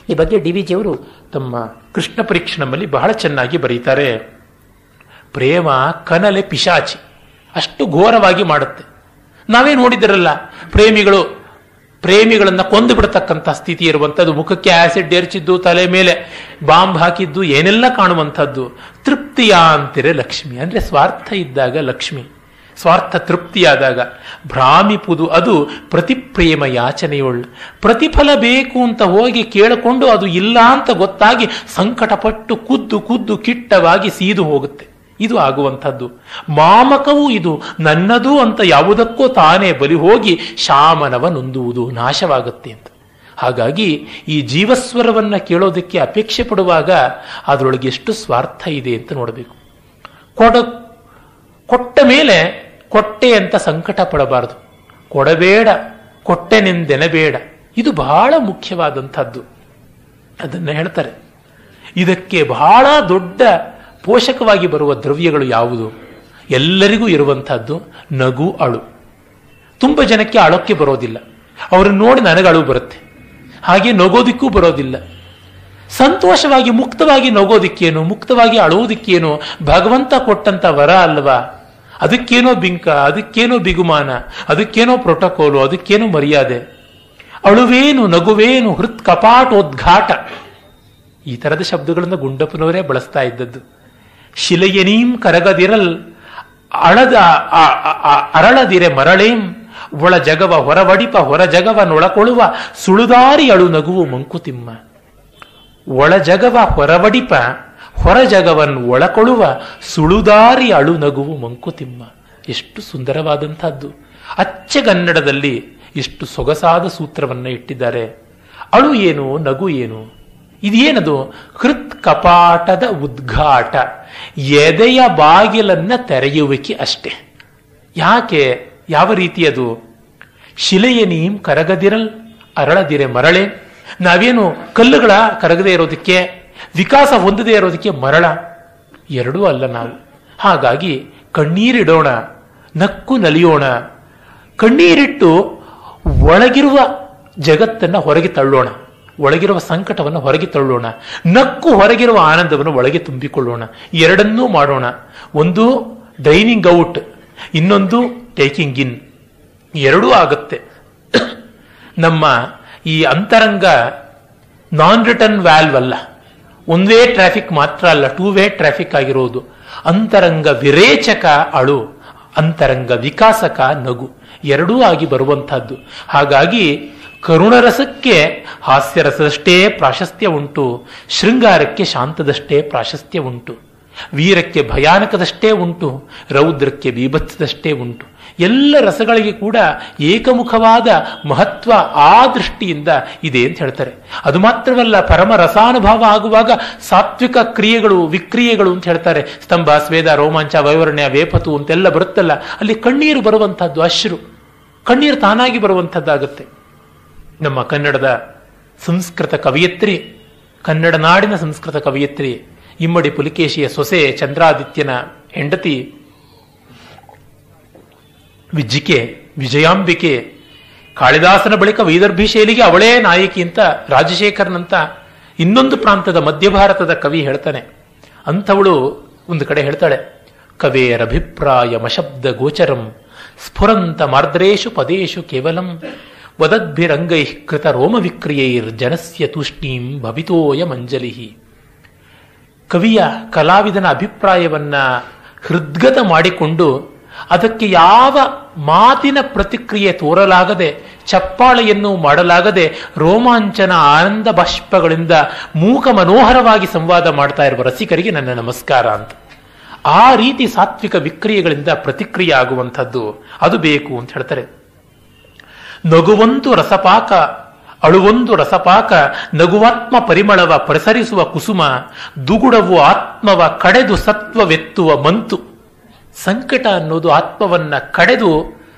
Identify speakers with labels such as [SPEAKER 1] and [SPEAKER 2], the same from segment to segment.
[SPEAKER 1] ಈ ಬಗ್ಗೆ D V ಜಿಯವರು ತಮ್ಮ ಕೃಷ್ಣ ಪರೀಕ್ಷಣದಲ್ಲಿ ಬಹಳ ಚೆನ್ನಾಗಿ ಬರೀತಾರೆ. ಪ್ರೇಮ ಕನಲೆ ಪಿಶಾಚಿ, ಅಷ್ಟು ಘೋರವಾಗಿ ಮಾಡುತ್ತೆ. ನಾವೇ ನೋಡಿದಿರಲ್ಲ, ಪ್ರೇಮಿಗಳನ್ನ ಕೊಂದು ಬಿಡತಕ್ಕಂಥ ಸ್ಥಿತಿ ಇರುವಂಥದ್ದು, ಮುಖಕ್ಕೆ ಆಸಿಡ್ ಎರಚಿದ್ದು, ತಲೆ ಮೇಲೆ ಬಾಂಬ್ ಹಾಕಿದ್ದು, ಏನೆಲ್ಲ ಕಾಣುವಂಥದ್ದು. ತೃಪ್ತಿಯ ಅಂತಿರೆ ಲಕ್ಷ್ಮಿ, ಅಂದ್ರೆ ಸ್ವಾರ್ಥ ಇದ್ದಾಗ ಲಕ್ಷ್ಮಿ, ಸ್ವಾರ್ಥ ತೃಪ್ತಿಯಾದಾಗ ಭ್ರಾಮಿಪುದು ಅದು ಪ್ರತಿಪ್ರೇಮ ಯಾಚನೆಯುಳ್ಳ. ಪ್ರತಿಫಲ ಬೇಕು ಅಂತ ಹೋಗಿ ಕೇಳಿಕೊಂಡು ಅದು ಇಲ್ಲ ಅಂತ ಗೊತ್ತಾಗಿ ಸಂಕಟಪಟ್ಟು ಕುದ್ದು ಕುದ್ದು ಕಿಟ್ಟವಾಗಿ ಸೀದು ಹೋಗುತ್ತೆ. ಇದು ಆಗುವಂಥದ್ದು. ಮಾಮಕವೂ ಇದು ನನ್ನದು ಅಂತ ಯಾವುದಕ್ಕೋ ತಾನೇ ಬಲಿ ಹೋಗಿ ಶಾಮನವ ನೊಂದುವುದು, ನಾಶವಾಗುತ್ತೆ ಅಂತ. ಹಾಗಾಗಿ ಈ ಜೀವಸ್ವರವನ್ನ ಕೇಳೋದಕ್ಕೆ ಅಪೇಕ್ಷೆ ಪಡುವಾಗ ಅದರೊಳಗೆ ಎಷ್ಟು ಸ್ವಾರ್ಥ ಇದೆ ಅಂತ ನೋಡಬೇಕು. ಕೊಟ್ಟ ಮೇಲೆ ಕೊಟ್ಟೆ ಅಂತ ಸಂಕಟ ಪಡಬಾರದು. ಕೊಡಬೇಡ ಕೊಟ್ಟೆನೆಂದೆನಬೇಡ, ಇದು ಬಹಳ ಮುಖ್ಯವಾದಂಥದ್ದು. ಅದನ್ನ ಹೇಳ್ತಾರೆ. ಇದಕ್ಕೆ ಬಹಳ ದೊಡ್ಡ ಪೋಷಕವಾಗಿ ಬರುವ ದ್ರವ್ಯಗಳು ಯಾವುದು? ಎಲ್ಲರಿಗೂ ಇರುವಂತಹದ್ದು ನಗು, ಅಳು. ತುಂಬ ಜನಕ್ಕೆ ಅಳೋಕ್ಕೆ ಬರೋದಿಲ್ಲ, ಅವ್ರನ್ನ ನೋಡಿ ನನಗೆ ಅಳು ಬರುತ್ತೆ. ಹಾಗೆ ನಗೋದಿಕ್ಕೂ ಬರೋದಿಲ್ಲ. ಸಂತೋಷವಾಗಿ ಮುಕ್ತವಾಗಿ ನಗೋದಿಕ್ಕೇನು, ಮುಕ್ತವಾಗಿ ಅಳುವುದಕ್ಕೇನು ಭಗವಂತ ಕೊಟ್ಟಂತ ವರ ಅಲ್ವಾ? ಅದಕ್ಕೇನೋ ಬಿಂಕ, ಅದಕ್ಕೇನೋ ಬಿಗುಮಾನ, ಅದಕ್ಕೇನೋ ಪ್ರೋಟೋಕಾಲು, ಅದಕ್ಕೇನೋ ಮರ್ಯಾದೆ. ಅಳುವೇನು ನಗುವೇನು ಹೃತ್ ಕಪಾಟೋದ್ಘಾಟ, ಈ ತರದ ಶಬ್ದಗಳನ್ನು ಗುಂಡಪ್ಪನವರೇ ಬಳಸ್ತಾ ಇದ್ದದ್ದು. ಶಿಲೆಯನೀಂ ಕರಗದಿರಲ್ ಅರಳದಿರೆ ಮರಳೇಂ ಒಳ ಜಗವ ಹೊರವಡಿಪ ಹೊರ ಜಗವ ನೊಳಕೊಳ್ಳುವ ಸುಳುದಾರಿ ಅಳು ನಗುವು ಮಂಕುತಿಮ್ಮ. ಒಳ ಜಗವ ಹೊರವಡಿಪ ಹೊರ ಜಗವನ್ನು ಒಳಕೊಳ್ಳುವ ಸುಳುದಾರಿ ಅಳು ನಗುವು ಮಂಕುತಿಮ್ಮ. ಎಷ್ಟು ಸುಂದರವಾದಂತಹದ್ದು. ಅಚ್ಚಗನ್ನಡದಲ್ಲಿ ಎಷ್ಟು ಸೊಗಸಾದ ಸೂತ್ರವನ್ನ ಇಟ್ಟಿದ್ದಾರೆ. ಅಳು ಏನು, ನಗು ಏನು? ಇದೇನದು? ಹೃತ್ ಕಪಾಟದ ಉದ್ಘಾಟ, ಎದೆಯ ಬಾಗಿಲನ್ನ ತೆರೆಯುವಿಕೆ ಅಷ್ಟೇ. ಯಾಕೆ? ಯಾವ ರೀತಿಯದು? ಶಿಲೆಯ ನೀಂ ಕರಗದಿರಲ್ ಅರಳದಿರೆ ಮರಳೆ. ನಾವೇನು ಕಲ್ಲುಗಳ ಕರಗದೆ ಇರೋದಕ್ಕೆ, ವಿಕಾಸ ಹೊಂದದೇ ಇರೋದಕ್ಕೆ ಮರಳ? ಎರಡೂ ಅಲ್ಲ ನಾವು. ಹಾಗಾಗಿ ಕಣ್ಣೀರಿಡೋಣ, ನಕ್ಕು ನಲಿಯೋಣ. ಕಣ್ಣೀರಿಟ್ಟು ಒಳಗಿರುವ ಜಗತ್ತನ್ನ ಹೊರಗೆ ತಳ್ಳೋಣ, ಒಳಗಿರುವ ಸಂಕಟವನ್ನು ಹೊರಗೆ ತಳ್ಳೋಣ. ನಕ್ಕು ಹೊರಗಿರುವ ಆನಂದವನ್ನು ಒಳಗೆ ತುಂಬಿಕೊಳ್ಳೋಣ. ಎರಡನ್ನೂ ಮಾಡೋಣ. ಒಂದು ಡೈನಿಂಗ್ ಔಟ್, ಇನ್ನೊಂದು ಟೇಕಿಂಗ್ ಇನ್. ಎರಡೂ ಆಗುತ್ತೆ. ನಮ್ಮ ಈ ಅಂತರಂಗ ನಾನ್ ರಿಟರ್ನ್ ವ್ಯಾಲ್ವ್ ಅಲ್ಲ, ಒನ್ ವೇ ಟ್ರಾಫಿಕ್ ಮಾತ್ರ ಅಲ್ಲ, ಟೂ ವೇ ಟ್ರಾಫಿಕ್ ಆಗಿರೋದು. ಅಂತರಂಗ ವಿರೇಚಕ ಅಳು, ಅಂತರಂಗ ವಿಕಾಸಕ ನಗು, ಎರಡೂ ಆಗಿ ಬರುವಂತಹದ್ದು. ಹಾಗಾಗಿ ಕರುಣರಸಕ್ಕೆ ಹಾಸ್ಯರಸದಷ್ಟೇ ಪ್ರಾಶಸ್ತ್ಯ ಉಂಟು, ಶೃಂಗಾರಕ್ಕೆ ಶಾಂತದಷ್ಟೇ ಪ್ರಾಶಸ್ತ್ಯ ಉಂಟು, ವೀರಕ್ಕೆ ಭಯಾನಕದಷ್ಟೇ ಉಂಟು, ರೌದ್ರಕ್ಕೆ ಬೀಭತ್ಸದಷ್ಟೇ ಉಂಟು. ಎಲ್ಲ ರಸಗಳಿಗೆ ಕೂಡ ಏಕಮುಖವಾದ ಮಹತ್ವ ಆ ದೃಷ್ಟಿಯಿಂದ ಇದೆ ಅಂತ ಹೇಳ್ತಾರೆ. ಅದು ಮಾತ್ರವಲ್ಲ, ಪರಮ ರಸಾನುಭವ ಆಗುವಾಗ ಸಾತ್ವಿಕ ಕ್ರಿಯೆಗಳು ವಿಕ್ರಿಯೆಗಳು ಅಂತ ಹೇಳ್ತಾರೆ. ಸ್ತಂಭ, ಸ್ವೇದ, ರೋಮಾಂಚ, ವೈವರ್ಣ್ಯ, ವೇಪತು ಅಂತೆಲ್ಲ ಬರುತ್ತಲ್ಲ, ಅಲ್ಲಿ ಕಣ್ಣೀರು ಬರುವಂತಹದ್ದು, ಅಶ್ರು, ಕಣ್ಣೀರು ತಾನಾಗಿ ಬರುವಂತಹದ್ದಾಗುತ್ತೆ. ನಮ್ಮ ಕನ್ನಡದ ಸಂಸ್ಕೃತ ಕವಿಯತ್ರಿ, ಕನ್ನಡ ನಾಡಿನ ಸಂಸ್ಕೃತ ಕವಿಯತ್ರಿ ಇಮ್ಮಡಿ ಪುಲಿಕೇಶಿಯ ಸೊಸೆ ಚಂದ್ರಾದಿತ್ಯನ ಹೆಂಡತಿ ವಿಜ್ಜಿಕೆ, ವಿಜಯಾಂಬಿಕೆ, ಕಾಳಿದಾಸನ ಬಳಿಕ ವೈದರ್ಭಿ ಶೈಲಿಗೆ ಅವಳೇ ನಾಯಕಿ ಅಂತ ರಾಜಶೇಖರನಂತ ಇನ್ನೊಂದು ಪ್ರಾಂತದ ಮಧ್ಯ ಭಾರತದ ಕವಿ ಹೇಳ್ತಾನೆ. ಅಂಥವಳು ಒಂದು ಕಡೆ ಹೇಳ್ತಾಳೆ, ಕವೇರಭಿಪ್ರಾಯ ಮಶಬ್ದ ಗೋಚರಂ ಸ್ಫುರಂತ ಮಾರ್ದ್ರೇಶು ಪದೇಶು ಕೇವಲಂ ವದದ್ಭಿರಂಗೈ ಕೃತ ರೋಮ ವಿಕ್ರಿಯೈರ್ ಜನಸ್ಯ ತೂಷ್ಣೀಂ ಭವಿತೋಯ ಮಂಜಲಿಹಿ. ಕವಿಯ ಕಲಾವಿದನ ಅಭಿಪ್ರಾಯವನ್ನ ಹೃದ್ಗತ ಮಾಡಿಕೊಂಡು ಅದಕ್ಕೆ ಯಾವ ಮಾತಿನ ಪ್ರತಿಕ್ರಿಯೆ ತೋರಲಾಗದೆ, ಚಪ್ಪಾಳೆಯನ್ನು ಮಾಡಲಾಗದೆ, ರೋಮಾಂಚನ ಆನಂದ ಬಾಷ್ಪಗಳಿಂದ ಮೂಕ ಮನೋಹರವಾಗಿ ಸಂವಾದ ಮಾಡ್ತಾ ಇರುವ ರಸಿಕರಿಗೆ ನನ್ನ ನಮಸ್ಕಾರ ಅಂತ. ಆ ರೀತಿ ಸಾತ್ವಿಕ ವಿಕ್ರಿಯೆಗಳಿಂದ ಪ್ರತಿಕ್ರಿಯೆ ಆಗುವಂಥದ್ದು ಅದು ಬೇಕು ಅಂತ ಹೇಳ್ತಾರೆ. ನಗುವಂತು ರಸಪಾಕ, ಅಳುವೊಂದು ರಸಪಾಕ, ನಗುವಾತ್ಮ ಪರಿಮಳವ ಪ್ರಸರಿಸುವ ಕುಸುಮ, ದುಗುಡವು ಆತ್ಮವ ಕಡೆದು ಸತ್ವವೆತ್ತುವ ಮಂತು. ಸಂಕಟ ಅನ್ನೋದು ಆತ್ಮವನ್ನ ಕಡೆದು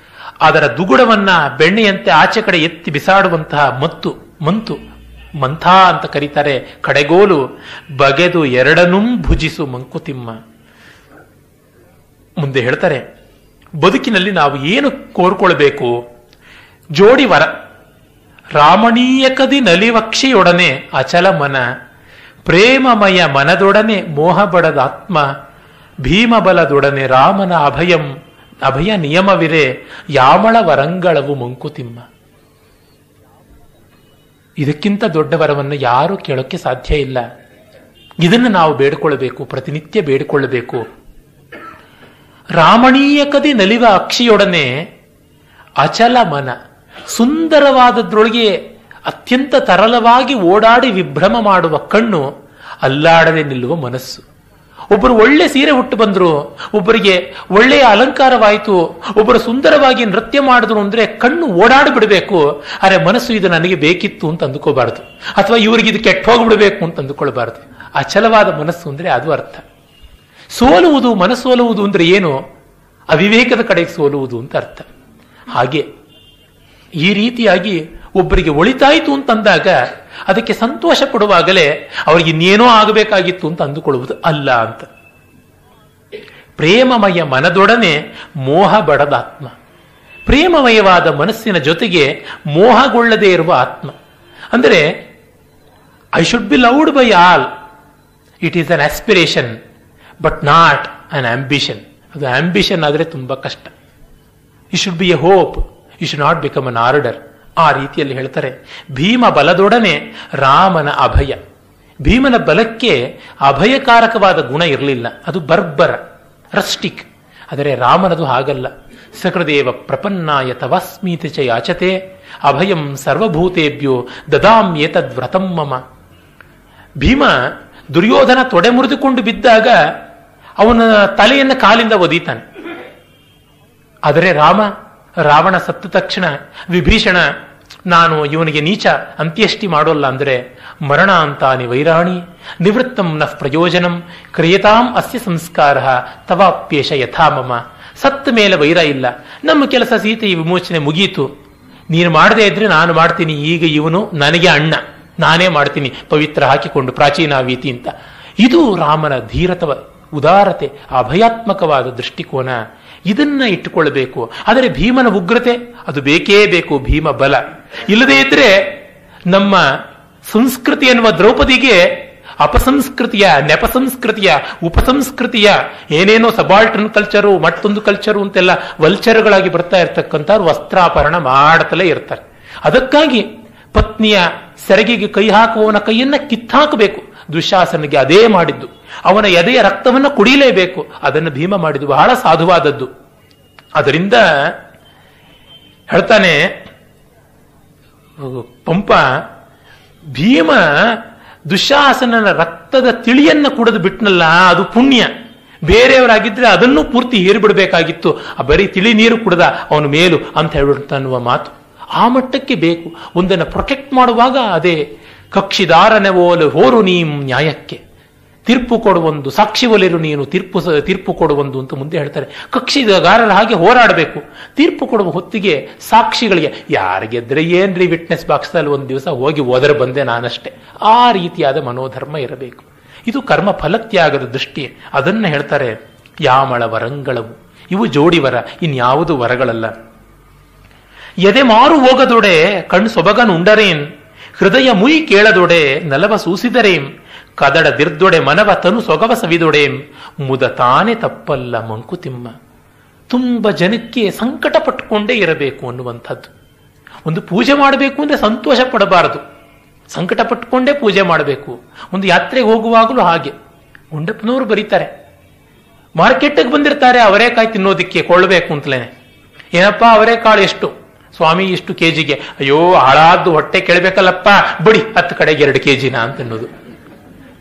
[SPEAKER 1] ಅದರ ದುಗುಡವನ್ನ ಬೆಣ್ಣೆಯಂತೆ ಆಚೆ ಕಡೆ ಎತ್ತಿ ಬಿಸಾಡುವಂತಹ ಮಂತು, ಮಂಥ ಅಂತ ಕರೀತಾರೆ. ಕಡೆಗೋಲು ಬಗೆದು ಎರಡನ್ನೂ ಭುಜಿಸು ಮಂಕುತಿಮ್ಮ. ಮುಂದೆ ಹೇಳ್ತಾರೆ, ಬದುಕಿನಲ್ಲಿ ನಾವು ಏನು ಕೋರ್ಕೊಳ್ಬೇಕು? ಜೋಡಿ ವರ, ರಾಮಣೀಯಕದಿ ನಲಿವಕ್ಷಿಯೊಡನೆ ಅಚಲ ಮನ, ಪ್ರೇಮಮಯ ಮನದೊಡನೆ ಮೋಹಬಡದಾತ್ಮ, ಭೀಮಬಲದೊಡನೆ ರಾಮನ ಅಭಯ ನಿಯಮವಿರೆ, ಯಾಮಳ ವರಂಗಳವು ಮಂಕುತಿಮ್ಮ. ಇದಕ್ಕಿಂತ ದೊಡ್ಡ ವರವನ್ನು ಯಾರೂ ಕೇಳೋಕ್ಕೆ ಸಾಧ್ಯ ಇಲ್ಲ. ಇದನ್ನು ನಾವು ಬೇಡಿಕೊಳ್ಳಬೇಕು, ಪ್ರತಿನಿತ್ಯ ಬೇಡಿಕೊಳ್ಳಬೇಕು. ರಾಮಣೀಯಕದಿ ನಲಿವ ಅಕ್ಷಿಯೊಡನೆ ಅಚಲ ಮನ, ಸುಂದರವಾದದ್ರೊಳಗೆ ಅತ್ಯಂತ ತರಳವಾಗಿ ಓಡಾಡಿ ವಿಭ್ರಮ ಮಾಡುವ ಕಣ್ಣು, ಅಲ್ಲಾಡದೆ ನಿಲ್ಲುವ ಮನಸ್ಸು. ಒಬ್ಬರು ಒಳ್ಳೆ ಸೀರೆ ಹುಟ್ಟು ಬಂದ್ರು, ಒಬ್ಬರಿಗೆ ಒಳ್ಳೆಯ ಅಲಂಕಾರವಾಯಿತು, ಒಬ್ಬರು ಸುಂದರವಾಗಿ ನೃತ್ಯ ಮಾಡಿದ್ರು ಅಂದ್ರೆ ಕಣ್ಣು ಓಡಾಡಿ ಬಿಡಬೇಕು. ಅರೆ ಮನಸ್ಸು ಇದು ನನಗೆ ಬೇಕಿತ್ತು ಅಂತ ಅಂದುಕೋಬಾರದು, ಅಥವಾ ಇವರಿಗೆ ಇದು ಕೆಟ್ಟ ಹೋಗ್ಬಿಡ್ಬೇಕು ಅಂತ ಅಂದುಕೊಳ್ಬಾರದು. ಅಚಲವಾದ ಮನಸ್ಸು ಅಂದ್ರೆ ಅದು ಅರ್ಥ. ಸೋಲುವುದು, ಮನಸ್ಸೋಲುವುದು ಅಂದ್ರೆ ಏನು? ಅವಿವೇಕದ ಕಡೆಗೆ ಸೋಲುವುದು ಅಂತ ಅರ್ಥ. ಹಾಗೆ ಈ ರೀತಿಯಾಗಿ ಒಬ್ಬರಿಗೆ ಒಳಿತಾಯಿತು ಅಂತಂದಾಗ ಅದಕ್ಕೆ ಸಂತೋಷ ಪಡುವಾಗಲೇ ಅವರಿಗೆ ಇನ್ನೇನೋ ಆಗಬೇಕಾಗಿತ್ತು ಅಂತ ಅಂದುಕೊಳ್ಳುವುದು ಅಲ್ಲ ಅಂತ. ಪ್ರೇಮಮಯ ಮನದೊಡನೆ ಮೋಹ ಬಡದಾತ್ಮ, ಪ್ರೇಮಮಯವಾದ ಮನಸ್ಸಿನ ಜೊತೆಗೆ ಮೋಹಗೊಳ್ಳದೇ ಇರುವ ಆತ್ಮ. ಅಂದರೆ I should be loved by all, it is an aspiration but not an ambition. ಅದು ಆಂಬಿಷನ್ ಆದರೆ ತುಂಬಾ ಕಷ್ಟ. You should be a hope, you should not become an order. ಆ ರೀತಿಯಲ್ಲಿ ಹೇಳ್ತಾರೆ. ಭೀಮ ಬಲದೊಡನೆ ರಾಮನ ಅಭಯ. ಭೀಮನ ಬಲಕ್ಕೆ ಅಭಯಕಾರಕವಾದ ಗುಣ ಇರಲಿಲ್ಲ, ಅದು ಬರ್ಬರ, ರಸ್ಟಿಕ್. ಆದರೆ ರಾಮನದು ಹಾಗಲ್ಲ. ಸಕೃದೇವ ಪ್ರಪನ್ನಾಯ ತವಸ್ಮೀತಿ ಚ ಯಾಚತೆ, ಅಭಯಂ ಸರ್ವಭೂತೇಭ್ಯೋ ದದಾಮ್ಯೇತದ್ವ್ರತಂ ಮಮ. ಭೀಮ ದುರ್ಯೋಧನ ತೊಡೆ ಮುರಿದುಕೊಂಡು ಬಿದ್ದಾಗ ಅವನ ತಲೆಯನ್ನು ಕಾಲಿಂದ ಒದೀತಾನೆ. ಆದರೆ ರಾವಣ ಸತ್ತ ತಕ್ಷಣ ವಿಭೀಷಣ, ನಾನು ಇವನಿಗೆ ನೀಚ ಅಂತ್ಯಷ್ಟಿ ಮಾಡೋಲ್ಲ ಅಂದ್ರೆ, ಮರಣ ಅಂತಾನಿ ವೈರಾಣಿ ನಿವೃತ್ತಂ ನಃ ಪ್ರಯೋಜನಂ ಕ್ರಿಯತಾಂ ಅಸ್ಯ ಸಂಸ್ಕಾರ ತವಾಪ್ಯೇಷ ಯಥಾ ಮಮ. ಸತ್ತ ಮೇಲೆ ವೈರ ಇಲ್ಲ, ನಮ್ಮ ಕೆಲಸ ಸೀತೆಯ ವಿಮೋಚನೆ ಮುಗೀತು, ನೀನು ಮಾಡದೇ ಇದ್ರೆ ನಾನು ಮಾಡ್ತೀನಿ. ಈಗ ಇವನು ನನಗೆ ಅಣ್ಣ, ನಾನೇ ಮಾಡ್ತೀನಿ, ಪವಿತ್ರ ಹಾಕಿಕೊಂಡು ಪ್ರಾಚೀನಾವೀತಿ ಅಂತ. ಇದು ರಾಮನ ಧೀರತವ, ಉದಾರತೆ, ಅಭಯಾತ್ಮಕವಾದ ದೃಷ್ಟಿಕೋನ. ಇದನ್ನ ಇಟ್ಟುಕೊಳ್ಬೇಕು. ಆದರೆ ಭೀಮನ ಉಗ್ರತೆ ಅದು ಬೇಕೇ ಬೇಕು, ಭೀಮ ಬಲ ಇಲ್ಲದೇ ಇದ್ರೆ ನಮ್ಮ ಸಂಸ್ಕೃತಿ ಎನ್ನುವ ದ್ರೌಪದಿಗೆ ಅಪಸಂಸ್ಕೃತಿಯ, ನೆಪಸಂಸ್ಕೃತಿಯ, ಉಪಸಂಸ್ಕೃತಿಯ ಏನೇನೋ ಸಬಾಲ್ಟರ್ನ್ ಕಲ್ಚರು, ಮತ್ತೊಂದು ಕಲ್ಚರು ಅಂತೆಲ್ಲ ವಲ್ಚರ್ಗಳಾಗಿ ಬರ್ತಾ ಇರ್ತಕ್ಕಂಥವ್ರು ವಸ್ತ್ರಾಪರಣ ಮಾಡತಲೇ ಇರ್ತಾರೆ. ಅದಕ್ಕಾಗಿ ಪತ್ನಿಯ ಸೆರಗಿಗೆ ಕೈ ಹಾಕುವವನ ಕೈಯನ್ನ ಕಿತ್ತಾಕಬೇಕು. ದುಶ್ಯಾಸನಿಗೆ ಅದೇ ಮಾಡಿದ್ದು. ಅವನ ಎದೆಯ ರಕ್ತವನ್ನ ಕುಡಿಯಲೇಬೇಕು. ಅದನ್ನು ಭೀಮ ಮಾಡಿದ್ದು ಬಹಳ ಸಾಧುವಾದದ್ದು. ಅದರಿಂದ ಹೇಳ್ತಾನೆ ಪಂಪ, ಭೀಮ ದುಶ್ಯಾಸನನ ರಕ್ತದ ತಿಳಿಯನ್ನ ಕುಡಿದು ಬಿಟ್ನಲ್ಲ, ಅದು ಪುಣ್ಯ. ಬೇರೆಯವರಾಗಿದ್ರೆ ಅದನ್ನು ಪೂರ್ತಿ ಹೇರಿಬಿಡಬೇಕಾಗಿತ್ತು. ಬರೀ ತಿಳಿ ನೀರು ಕುಡಿದ ಅವನು ಮೇಲು ಅಂತ ಹೇಳುವ ಮಾತು ಆ ಮಟ್ಟಕ್ಕೆ ಬೇಕು. ಒಂದನ್ನು ಪ್ರೊಟೆಕ್ಟ್ ಮಾಡುವಾಗ ಅದೇ ಕಕ್ಷಿದಾರನೆ ಹೋರು ನೀಂ ನ್ಯಾಯಕ್ಕೆ, ತೀರ್ಪು ಕೊಡುವೊಂದು ಸಾಕ್ಷಿ ಒಲಿರು ನೀನು ತೀರ್ಪು ಕೊಡುವೊಂದು ಅಂತ ಮುಂದೆ ಹೇಳ್ತಾರೆ. ಕಕ್ಷಿಗಾರರ ಹಾಗೆ ಹೋರಾಡಬೇಕು. ತೀರ್ಪು ಕೊಡುವ ಹೊತ್ತಿಗೆ ಸಾಕ್ಷಿಗಳಿಗೆ ಯಾರಿಗೆದ್ರೆ ಏನ್ರಿ ವಿಟ್ನೆಸ್ ಬಾಕ್ಸ್ನಲ್ಲಿ ಒಂದು ದಿವಸ ಹೋಗಿ ಓದರ ಬಂದೆ ನಾನಷ್ಟೇ, ಆ ರೀತಿಯಾದ ಮನೋಧರ್ಮ ಇರಬೇಕು. ಇದು ಕರ್ಮ ಫಲತ್ಯಾಗದ ದೃಷ್ಟಿ. ಅದನ್ನ ಹೇಳ್ತಾರೆ ಯಾಮಳ ವರಂಗಳವು. ಇವು ಜೋಡಿವರ, ಇನ್ಯಾವುದು ವರಗಳಲ್ಲ. ಎದೆ ಮಾರು ಹೋಗದೊಡೆ ಕಣ್ಣು ಸೊಬಗನುಂಡರೇನ್, ಹೃದಯ ಮುಯಿ ಕೇಳದೊಡೆ ನಲವ ಸೂಸಿದರೇಂ, ಕದಡ ದಿರ್ದೊಡೆ ಮನವ ತನು ಸೊಗವ ಸವಿದೊಡೇಂ, ಮುದ ತಾನೇ ತಪ್ಪಲ್ಲ ಮಂಕುತಿಮ್ಮ. ತುಂಬ ಜನಕ್ಕೆ ಸಂಕಟ ಪಟ್ಟುಕೊಂಡೇ ಇರಬೇಕು ಅನ್ನುವಂಥದ್ದು. ಒಂದು ಪೂಜೆ ಮಾಡಬೇಕು ಅಂದ್ರೆ ಸಂತೋಷ ಪಡಬಾರದು, ಸಂಕಟ ಪಟ್ಟುಕೊಂಡೇ ಪೂಜೆ ಮಾಡಬೇಕು. ಒಂದು ಯಾತ್ರೆಗೆ ಹೋಗುವಾಗಲೂ ಹಾಗೆ. ಗುಂಡಪ್ಪನವರು ಬರೀತಾರೆ, ಮಾರ್ಕೆಟ್ಗೆ ಬಂದಿರ್ತಾರೆ ಅವರೇಕಾಯಿ ತಿನ್ನೋದಿಕ್ಕೆ ಕೊಳ್ಳಬೇಕು ಅಂತಲೇ. ಏನಪ್ಪಾ ಅವರೇಕಾಳು ಎಷ್ಟು ಸ್ವಾಮಿ? ಇಷ್ಟು ಕೆಜಿಗೆ. ಅಯ್ಯೋ ಹಾಳಾದ್ದು ಹೊಟ್ಟೆ ಕೇಳಬೇಕಲ್ಲಪ್ಪ, ಬಡಿ 10 ಕಡೆಗೆ 2 ಕೆಜಿನ ಅಂತ ಅನ್ನೋದು.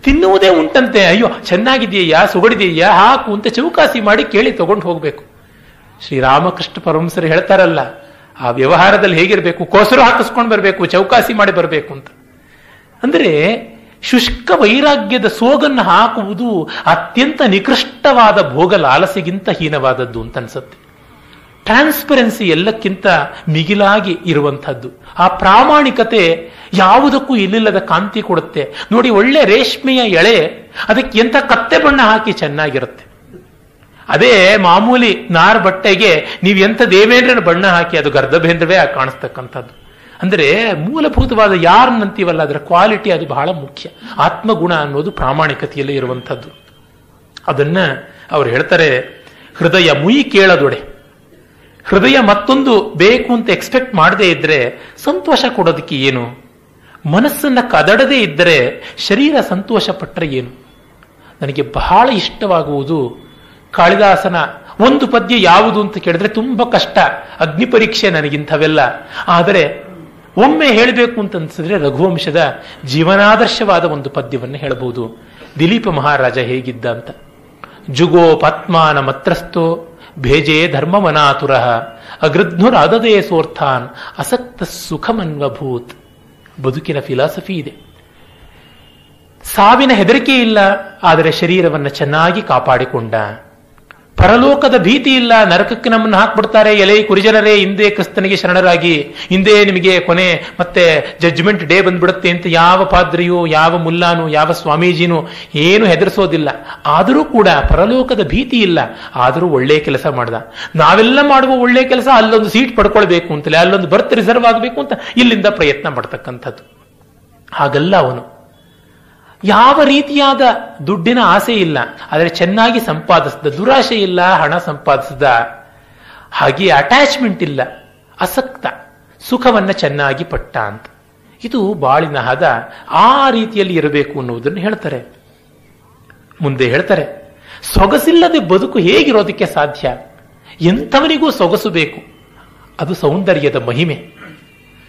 [SPEAKER 1] ತಿನ್ನುವುದೇ ಉಂಟಂತೆ. ಅಯ್ಯೋ ಚೆನ್ನಾಗಿದೆಯಾ, ಸುಗಡಿದೆಯಾ, ಹಾಕು ಅಂತ ಚೌಕಾಸಿ ಮಾಡಿ ಕೇಳಿ ತಗೊಂಡು ಹೋಗ್ಬೇಕು. ಶ್ರೀರಾಮಕೃಷ್ಣ ಪರಮಹಂಸರು ಹೇಳ್ತಾರಲ್ಲ, ಆ ವ್ಯವಹಾರದಲ್ಲಿ ಹೇಗಿರ್ಬೇಕು, ಕೋಸರು ಹಾಕಿಸ್ಕೊಂಡು ಬರಬೇಕು, ಚೌಕಾಸಿ ಮಾಡಿ ಬರಬೇಕು ಅಂತ. ಅಂದ್ರೆ ಶುಷ್ಕ ವೈರಾಗ್ಯದ ಸೋಗನ್ನು ಹಾಕುವುದು ಅತ್ಯಂತ ನಿಕೃಷ್ಟವಾದ ಭೋಗ ಲಾಲಸೆಗಿಂತ ಹೀನವಾದದ್ದು ಅಂತ ಅನ್ಸುತ್ತೆ. ಟ್ರಾನ್ಸ್ಪರೆನ್ಸಿ ಎಲ್ಲಕ್ಕಿಂತ ಮಿಗಿಲಾಗಿ ಇರುವಂಥದ್ದು. ಆ ಪ್ರಾಮಾಣಿಕತೆ ಯಾವುದಕ್ಕೂ ಇಲ್ಲಿಲ್ಲದ ಕಾಂತಿ ಕೊಡುತ್ತೆ. ನೋಡಿ, ಒಳ್ಳೆ ರೇಷ್ಮೆಯ ಎಳೆ, ಅದಕ್ಕೆ ಎಂಥ ಕತ್ತೆ ಬಣ್ಣ ಹಾಕಿ ಚೆನ್ನಾಗಿರುತ್ತೆ. ಅದೇ ಮಾಮೂಲಿ ನಾರ್ ಬಟ್ಟೆಗೆ ನೀವು ಎಂಥ ದೇವೇಂದ್ರನ ಬಣ್ಣ ಹಾಕಿ ಅದು ಗರ್ಧಬೇಂದ್ರವೇ ಕಾಣಿಸ್ತಕ್ಕಂಥದ್ದು. ಅಂದರೆ ಮೂಲಭೂತವಾದ ಯಾರನ್ನಂತೀವಲ್ಲ ಅದರ ಕ್ವಾಲಿಟಿ ಅದು ಬಹಳ ಮುಖ್ಯ. ಆತ್ಮಗುಣ ಅನ್ನೋದು ಪ್ರಾಮಾಣಿಕತೆಯಲ್ಲೇ ಇರುವಂಥದ್ದು. ಅದನ್ನ ಅವರು ಹೇಳ್ತಾರೆ, ಹೃದಯ ಮುಯಿ ಕೇಳದೊಡೆ. ಹೃದಯ ಮತ್ತೊಂದು ಬೇಕು ಅಂತ ಎಕ್ಸ್ಪೆಕ್ಟ್ ಮಾಡದೇ ಇದ್ರೆ ಸಂತೋಷ ಕೊಡೋದಕ್ಕೆ ಏನು? ಮನಸ್ಸನ್ನ ಕದಡದೇ ಇದ್ದರೆ ಶರೀರ ಸಂತೋಷ ಪಟ್ಟರೆ ಏನು? ನನಗೆ ಬಹಳ ಇಷ್ಟವಾಗುವುದು ಕಾಳಿದಾಸನ ಒಂದು ಪದ್ಯ ಯಾವುದು ಅಂತ ಕೇಳಿದ್ರೆ ತುಂಬಾ ಕಷ್ಟ, ಅಗ್ನಿ ಪರೀಕ್ಷೆ ನನಗಿಂಥವೆಲ್ಲ. ಆದರೆ ಒಮ್ಮೆ ಹೇಳಬೇಕು ಅಂತ ಅನ್ಸಿದ್ರೆ ರಘುವಂಶದ ಜೀವನಾದರ್ಶವಾದ ಒಂದು ಪದ್ಯವನ್ನು ಹೇಳಬಹುದು. ದಿಲೀಪ ಮಹಾರಾಜ ಹೇಗಿದ್ದ ಅಂತ. ಜುಗೋ ಪತ್ಮಾನ ಮತ್ರಸ್ಥೋ ಭೇಜೆ ಧರ್ಮವನಾತುರ ಅಗೃಧ್ನುರಾದದೇ ಸೋರ್ಥಾನ್ ಅಸಕ್ತ ಸುಖಮನ್ವಭೂತ್. ಬದುಕಿನ ಫಿಲಾಸಫಿ ಇದೆ. ಸಾವಿನ ಹೆದರಿಕೆ ಇಲ್ಲ, ಆದರೆ ಶರೀರವನ್ನು ಚೆನ್ನಾಗಿ ಕಾಪಾಡಿಕೊಂಡ. ಪರಲೋಕದ ಭೀತಿ ಇಲ್ಲ, ನರಕಕ್ಕೆ ನಮ್ಮನ್ನು ಹಾಕ್ಬಿಡ್ತಾರೆ, ಎಲೆ ಕುರಿಜನರೇ ಹಿಂದೆ ಕ್ರಿಸ್ತನಿಗೆ ಶರಣರಾಗಿ, ಹಿಂದೆ ನಿಮಗೆ ಕೊನೆ ಮತ್ತೆ ಜಡ್ಜ್ಮೆಂಟ್ ಡೇ ಬಂದ್ಬಿಡುತ್ತೆ ಅಂತ ಯಾವ ಪಾದ್ರಿಯೂ ಯಾವ ಮುಲ್ಲಾನು ಯಾವ ಸ್ವಾಮೀಜಿನೂ ಏನು ಹೆದರಿಸೋದಿಲ್ಲ. ಆದರೂ ಕೂಡ ಪರಲೋಕದ ಭೀತಿ ಇಲ್ಲ, ಆದರೂ ಒಳ್ಳೆ ಕೆಲಸ ಮಾಡ್ದ. ನಾವೆಲ್ಲ ಮಾಡುವ ಒಳ್ಳೆ ಕೆಲಸ ಅಲ್ಲೊಂದು ಸೀಟ್ ಪಡ್ಕೊಳ್ಬೇಕು ಅಂತಲೇ, ಅಲ್ಲೊಂದು ಬರ್ತ್ ರಿಸರ್ವ್ ಆಗಬೇಕು ಅಂತ ಇಲ್ಲಿಂದ ಪ್ರಯತ್ನ ಪಡ್ತಕ್ಕಂಥದ್ದು. ಹಾಗಲ್ಲ ಅವನು. ಯಾವ ರೀತಿಯಾದ ದುಡ್ಡಿನ ಆಸೆ ಇಲ್ಲ, ಆದರೆ ಚೆನ್ನಾಗಿ ಸಂಪಾದಿಸಿದ. ದುರಾಶೆ ಇಲ್ಲ, ಹಣ ಸಂಪಾದಿಸಿದ. ಹಾಗೆ ಅಟ್ಯಾಚ್ಮೆಂಟ್ ಇಲ್ಲ, ಅಸಕ್ತ, ಸುಖವನ್ನ ಚೆನ್ನಾಗಿ ಪಟ್ಟ ಅಂತ. ಇದು ಬಾಳಿನ ಹದ. ಆ ರೀತಿಯಲ್ಲಿ ಇರಬೇಕು ಅನ್ನುವುದನ್ನು ಹೇಳ್ತಾರೆ. ಮುಂದೆ ಹೇಳ್ತಾರೆ, ಸೊಗಸಿಲ್ಲದೆ ಬದುಕು ಹೇಗಿರೋದಕ್ಕೆ ಸಾಧ್ಯ? ಎಂಥವನಿಗೂ ಸೊಗಸು ಬೇಕು. ಅದು ಸೌಂದರ್ಯದ ಮಹಿಮೆ.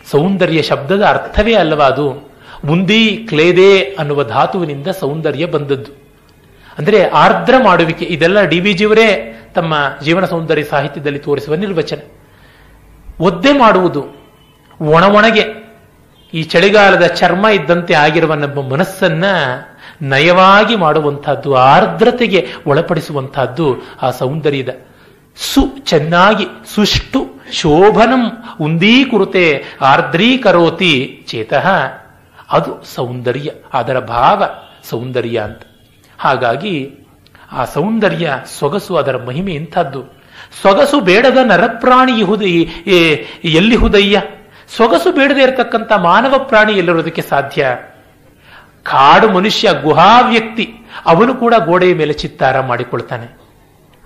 [SPEAKER 1] ಸೌಂದರ್ಯ ಶಬ್ದದ ಅರ್ಥವೇ ಅಲ್ಲವಾ ಅದು? ಮುಂದಿ ಕ್ಲೇದೆ ಅನ್ನುವ ಧಾತುವಿನಿಂದ ಸೌಂದರ್ಯ ಬಂದದ್ದು. ಅಂದರೆ ಆರ್ದ್ರ ಮಾಡುವಿಕೆ. ಇದೆಲ್ಲ ಡಿ.ವಿ.ಜಿಯವರೇ ತಮ್ಮ ಜೀವನ ಸೌಂದರ್ಯ ಸಾಹಿತ್ಯದಲ್ಲಿ ತೋರಿಸುವ ನಿರ್ವಚನ. ಒದ್ದೆ ಮಾಡುವುದು, ಒಣಗೆ ಈ ಚಳಿಗಾಲದ ಚರ್ಮ ಇದ್ದಂತೆ ಆಗಿರುವ ನಮ್ಮ ಮನಸ್ಸನ್ನ ನಯವಾಗಿ ಮಾಡುವಂತಹದ್ದು, ಆರ್ದ್ರತೆಗೆ ಒಳಪಡಿಸುವಂತಹದ್ದು ಆ ಸೌಂದರ್ಯದ ಚೆನ್ನಾಗಿ ಸುಷ್ಟು ಶೋಭನಂ ಉಂದೀಕುರುತೆ ಆರ್ದ್ರೀಕರೋತಿ ಚೇತಃ. ಅದು ಸೌಂದರ್ಯ, ಅದರ ಭಾವ ಸೌಂದರ್ಯ ಅಂತ. ಹಾಗಾಗಿ ಆ ಸೌಂದರ್ಯ, ಸೊಗಸು, ಅದರ ಮಹಿಮೆ ಇಂಥದ್ದು. ಸೊಗಸು ಬೇಡದ ನರಪ್ರಾಣಿ ಎಲ್ಲಿ ಹುದಯ್ಯ? ಸೊಗಸು ಬೇಡದೇ ಇರತಕ್ಕಂಥ ಮಾನವ ಪ್ರಾಣಿ ಎಲ್ಲಿರೋದಕ್ಕೆ ಸಾಧ್ಯ? ಕಾಡು ಮನುಷ್ಯ, ಗುಹಾ ವ್ಯಕ್ತಿ, ಅವನು ಕೂಡ ಗೋಡೆಯ ಮೇಲೆ ಚಿತ್ತಾರ ಮಾಡಿಕೊಳ್ತಾನೆ.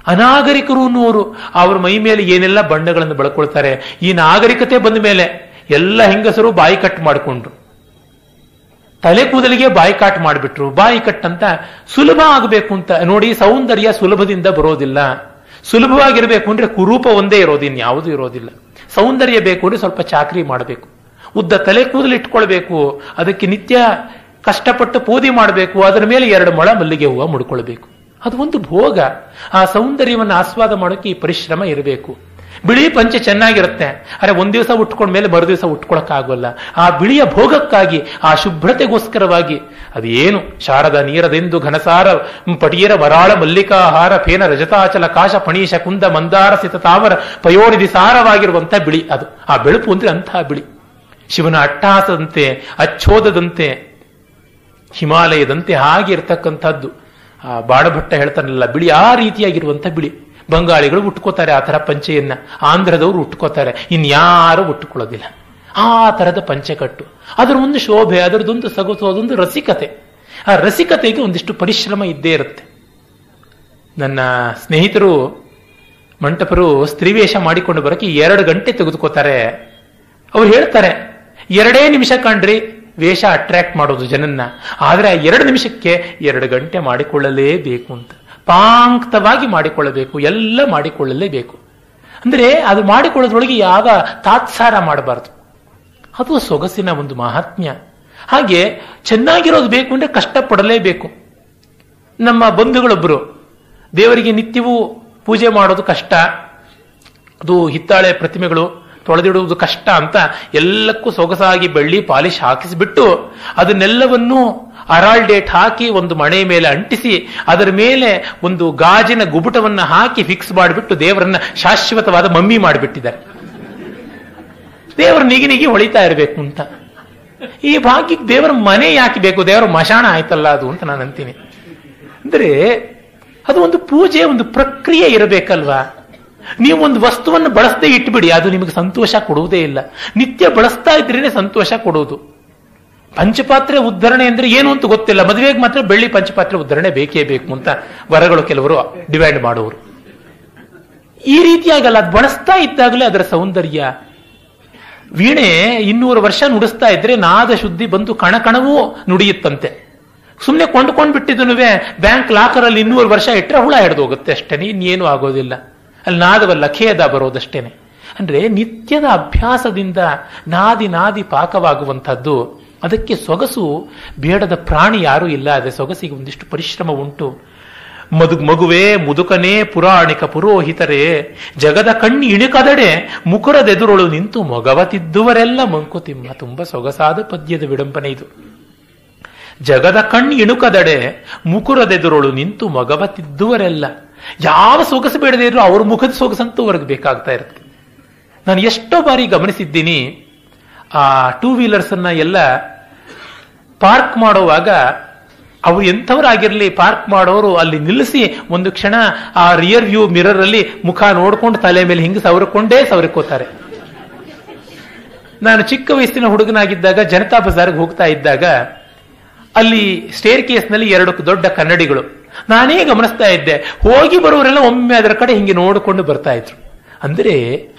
[SPEAKER 1] ಅನಾಗರಿಕರು ಅನ್ನುವರು ಅವ್ರ ಮೈ ಮೇಲೆ ಏನೆಲ್ಲ ಬಣ್ಣಗಳನ್ನು ಬಳಕೊಳ್ತಾರೆ. ಈ ನಾಗರಿಕತೆ ಬಂದ ಮೇಲೆ ಎಲ್ಲ ಹೆಂಗಸರು ಬಾಯಿ ಕಟ್ ಮಾಡಿಕೊಂಡ್ರು, ತಲೆ ಕೂದಲಿಗೆ ಬಾಯಿ ಕಾಟ್ ಮಾಡಿಬಿಟ್ರು. ಬಾಯಿ ಕಟ್ ಅಂತ ಸುಲಭ ಆಗಬೇಕು ಅಂತ ನೋಡಿ. ಸೌಂದರ್ಯ ಸುಲಭದಿಂದ ಬರೋದಿಲ್ಲ. ಸುಲಭವಾಗಿರ್ಬೇಕು ಅಂದ್ರೆ ಕುರೂಪ ಒಂದೇ ಇರೋದು, ಇನ್ಯಾವುದೂ ಇರೋದಿಲ್ಲ. ಸೌಂದರ್ಯ ಬೇಕು ಅಂದ್ರೆ ಸ್ವಲ್ಪ ಚಾಕರಿ ಮಾಡಬೇಕು, ಉದ್ದ ತಲೆ ಕೂದಲು ಇಟ್ಕೊಳ್ಬೇಕು, ಅದಕ್ಕೆ ನಿತ್ಯ ಕಷ್ಟಪಟ್ಟು ಪೂಜೆ ಮಾಡಬೇಕು, ಅದರ ಮೇಲೆ 2 ಮೊಳ ಮಲ್ಲಿಗೆ ಹೂವು ಮುಡ್ಕೊಳ್ಬೇಕು. ಅದು ಒಂದು ಭೋಗ. ಆ ಸೌಂದರ್ಯವನ್ನು ಆಸ್ವಾದ ಮಾಡೋಕೆ ಈ ಪರಿಶ್ರಮ ಇರಬೇಕು. ಬಿಳಿ ಪಂಚೆ ಚೆನ್ನಾಗಿರುತ್ತೆ, ಅರೆ ಒಂದ್ ದಿವಸ ಉಟ್ಕೊಂಡ್ಮೇಲೆ ಮರು ದಿವಸ ಉಟ್ಕೊಳಕ್ಕಾಗಲ್ಲ. ಆ ಬಿಳಿಯ ಭೋಗಕ್ಕಾಗಿ, ಆ ಶುಭ್ರತೆಗೋಸ್ಕರವಾಗಿ ಅದೇನು ಶಾರದ ನೀರದೆಂದು ಘನಸಾರ ಪಟಿಯರ ವರಾಳ ಮಲ್ಲಿಕಾಹಾರ ಫೇನ ರಜತಾಚಲ ಕಾಶ ಪಣೀಶ ಕುಂದ ಮಂದಾರ ಸಿತ ತಾವರ ಪಯೋನಿಧಿ ಸಾರವಾಗಿರುವಂತ ಬಿಳಿ. ಅದು ಆ ಬೆಳುಪು ಅಂದ್ರೆ ಅಂತಹ ಬಿಳಿ. ಶಿವನ ಅಟ್ಟಹಾಸದಂತೆ, ಅಚ್ಛೋದದಂತೆ, ಹಿಮಾಲಯದಂತೆ ಹಾಗೆ ಇರ್ತಕ್ಕಂಥದ್ದು. ಆ ಬಾಣಭಟ್ಟ ಹೇಳ್ತಾನಲ್ಲ, ಬಿಳಿ ಆ ರೀತಿಯಾಗಿರುವಂತ ಬಿಳಿ. ಬಂಗಾಳಿಗಳು ಉಟ್ಕೋತಾರೆ ಆ ತರ ಪಂಚೆಯನ್ನ, ಆಂಧ್ರದವರು ಉಟ್ಕೋತಾರೆ, ಇನ್ಯಾರು ಉಟ್ಟುಕೊಳ್ಳೋದಿಲ್ಲ. ಆ ತರದ ಪಂಚೆಕಟ್ಟು, ಅದರ ಒಂದು ಶೋಭೆ, ಅದರದೊಂದು ಸೊಗಸು, ಅದೊಂದು ರಸಿಕತೆ. ಆ ರಸಿಕತೆಗೆ ಒಂದಿಷ್ಟು ಪರಿಶ್ರಮ ಇದ್ದೇ ಇರುತ್ತೆ. ನನ್ನ ಸ್ನೇಹಿತರು ಮಂಟಪರು ಸ್ತ್ರೀವೇಷ ಮಾಡಿಕೊಂಡು ಬರೋಕೆ 2 ಗಂಟೆ ತೆಗೆದುಕೋತಾರೆ. ಅವ್ರು ಹೇಳ್ತಾರೆ, 2 ನಿಮಿಷ ಕಂಡ್ರಿ ವೇಷ ಅಟ್ರಾಕ್ಟ್ ಮಾಡೋದು ಜನನ್ನ, ಆದ್ರೆ 2 ನಿಮಿಷಕ್ಕೆ 2 ಗಂಟೆ ಮಾಡಿಕೊಳ್ಳಲೇಬೇಕು ಅಂತ. ಪಾಂಕ್ತವಾಗಿ ಮಾಡಿಕೊಳ್ಳಬೇಕು, ಎಲ್ಲ ಮಾಡಿಕೊಳ್ಳಲೇಬೇಕು. ಅಂದ್ರೆ ಅದು ಮಾಡಿಕೊಳ್ಳೋದ್ರೊಳಗೆ ಯಾವ ತಾತ್ಸಾರ ಮಾಡಬಾರದು. ಅದು ಸೊಗಸಿನ ಒಂದು ಮಹಾತ್ಮ್ಯ. ಹಾಗೆ ಚೆನ್ನಾಗಿರೋದು ಬೇಕು ಅಂದ್ರೆ ಕಷ್ಟಪಡಲೇಬೇಕು. ನಮ್ಮ ಬಂಧುಗಳೊಬ್ಬರು ದೇವರಿಗೆ ನಿತ್ಯವೂ ಪೂಜೆ ಮಾಡೋದು ಕಷ್ಟ, ಅದು ಹಿತ್ತಾಳೆ ಪ್ರತಿಮೆಗಳು ತೊಳೆದಿಡುವುದು ಕಷ್ಟ ಅಂತ ಎಲ್ಲಕ್ಕೂ ಸೊಗಸಾಗಿ ಬೆಳ್ಳಿ ಪಾಲಿಶ್ ಹಾಕಿಸಿಬಿಟ್ಟು ಅದನ್ನೆಲ್ಲವನ್ನೂ ಅರಾಲ್ ಡೇಟ್ ಹಾಕಿ ಒಂದು ಮಣೆ ಮೇಲೆ ಅಂಟಿಸಿ ಅದರ ಮೇಲೆ ಒಂದು ಗಾಜಿನ ಗುಬುಟವನ್ನ ಹಾಕಿ ಫಿಕ್ಸ್ ಮಾಡಿಬಿಟ್ಟು ದೇವರನ್ನ ಶಾಶ್ವತವಾದ ಮಮ್ಮಿ ಮಾಡಿಬಿಟ್ಟಿದ್ದಾರೆ. ದೇವರು ನಿಗಿ ಹೊಳಿತಾ ಇರಬೇಕು ಅಂತ. ಈ ಭಾಗ್ಯಕ್ಕೆ ದೇವರ ಮನೆ ಯಾಕೆ ಬೇಕು? ದೇವರ ಮಶಾಣ ಆಯ್ತಲ್ಲ ಅದು ಅಂತ ನಾನು ಅಂತೀನಿ. ಅಂದ್ರೆ ಅದು ಒಂದು ಪೂಜೆ, ಒಂದು ಪ್ರಕ್ರಿಯೆ ಇರಬೇಕಲ್ವಾ? ನೀವು ಒಂದು ವಸ್ತುವನ್ನು ಬಳಸದೆ ಇಟ್ಬಿಡಿ, ಅದು ನಿಮಗೆ ಸಂತೋಷ ಕೊಡುವುದೇ ಇಲ್ಲ. ನಿತ್ಯ ಬಳಸ್ತಾ ಇದ್ರೇನೆ ಸಂತೋಷ ಕೊಡುವುದು. ಪಂಚಪಾತ್ರೆ ಉದ್ಧರಣೆ ಅಂದ್ರೆ ಏನು ಅಂತ ಗೊತ್ತಿಲ್ಲ, ಮದುವೆಗೆ ಮಾತ್ರ ಬೆಳ್ಳಿ ಪಂಚಪಾತ್ರೆ ಉದ್ಧರಣೆ ಬೇಕೇ ಬೇಕು ಅಂತ ವರಗಳು ಕೆಲವರು ಡಿಮ್ಯಾಂಡ್ ಮಾಡುವರು. ಈ ರೀತಿಯಾಗಲ್ಲ, ಅದು ಬಳಸ್ತಾ ಇದ್ದಾಗಲೇ ಅದರ ಸೌಂದರ್ಯ. ವೀಣೆ 200 ವರ್ಷ ನುಡಿಸ್ತಾ ಇದ್ರೆ ನಾದ ಶುದ್ಧಿ ಬಂದು ಕಣಕಣವೂ ನುಡಿಯುತ್ತಂತೆ. ಸುಮ್ಮನೆ ಕೊಂಡ್ಕೊಂಡು ಬಿಟ್ಟಿದ್ದನು ಬ್ಯಾಂಕ್ ಲಾಕರ್ ಅಲ್ಲಿ 200 ವರ್ಷ ಇಟ್ಟರೆ ಹುಳ ಹಿಡಿದು ಹೋಗುತ್ತೆ ಅಷ್ಟೇನೆ, ಇನ್ನೇನು ಆಗೋದಿಲ್ಲ. ಅಲ್ಲಿ ನಾದವಲ್ಲ, ಖೇದ ಬರೋದಷ್ಟೇನೆ. ಅಂದ್ರೆ ನಿತ್ಯದ ಅಭ್ಯಾಸದಿಂದ ನಾದಿ ನಾದಿ ಪಾಕವಾಗುವಂಥದ್ದು. ಅದಕ್ಕೆ ಸೊಗಸು ಬೇಡದ ಪ್ರಾಣಿ ಯಾರೂ ಇಲ್ಲ. ಅದೇ ಸೊಗಸಿಗೆ ಒಂದಿಷ್ಟು ಪರಿಶ್ರಮ ಉಂಟು. ಮಗುವೇ ಮುದುಕನೇ ಪುರಾಣಿಕ ಪುರೋಹಿತರೇ, ಜಗದ ಕಣ್ಣಿ ಇಣುಕದಡೆ ಮುಕುರದೆದುರೊಳು ನಿಂತು ಮೊಗವತಿದ್ದುವರೆಲ್ಲ ಮಂಕುತಿಮ್ಮ. ತುಂಬಾ ಸೊಗಸಾದ ಪದ್ಯದ ವಿಡಂಬನೆ ಇದು. ಜಗದ ಕಣ್ಣಿ ಇಣುಕದಡೆ ಮುಕುರದೆದುರೊಳು ನಿಂತು ಮೊಗವತಿದ್ದುವರೆಲ್ಲ. ಯಾವ ಸೊಗಸು ಬೇಡದೇ ಇದ್ರು ಅವ್ರ ಮುಖದ ಸೊಗಸಂತೂ ಅವ್ರಿಗೆ ಬೇಕಾಗ್ತಾ ಇರುತ್ತೆ. ನಾನು ಎಷ್ಟೋ ಬಾರಿ ಗಮನಿಸಿದ್ದೀನಿ, ಆ 2 ವೀಲರ್ಸ್ ಅನ್ನ ಎಲ್ಲ ಪಾರ್ಕ್ ಮಾಡುವಾಗ ಅವ್ರು ಎಂಥವರಾಗಿರ್ಲಿ, ಪಾರ್ಕ್ ಮಾಡೋರು ಅಲ್ಲಿ ನಿಲ್ಲಿಸಿ ಒಂದು ಕ್ಷಣ ಆ ರಿಯರ್ ವ್ಯೂ ಮಿರರ್ ಅಲ್ಲಿ ಮುಖ ನೋಡ್ಕೊಂಡು ತಲೆ ಮೇಲೆ ಹಿಂಗೆ ಸವರ್ಕೋತಾರೆ. ನಾನು ಚಿಕ್ಕ ವಯಸ್ಸಿನ ಹುಡುಗನಾಗಿದ್ದಾಗ ಜನತಾ ಬಜಾರ್ಗೆ ಹೋಗ್ತಾ ಇದ್ದಾಗ ಅಲ್ಲಿ ಸ್ಟೇರ್ ಕೇಸ್ನಲ್ಲಿ 2 ದೊಡ್ಡ ಕನ್ನಡಿಗಳು. ನಾನೇ ಗಮನಿಸ್ತಾ ಇದ್ದೆ, ಹೋಗಿ ಬರೋರೆಲ್ಲ ಒಮ್ಮೆ ಅದರ ಕಡೆ ಹಿಂಗೆ ನೋಡಿಕೊಂಡು ಬರ್ತಾ ಇದ್ರು. ಅಂದ್ರೆ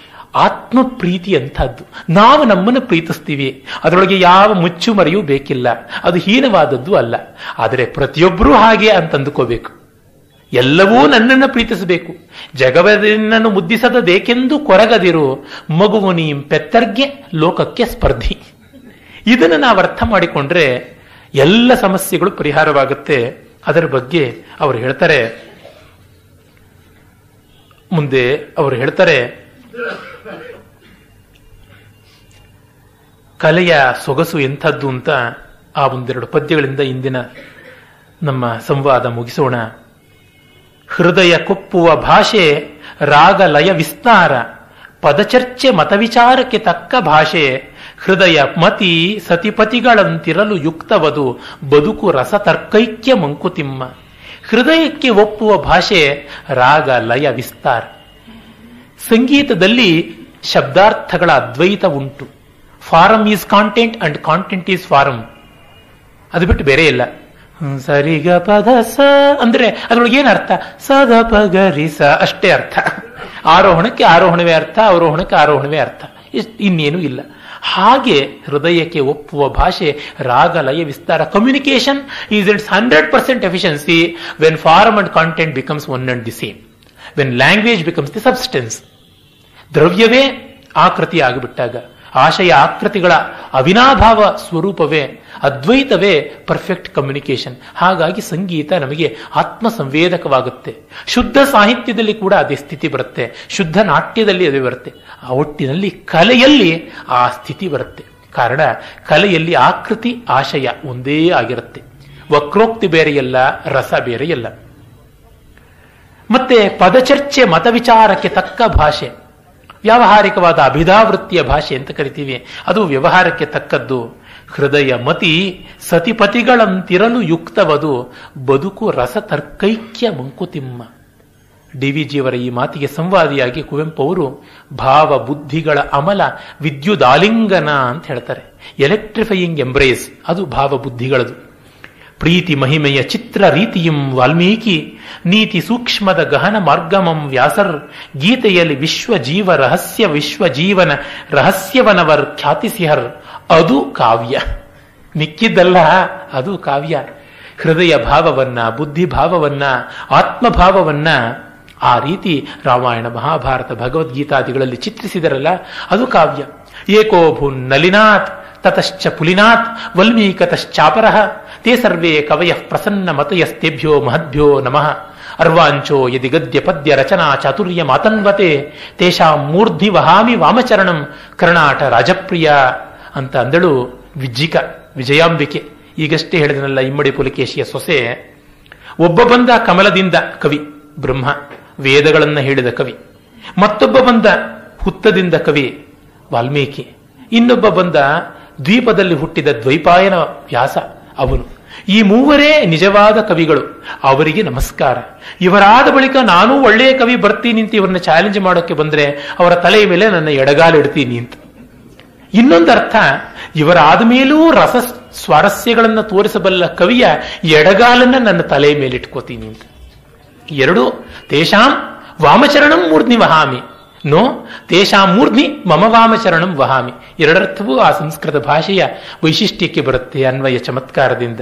[SPEAKER 1] ಆತ್ಮ ಪ್ರೀತಿ ಅಂತದ್ದು. ನಾವು ನಮ್ಮನ್ನು ಪ್ರೀತಿಸ್ತೀವಿ, ಅದರೊಳಗೆ ಯಾವ ಮುಚ್ಚು ಮರೆಯೂ ಬೇಕಿಲ್ಲ, ಅದು ಹೀನವಾದದ್ದು ಅಲ್ಲ. ಆದರೆ ಪ್ರತಿಯೊಬ್ಬರೂ ಹಾಗೆ ಅಂತಂದುಕೋಬೇಕು. ಎಲ್ಲವೂ ನನ್ನನ್ನು ಪ್ರೀತಿಸಬೇಕು. ಜಗವನ್ನನ್ನು ಮುದ್ದಿಸದೇಕೆಂದು ಕೊರಗದಿರು, ಮಗುವು ನೀಂ ಪೆತ್ತರ್ಗೆ ಲೋಕಕ್ಕೆ ಸ್ಪರ್ಧಿ. ಇದನ್ನು ನಾವು ಅರ್ಥ ಮಾಡಿಕೊಂಡ್ರೆ ಎಲ್ಲ ಸಮಸ್ಯೆಗಳು ಪರಿಹಾರವಾಗುತ್ತೆ. ಅದರ ಬಗ್ಗೆ ಅವರು ಹೇಳ್ತಾರೆ, ಮುಂದೆ ಅವರು ಹೇಳ್ತಾರೆ, ಕಲೆಯ ಸೊಗಸು ಎಂಥದ್ದು ಅಂತ ಆ 1-2 ಪದ್ಯಗಳಿಂದ ಇಂದಿನ ನಮ್ಮ ಸಂವಾದ ಮುಗಿಸೋಣ. ಹೃದಯ ಕೊಪ್ಪುವ ಭಾಷೆ, ರಾಗ ಲಯ ವಿಸ್ತಾರ, ಪದಚರ್ಚೆ ಮತವಿಚಾರಕ್ಕೆ ತಕ್ಕ ಭಾಷೆ, ಹೃದಯ ಮತಿ ಸತಿಪತಿಗಳಂತಿರಲು ಯುಕ್ತವದು, ಬದುಕು ರಸತರ್ಕೈಕ್ಯ ಮಂಕುತಿಮ್ಮ. ಹೃದಯಕ್ಕೆ ಒಪ್ಪುವ ಭಾಷೆ, ರಾಗ ಲಯ ವಿಸ್ತಾರ. ಸಂಗೀತದಲ್ಲಿ ಶಬ್ದಾರ್ಥಗಳ ಅದ್ವೈತ ಉಂಟು. Form is content and content is form. ಅದು ಬಿಟ್ಟು ಬೇರೆ ಇಲ್ಲ. ಸರಿಗ ಪದ ಸ ಅಂದ್ರೆ ಅದ್ರೊಳಗೆ ಏನ್ ಅರ್ಥ? ಸದ ಪಗರಿ ಸ ಅಷ್ಟೇ ಅರ್ಥ. ಆರೋಹಣಕ್ಕೆ ಆರೋಹಣವೇ ಅರ್ಥ, ಅವರೋಹಣಕ್ಕೆ ಆರೋಹಣವೇ ಅರ್ಥ, ಇನ್ನೇನು ಇಲ್ಲ. ಹಾಗೆ ಹೃದಯಕ್ಕೆ ಒಪ್ಪುವ ಭಾಷೆ, ರಾಗ ಲಯ ವಿಸ್ತಾರ. Communication is it's 100% efficiency when form and content becomes one and the same, when language becomes the substance. ದ್ರವ್ಯವೇ ಆಕೃತಿ ಆಗಿಬಿಟ್ಟಾಗ, ಆಶಯ ಆಕೃತಿಗಳ ಅವಿನಾಭಾವ ಸ್ವರೂಪವೇ, ಅದ್ವೈತವೇ ಪರ್ಫೆಕ್ಟ್ ಕಮ್ಯುನಿಕೇಶನ್. ಹಾಗಾಗಿ ಸಂಗೀತ ನಮಗೆ ಆತ್ಮ ಸಂವೇದಕವಾಗುತ್ತೆ. ಶುದ್ಧ ಸಾಹಿತ್ಯದಲ್ಲಿ ಕೂಡ ಅದೇ ಸ್ಥಿತಿ ಬರುತ್ತೆ, ಶುದ್ಧ ನಾಟ್ಯದಲ್ಲಿ ಅದೇ ಬರುತ್ತೆ. ಆ ಒಟ್ಟಿನಲ್ಲಿ ಕಲೆಯಲ್ಲಿ ಆ ಸ್ಥಿತಿ ಬರುತ್ತೆ. ಕಾರಣ ಕಲೆಯಲ್ಲಿ ಆಕೃತಿ ಆಶಯ ಒಂದೇ ಆಗಿರುತ್ತೆ. ವಕ್ರೋಕ್ತಿ ಬೇರೆಯಲ್ಲ, ರಸ ಬೇರೆಯಲ್ಲ. ಮತ್ತೆ ಪದಚರ್ಚೆ ಮತವಿಚಾರಕ್ಕೆ ತಕ್ಕ ಭಾಷೆ, ವ್ಯಾವಹಾರಿಕವಾದ ಅಭಿಧಾವೃತ್ತಿಯ ಭಾಷೆ ಅಂತ ಕರಿತೀವಿ, ಅದು ವ್ಯವಹಾರಕ್ಕೆ ತಕ್ಕದ್ದು. ಹೃದಯ ಮತಿ ಸತಿಪತಿಗಳಂತಿರಲು ಯುಕ್ತವದು, ಬದುಕು ರಸತರ್ಕೈಕ್ಯ ಮಂಕುತಿಮ್ಮ. ಡಿವಿಜಿಯವರ ಈ ಮಾತಿಗೆ ಸಂವಾದಿಯಾಗಿ ಕುವೆಂಪು ಅವರು ಭಾವ ಬುದ್ಧಿಗಳ ಅಮಲ ವಿದ್ಯುದಾಲಿಂಗನ ಅಂತ ಹೇಳ್ತಾರೆ. ಎಲೆಕ್ಟ್ರಿಫೈಯಿಂಗ್ ಎಂಬ್ರೇಸ್, ಅದು ಭಾವ ಬುದ್ಧಿಗಳದು. ಪ್ರೀತಿ ಮಹಿಮೆಯ ಚಿತ್ರ ರೀತಿಯಂ ವಾಲ್ಮೀಕಿ, ನೀತಿ ಸೂಕ್ಷ್ಮದ ಗಹನ ಮಾರ್ಗಮಂ ವ್ಯಾಸರ್, ಗೀತೆಯಲ್ಲಿ ವಿಶ್ವಜೀವ ರಹಸ್ಯ ವಿಶ್ವಜೀವನ ರಹಸ್ಯವನವರ್ ಖ್ಯಾತಿಸಿಹರ್, ಅದು ಕಾವ್ಯ. ಮಿಕ್ಕಿದ್ದಲ್ಲ, ಅದು ಕಾವ್ಯ. ಹೃದಯ ಭಾವವನ್ನ, ಬುದ್ಧಿ ಭಾವವನ್ನ, ಆತ್ಮಭಾವವನ್ನ ಆ ರೀತಿ ರಾಮಾಯಣ ಮಹಾಭಾರತ ಭಗವದ್ಗೀತಾದಿಗಳಲ್ಲಿ ಚಿತ್ರಿಸಿದರಲ್ಲ, ಅದು ಕಾವ್ಯ. ಏಕೋ ಭೂನ್ ನಲಿನಾಥ್ ತತಶ್ಚ ಪುಲಿನಾಥ್ ವಲ್ಮೀಕತಶ್ಚಾಪರಃ, ತೇ ಸರ್ವೇ ಕವಯಃ ಪ್ರಸನ್ನ ಮತಯಸ್ತೇಭ್ಯೋ ಮಹದ್ಭ್ಯೋ ನಮಃ. ಅರ್ವಾಂಚೋ ಯದಿ ಗದ್ಯ ಪದ್ಯ ರಚನಾ ಚಾತುರ್ಯ ಮಾತನ್ವತೆ, ತೇಷಾಂ ಮೂರ್ಧಿ ವಹಾಮಿ ವಾಮಚರಣಂ ಕರ್ಣಾಟ ರಾಜಪ್ರಿಯ ಅಂತ ಅಂದಳು ವಿಜಯಾಂಬಿಕೆ. ಈಗಷ್ಟೇ ಹೇಳಿದನಲ್ಲ, ಇಮ್ಮಡಿ ಪುಲಕೇಶಿಯ ಸೊಸೆ. ಒಬ್ಬ ಬಂದ ಕಮಲದಿಂದ ಕವಿ ಬ್ರಹ್ಮ, ವೇದಗಳನ್ನು ಹೇಳಿದ ಕವಿ. ಮತ್ತೊಬ್ಬ ಬಂದ ಹುತ್ತದಿಂದ ಕವಿ ವಾಲ್ಮೀಕಿ. ಇನ್ನೊಬ್ಬ ಬಂದ ದ್ವೀಪದಲ್ಲಿ ಹುಟ್ಟಿದ ದ್ವೈಪಾಯನ ವ್ಯಾಸ ಅವನು. ಈ ಮೂವರೇ ನಿಜವಾದ ಕವಿಗಳು, ಅವರಿಗೆ ನಮಸ್ಕಾರ. ಇವರಾದ ಬಳಿಕ ನಾನೂ ಒಳ್ಳೆಯ ಕವಿ ಬರ್ತೀನಿ ಅಂತ ಇವರನ್ನ ಚಾಲೆಂಜ್ ಮಾಡೋಕ್ಕೆ ಬಂದ್ರೆ ಅವರ ತಲೆಯ ಮೇಲೆ ನನ್ನ ಎಡಗಾಲಿಡ್ತೀನಿ ಅಂತ. ಇನ್ನೊಂದು ಅರ್ಥ, ಇವರಾದ ಮೇಲೂ ರಸ ಸ್ವಾರಸ್ಯಗಳನ್ನು ತೋರಿಸಬಲ್ಲ ಕವಿಯ ಎಡಗಾಲನ್ನ ನನ್ನ ತಲೆಯ ಮೇಲೆ ಇಟ್ಕೋತೀನಿ ಅಂತ. ಎರಡು, ತೇಷಾಂ ವಾಮಚರಣಂ ಮೂರ್ಧ್ನಿ ವಹಾಮಿ, ನೋ ತೇಷಾಂ ಮೂರ್ಧ್ನಿ ಮಮ ವಾಮಚರಣಂ ವಹಾಮಿ. ಎರಡರ್ಥವೂ ಆ ಸಂಸ್ಕೃತ ಭಾಷೆಯ ವೈಶಿಷ್ಟ್ಯಕ್ಕೆ ಬರುತ್ತೆ ಅನ್ವಯ ಚಮತ್ಕಾರದಿಂದ.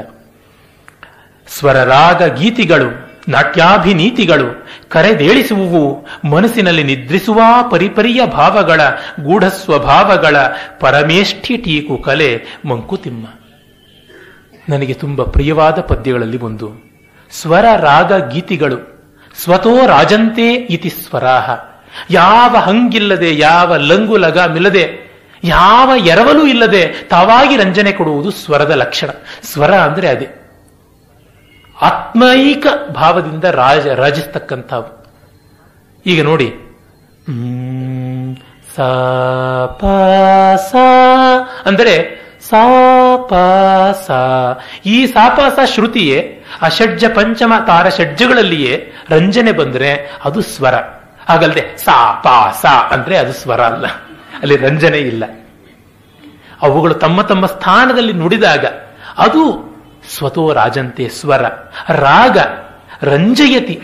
[SPEAKER 1] ಸ್ವರರಾಗ ಗೀತಿಗಳು, ನಾಟ್ಯಾಭಿನೀತಿಗಳು ಕರೆದೇಳಿಸುವು, ಮನಸ್ಸಿನಲ್ಲಿ ನಿದ್ರಿಸುವ ಪರಿಪರಿಯ ಭಾವಗಳ ಗೂಢ ಸ್ವಭಾವಗಳ ಪರಮೇಷ್ಠಿ ಟೀಕು ಕಲೆ ಮಂಕುತಿಮ್ಮ. ನನಗೆ ತುಂಬ ಪ್ರಿಯವಾದ ಪದ್ಯಗಳಲ್ಲಿ ಒಂದು. ಸ್ವರ ರಾಗ ಗೀತಿಗಳು ಸ್ವತೋ ರಾಜಂತೆ ಇತಿ ಸ್ವರಾಹ. ಯಾವ ಹಂಗಿಲ್ಲದೆ, ಯಾವ ಲಂಗು ಲಗಾಮಿಲ್ಲದೆ, ಯಾವ ಎರವಲೂ ಇಲ್ಲದೆ ತಾವಾಗಿ ರಂಜನೆ ಕೊಡುವುದು ಸ್ವರದ ಲಕ್ಷಣ. ಸ್ವರ ಅಂದ್ರೆ ಅದೇ, ಆತ್ಮೈಕ ಭಾವದಿಂದ ರಾಜಿಸ್ತಕ್ಕಂಥವು. ಈಗ ನೋಡಿ, ಸಾ ಪ ಸಾ ಅಂದರೆ ಸಾಪಾಸ. ಈ ಸಾಪಾಸ ಶ್ರುತಿಯೇ ಅಷಡ್ಜ ಪಂಚಮ ತಾರ ಷಡ್ಜಗಳಲ್ಲಿಯೇ ರಂಜನೆ ಬಂದ್ರೆ ಅದು ಸ್ವರ. ಹಾಗಲ್ಲದೆ ಸಾಪಾಸ ಅಂದ್ರೆ ಅದು ಸ್ವರ ಅಲ್ಲ, ಅಲ್ಲಿ ರಂಜನೆ ಇಲ್ಲ. ಅವುಗಳು ತಮ್ಮ ತಮ್ಮ ಸ್ಥಾನದಲ್ಲಿ ನುಡಿದಾಗ ಅದು ಸ್ವತೋ ರಾಜಂತೆ ಸ್ವರ. ರಾಗ ರಂಜಯತಿ,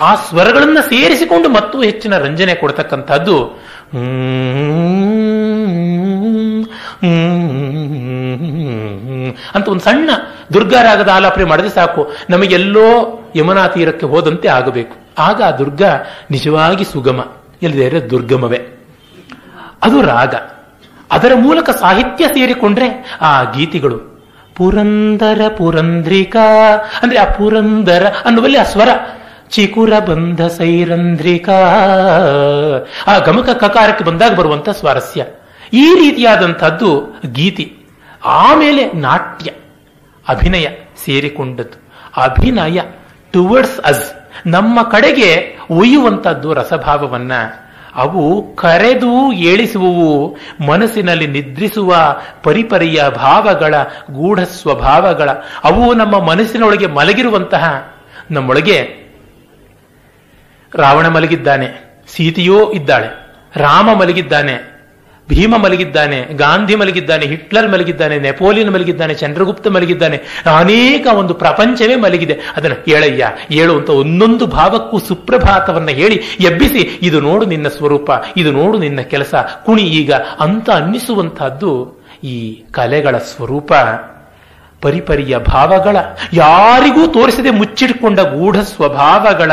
[SPEAKER 1] ಆ ಸ್ವರಗಳನ್ನ ಸೇರಿಸಿಕೊಂಡು ಮತ್ತೂ ಹೆಚ್ಚಿನ ರಂಜನೆ ಕೊಡ್ತಕ್ಕಂಥದ್ದು. ಅಂತ ಒಂದು ಸಣ್ಣ ದುರ್ಗಾರಾಗದ ಆಲಾಪನೆ ಮಾಡಿದ್ರೆ ಸಾಕು, ನಮಗೆಲ್ಲೋ ಯಮುನಾ ತೀರಕ್ಕೆ ಹೋದಂತೆ ಆಗಬೇಕು. ಆಗ ಆ ದುರ್ಗ ನಿಜವಾಗಿ ಸುಗಮ, ಇಲ್ಲದೇ ದುರ್ಗಮವೇ. ಅದು ರಾಗ. ಅದರ ಮೂಲಕ ಸಾಹಿತ್ಯ ಸೇರಿಕೊಂಡ್ರೆ ಆ ಗೀತಿಗಳು. ಪುರಂದರ ಪುರಂದ್ರಿಕಾ ಅಂದ್ರೆ ಆ ಪುರಂದರ ಅನ್ನುವಲ್ಲಿ ಆ ಸ್ವರ. ಚಿಕುರ ಬಂಧ ಸೈರಂಧ್ರಿಕಾ, ಆ ಗಮಕ ಕಕಾರಕ್ಕೆ ಬಂದಾಗ ಬರುವಂತ ಸ್ವಾರಸ್ಯ. ಈ ರೀತಿಯಾದಂಥದ್ದು ಗೀತಿ. ಆಮೇಲೆ ನಾಟ್ಯ, ಅಭಿನಯ ಸೇರಿಕೊಂಡದ್ದು. ಅಭಿನಯ ಟುವರ್ಡ್ಸ್ ಅಸ್, ನಮ್ಮ ಕಡೆಗೆ ಒಯ್ಯುವಂತದ್ದು ರಸಭಾವವನ್ನ. ಅವು ಕರೆದು ಏಳಿಸುವವು, ಮನಸ್ಸಿನಲ್ಲಿ ನಿದ್ರಿಸುವ ಪರಿಪರಿಯ ಭಾವಗಳ ಗೂಢ ಸ್ವಭಾವಗಳ. ಅವು ನಮ್ಮ ಮನಸ್ಸಿನೊಳಗೆ ಮಲಗಿರುವಂತಹ, ನಮ್ಮೊಳಗೆ ರಾವಣ ಮಲಗಿದ್ದಾನೆ, ಸೀತೆಯೋ ಇದ್ದಾಳೆ, ರಾಮ ಮಲಗಿದ್ದಾನೆ, ಭೀಮ ಮಲಗಿದ್ದಾನೆ, ಗಾಂಧಿ ಮಲಗಿದ್ದಾನೆ, ಹಿಟ್ಲರ್ ಮಲಗಿದ್ದಾನೆ, ನೆಪೋಲಿಯನ್ ಮಲಗಿದ್ದಾನೆ, ಚಂದ್ರಗುಪ್ತ ಮಲಗಿದ್ದಾನೆ, ಅನೇಕ ಒಂದು ಪ್ರಪಂಚವೇ ಮಲಗಿದೆ. ಅದನ್ನು ಹೇಳಯ್ಯ ಹೇಳು ಅಂತ ಒಂದೊಂದು ಭಾವಕ್ಕೂ ಸುಪ್ರಭಾತವನ್ನ ಹೇಳಿ ಎಬ್ಬಿಸಿ, ಇದು ನೋಡು ನಿನ್ನ ಸ್ವರೂಪ, ಇದು ನೋಡು ನಿನ್ನ ಕೆಲಸ, ಕುಣಿ ಈಗ ಅಂತ ಅನ್ನಿಸುವಂತಹದ್ದು ಈ ಕಲೆಗಳ ಸ್ವರೂಪ. ಪರಿಪರಿಯ ಭಾವಗಳ, ಯಾರಿಗೂ ತೋರಿಸದೆ ಮುಚ್ಚಿಟ್ಕೊಂಡ ಗೂಢ ಸ್ವಭಾವಗಳ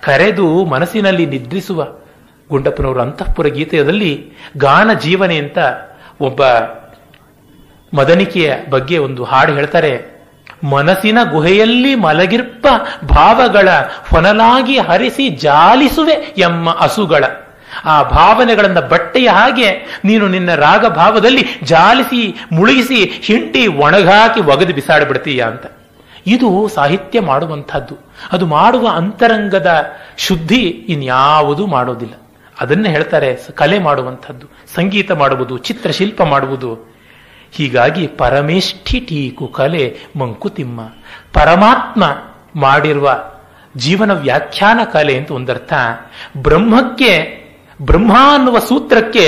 [SPEAKER 1] ಕರೆದು ಮನಸ್ಸಿನಲ್ಲಿ ನಿದ್ರಿಸುವ. ಗುಂಡಪ್ಪನವರು ಅಂತಃಪುರ ಗೀತೆಯಲ್ಲಿ ಗಾನ ಜೀವನೆ ಅಂತ ಒಬ್ಬ ಮದನಿಕೆಯ ಬಗ್ಗೆ ಒಂದು ಹಾಡು ಹೇಳ್ತಾರೆ. ಮನಸ್ಸಿನ ಗುಹೆಯಲ್ಲಿ ಮಲಗಿರ್ಪ ಭಾವಗಳ ಹೊನಲಾಗಿ ಹರಿಸಿ ಜಾಲಿಸುವೆ ಎಮ್ಮ ಹಸುಗಳ. ಆ ಭಾವನೆಗಳನ್ನ ಬಟ್ಟೆಯ ಹಾಗೆ ನೀನು ನಿನ್ನ ರಾಗ ಭಾವದಲ್ಲಿ ಜಾಲಿಸಿ ಮುಳುಗಿಸಿ ಹಿಂಡಿ ಒಣಗಾಕಿ ಒಗೆದು ಬಿಸಾಡಿಬಿಡ್ತೀಯ ಅಂತ. ಇದು ಸಾಹಿತ್ಯ ಮಾಡುವಂಥದ್ದು. ಅದು ಮಾಡುವ ಅಂತರಂಗದ ಶುದ್ಧಿ ಇನ್ಯಾವುದೂ ಮಾಡೋದಿಲ್ಲ. ಅದನ್ನೇ ಹೇಳ್ತಾರೆ ಕಲೆ ಮಾಡುವಂಥದ್ದು, ಸಂಗೀತ ಮಾಡುವುದು, ಚಿತ್ರಶಿಲ್ಪ ಮಾಡುವುದು. ಹೀಗಾಗಿ ಪರಮೇಷ್ಠಿ ಟೀಕು ಕಲೆ ಮಂಕುತಿಮ್ಮ. ಪರಮಾತ್ಮ ಮಾಡಿರುವ ಜೀವನ ವ್ಯಾಖ್ಯಾನ ಕಲೆ ಅಂತ ಒಂದರ್ಥ. ಬ್ರಹ್ಮಕ್ಕೆ, ಬ್ರಹ್ಮ ಅನ್ನುವ ಸೂತ್ರಕ್ಕೆ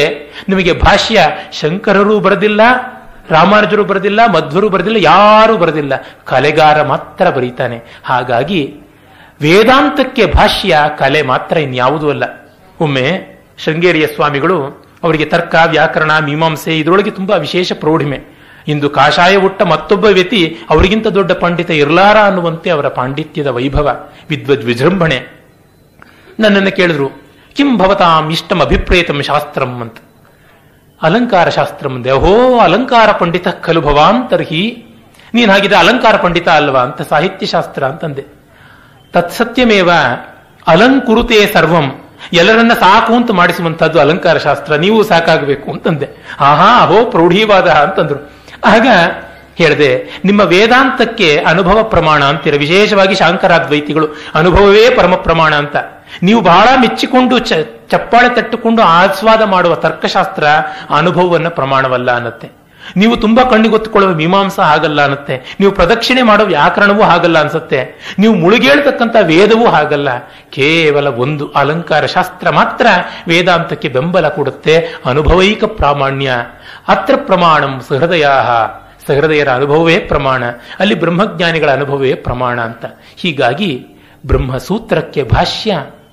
[SPEAKER 1] ನಿಮಗೆ ಭಾಷ್ಯ ಶಂಕರರು ಬರೆದಿಲ್ಲ, ರಾಮಾನುಜರು ಬರೆದಿಲ್ಲ, ಮಧ್ವರು ಬರೆದಿಲ್ಲ, ಯಾರೂ ಬರೆದಿಲ್ಲ, ಕಲೆಗಾರ ಮಾತ್ರ ಬರೀತಾನೆ. ಹಾಗಾಗಿ ವೇದಾಂತಕ್ಕೆ ಭಾಷ್ಯ ಕಲೆ ಮಾತ್ರ, ಇನ್ಯಾವುದೂ ಅಲ್ಲ. ಒಮ್ಮೆ ಶೃಂಗೇರಿಯ ಸ್ವಾಮಿಗಳು, ಅವರಿಗೆ ತರ್ಕ, ವ್ಯಾಕರಣ, ಮೀಮಾಂಸೆ ಇದರೊಳಗೆ ತುಂಬಾ ವಿಶೇಷ ಪ್ರೌಢಿಮೆ. ಇಂದು ಕಾಷಾಯ ಉಟ್ಟ ಮತ್ತೊಬ್ಬ ವ್ಯಕ್ತಿ ಅವರಿಗಿಂತ ದೊಡ್ಡ ಪಂಡಿತ ಇರ್ಲಾರ ಅನ್ನುವಂತೆ ಅವರ ಪಾಂಡಿತ್ಯದ ವೈಭವ, ವಿದ್ವದ್ ವಿಜೃಂಭಣೆ. ನನ್ನನ್ನು ಕೇಳಿದ್ರು, ಕಿಂ ಭವತಾಂ ಇಷ್ಟಂ ಅಭಿಪ್ರೇತಂ ಶಾಸ್ತ್ರಂ ಅಂತ. ಅಲಂಕಾರ ಶಾಸ್ತ್ರ ಮುಂದೆ. ಓಹೋ, ಅಲಂಕಾರ ಪಂಡಿತ ಖಲು ಭವಾನ್ ತರ್ಹಿ, ನೀನ್ ಹಾಗಿದ್ರೆ ಅಲಂಕಾರ ಪಂಡಿತ ಅಲ್ವಾ ಅಂತ. ಸಾಹಿತ್ಯ ಶಾಸ್ತ್ರ ಅಂತಂದೆ. ತತ್ಸತ್ಯಮೇವ ಅಲಂಕುರುತೆ ಸರ್ವಂ, ಎಲ್ಲರನ್ನ ಸಾಕು ಅಂತ ಮಾಡಿಸುವಂತಹದ್ದು ಅಲಂಕಾರ ಶಾಸ್ತ್ರ, ನೀವು ಸಾಕಾಗಬೇಕು ಅಂತಂದೆ. ಆಹಾ, ಅಹೋ ಪ್ರೌಢೀವಾದ ಅಂತಂದ್ರು. ಆಗ ಹೇಳಿದೆ, ನಿಮ್ಮ ವೇದಾಂತಕ್ಕೆ ಅನುಭವ ಪ್ರಮಾಣ ಅಂತೀರ, ವಿಶೇಷವಾಗಿ ಶಾಂಕರಾದ್ವೈತಿಗಳು ಅನುಭವವೇ ಪರಮ ಪ್ರಮಾಣ ಅಂತ. ನೀವು ಬಹಳ ಮೆಚ್ಚಿಕೊಂಡು ಚಪ್ಪಾಳೆ ತಟ್ಟುಕೊಂಡು ಆಸ್ವಾದ ಮಾಡುವ ತರ್ಕಶಾಸ್ತ್ರ ಅನುಭವವನ್ನ ಪ್ರಮಾಣವಲ್ಲ ಅನ್ನತ್ತೆ. ನೀವು ತುಂಬಾ ಕಣ್ಣಿಗೊತ್ತುಕೊಳ್ಳುವ ಮೀಮಾಂಸ ಹಾಗಲ್ಲ ಅನ್ನತ್ತೆ, ನೀವು ಪ್ರದಕ್ಷಿಣೆ ಮಾಡೋ ವ್ಯಾಕರಣವೂ ಹಾಗಲ್ಲ ಅನ್ಸುತ್ತೆ, ನೀವು ಮುಳುಗೇಳ್ತಕ್ಕಂಥ ವೇದವೂ ಹಾಗಲ್ಲ. ಕೇವಲ ಒಂದು ಅಲಂಕಾರ ಶಾಸ್ತ್ರ ಮಾತ್ರ ವೇದಾಂತಕ್ಕೆ ಬೆಂಬಲ ಕೊಡುತ್ತೆ. ಅನುಭವೈಕ ಪ್ರಾಮಾಣ್ಯ. ಅತ್ರ ಪ್ರಮಾಣಂ ಸಹೃದಯ, ಸಹೃದಯರ ಅನುಭವವೇ ಪ್ರಮಾಣ, ಅಲ್ಲಿ ಬ್ರಹ್ಮಜ್ಞಾನಿಗಳ ಅನುಭವವೇ ಪ್ರಮಾಣ ಅಂತ. ಹೀಗಾಗಿ ಬ್ರಹ್ಮಸೂತ್ರಕ್ಕೆ ಭಾಷ್ಯ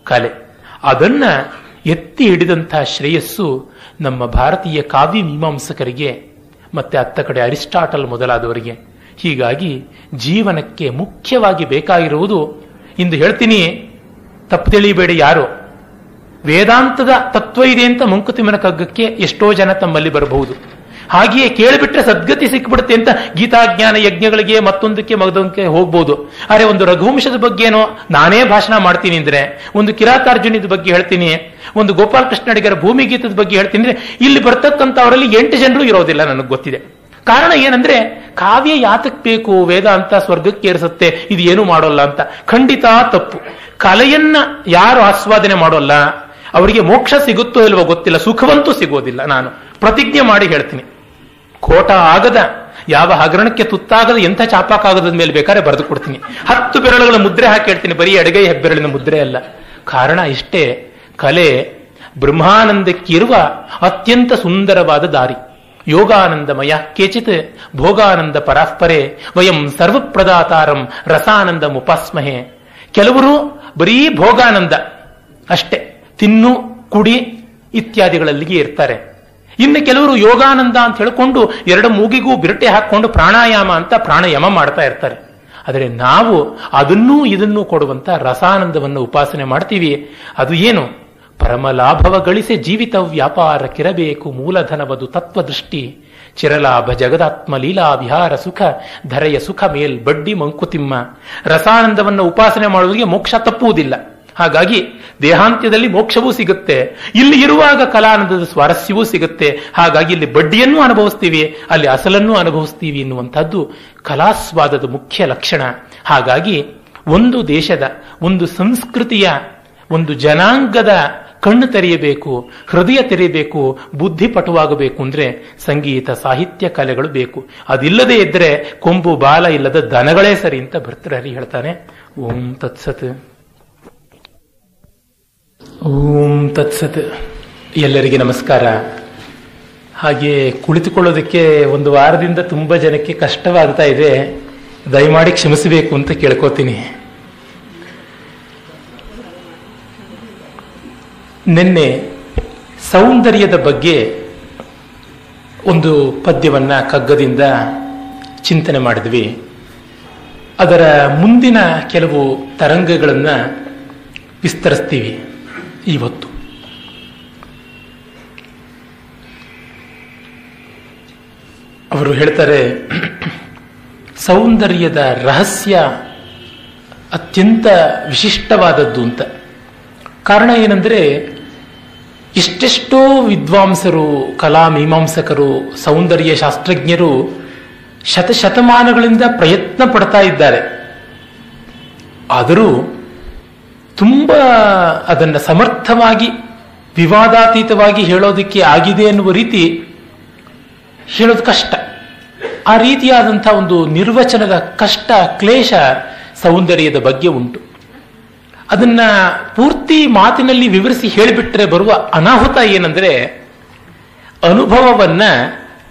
[SPEAKER 1] ಕಲೆ, ಅದನ್ನ ಎತ್ತಿ ಹಿಡಿದಂತಹ ಶ್ರೇಯಸ್ಸು ನಮ್ಮ ಭಾರತೀಯ ಕಾವ್ಯ ಮೀಮಾಂಸಕರಿಗೆ ಮತ್ತೆ ಅತ್ತ ಕಡೆ ಅರಿಸ್ಟಾಟಲ್ ಮೊದಲಾದವರಿಗೆ. ಹೀಗಾಗಿ ಜೀವನಕ್ಕೆ ಮುಖ್ಯವಾಗಿ ಬೇಕಾಗಿರುವುದು, ಇಂದು ಹೇಳ್ತೀನಿ, ತಪ್ಪು ತಿಳಿಬೇಡಿ ಯಾರು, ವೇದಾಂತದ ತತ್ವ ಇದೆ ಅಂತ ಮಂಕುತಿಮ್ಮನ ಕಗ್ಗಕ್ಕೆ ಎಷ್ಟೋ ಜನ ತಮ್ಮಲ್ಲಿ ಬರಬಹುದು. ಹಾಗೆಯೇ ಕೇಳಿಬಿಟ್ರೆ ಸದ್ಗತಿ ಸಿಕ್ಬಿಡುತ್ತೆ ಅಂತ ಗೀತಾಜ್ಞಾನ ಯಜ್ಞಗಳಿಗೆ ಮತ್ತೊಂದಕ್ಕೆ ಮಗದೊಂದಕ್ಕೆ ಹೋಗ್ಬೋದು. ಆದರೆ ಒಂದು ರಘುವಂಶದ ಬಗ್ಗೆನೋ ನಾನೇ ಭಾಷಣ ಮಾಡ್ತೀನಿ ಅಂದ್ರೆ, ಒಂದು ಕಿರಾತಾರ್ಜುನದ ಬಗ್ಗೆ ಹೇಳ್ತೀನಿ, ಒಂದು ಗೋಪಾಲಕೃಷ್ಣ ಅಡಿಗರ ಭೂಮಿಗೀತದ ಬಗ್ಗೆ ಹೇಳ್ತೀನಿ ಅಂದ್ರೆ, ಇಲ್ಲಿ ಬರ್ತಕ್ಕಂಥವರಲ್ಲಿ 8 ಜನರು ಇರೋದಿಲ್ಲ. ನನಗೆ ಗೊತ್ತಿದೆ. ಕಾರಣ ಏನಂದ್ರೆ, ಕಾವ್ಯ ಯಾತಕ್ ಬೇಕು, ವೇದಾಂತ ಸ್ವರ್ಗಕ್ಕೆ ಏರಿಸುತ್ತೆ, ಇದು ಏನು ಮಾಡೋಲ್ಲ ಅಂತ. ಖಂಡಿತ ತಪ್ಪು. ಕಲೆಯನ್ನ ಯಾರು ಆಸ್ವಾದನೆ ಮಾಡೋಲ್ಲ ಅವರಿಗೆ ಮೋಕ್ಷ ಸಿಗುತ್ತೋ ಇಲ್ವೋ ಗೊತ್ತಿಲ್ಲ, ಸುಖವಂತೂ ಸಿಗೋದಿಲ್ಲ. ನಾನು ಪ್ರತಿಜ್ಞೆ ಮಾಡಿ ಹೇಳ್ತೀನಿ, ಕೋಟ ಆಗದ, ಯಾವ ಹಗರಣಕ್ಕೆ ತುತ್ತಾಗದ ಎಂಥ ಚಾಪಾಕಾಗದ ಮೇಲೆ ಬೇಕಾದ್ರೆ ಬರೆದು ಕೊಡ್ತೀನಿ. 10 ಬೆರಳುಗಳ ಮುದ್ರೆ ಹಾಕಿ ಹೇಳ್ತೀನಿ, ಬರೀ ಎಡಗೈ ಹೆಬ್ಬೆರಳಿನ ಮುದ್ರೆ ಅಲ್ಲ. ಕಾರಣ ಇಷ್ಟೇ, ಕಲೆ ಬ್ರಹ್ಮಾನಂದಕ್ಕಿರುವ ಅತ್ಯಂತ ಸುಂದರವಾದ ದಾರಿ. ಯೋಗಾನಂದಮಯ ಕೇಚಿತ್ ಭೋಗಾನಂದ ಪರಾಸ್ಪರೆ ವಯಂ ಸರ್ವಪ್ರದಾತಾರಂ ರಸಾನಂದ ಮುಪಾಸ್ಮಹೆ. ಕೆಲವರು ಬರೀ ಭೋಗಾನಂದ ಅಷ್ಟೇ, ತಿನ್ನು ಕುಡಿ ಇತ್ಯಾದಿಗಳಲ್ಲಿಗೆ ಇರ್ತಾರೆ. ಇನ್ನು ಕೆಲವರು ಯೋಗಾನಂದ ಅಂತ ಹೇಳ್ಕೊಂಡು 2 ಮೂಗಿಗೂ ಬಿರಟೆ ಹಾಕೊಂಡು ಪ್ರಾಣಾಯಾಮ ಅಂತ ಪ್ರಾಣಾಯಾಮ ಮಾಡ್ತಾ ಇರ್ತಾರೆ. ಆದರೆ ನಾವು ಅದನ್ನೂ ಇದನ್ನೂ ಕೊಡುವಂತ ರಸಾನಂದವನ್ನು ಉಪಾಸನೆ ಮಾಡ್ತೀವಿ. ಅದು ಏನು? ಪರಮಲಾಭವ ಗಳಿಸಿ ಜೀವಿತ ವ್ಯಾಪಾರಕ್ಕಿರಬೇಕು ಮೂಲಧನವದು ತತ್ವದೃಷ್ಟಿ. ಚಿರಲಾಭ ಜಗದಾತ್ಮ ಲೀಲಾ ವಿಹಾರ ಸುಖ ಧರೆಯ ಸುಖ ಮೇಲ್ ಬಡ್ಡಿ ಮಂಕುತಿಮ್ಮ. ರಸಾನಂದವನ್ನು ಉಪಾಸನೆ ಮಾಡುವುದಕ್ಕೆ ಮೋಕ್ಷ ತಪ್ಪುವುದಿಲ್ಲ. ಹಾಗಾಗಿ ದೇಹಾಂತ್ಯದಲ್ಲಿ ಮೋಕ್ಷವೂ ಸಿಗುತ್ತೆ, ಇಲ್ಲಿ ಇರುವಾಗ ಕಲಾನಂದದ ಸ್ವಾರಸ್ಯವೂ ಸಿಗುತ್ತೆ. ಹಾಗಾಗಿ ಇಲ್ಲಿ ಬಡ್ಡಿಯನ್ನು ಅನುಭವಿಸ್ತೀವಿ, ಅಲ್ಲಿ ಅಸಲನ್ನು ಅನುಭವಿಸ್ತೀವಿ ಎನ್ನುವಂಥದ್ದು ಕಲಾಸ್ವಾದದ ಮುಖ್ಯ ಲಕ್ಷಣ. ಹಾಗಾಗಿ ಒಂದು ದೇಶದ, ಒಂದು ಸಂಸ್ಕೃತಿಯ, ಒಂದು ಜನಾಂಗದ ಕಣ್ಣು ತೆರೆಯಬೇಕು, ಹೃದಯ ತೆರೆಯಬೇಕು, ಬುದ್ಧಿ ಪಟುವಾಗಬೇಕು ಅಂದ್ರೆ ಸಂಗೀತ ಸಾಹಿತ್ಯ ಕಲೆಗಳು ಬೇಕು. ಅದಿಲ್ಲದೆ ಇದ್ರೆ ಕೊಂಬು ಬಾಲ ಇಲ್ಲದ ದನಗಳೇ ಸರಿ ಅಂತ ಭರ್ತೃಹರಿ ಹೇಳ್ತಾನೆ. ಓಂ ತತ್ಸತ್. ಓಂ ತತ್ಸತ್. ಎಲ್ಲರಿಗೆ ನಮಸ್ಕಾರ. ಹಾಗೆ ಕುಳಿತುಕೊಳ್ಳೋದಕ್ಕೆ ಒಂದು ವಾರದಿಂದ ತುಂಬಾ ಜನಕ್ಕೆ ಕಷ್ಟವಾಗ್ತಾ ಇದೆ, ದಯಮಾಡಿ ಕ್ಷಮಿಸಬೇಕು ಅಂತ ಕೇಳ್ಕೋತೀನಿ. ನಿನ್ನೆ ಸೌಂದರ್ಯದ ಬಗ್ಗೆ ಒಂದು ಪದ್ಯವನ್ನ ಕಗ್ಗದಿಂದ ಚಿಂತನೆ ಮಾಡಿದ್ವಿ. ಅದರ ಮುಂದಿನ ಕೆಲವು ತರಂಗಗಳನ್ನ ವಿಸ್ತರಿಸ್ತೀವಿ ಇವತ್ತು. ಅವರು ಹೇಳ್ತಾರೆ, ಸೌಂದರ್ಯದ ರಹಸ್ಯ ಅತ್ಯಂತ ವಿಶಿಷ್ಟವಾದದ್ದು ಅಂತ. ಕಾರಣ ಏನಂದ್ರೆ, ಎಷ್ಟೆಷ್ಟೋ ವಿದ್ವಾಂಸರು, ಕಲಾ ಮೀಮಾಂಸಕರು, ಸೌಂದರ್ಯ ಶಾಸ್ತ್ರಜ್ಞರು ಶತಶತಮಾನಗಳಿಂದ ಪ್ರಯತ್ನ ಪಡ್ತಾ ಇದ್ದಾರೆ. ಆದರೂ ತುಂಬಾ ಅದನ್ನು ಸಮರ್ಥವಾಗಿ ವಿವಾದಾತೀತವಾಗಿ ಹೇಳೋದಕ್ಕೆ ಆಗಿದೆ ಎನ್ನುವ ರೀತಿ ಹೇಳೋದು ಕಷ್ಟ. ಆ ರೀತಿಯಾದಂತಹ ಒಂದು ನಿರ್ವಚನದ ಕಷ್ಟ, ಕ್ಲೇಶ ಸೌಂದರ್ಯದ ಬಗ್ಗೆ ಉಂಟು. ಅದನ್ನ ಪೂರ್ತಿ ಮಾತಿನಲ್ಲಿ ವಿವರಿಸಿ ಹೇಳಿಬಿಟ್ರೆ ಬರುವ ಅನಾಹುತ ಏನಂದ್ರೆ, ಅನುಭವವನ್ನ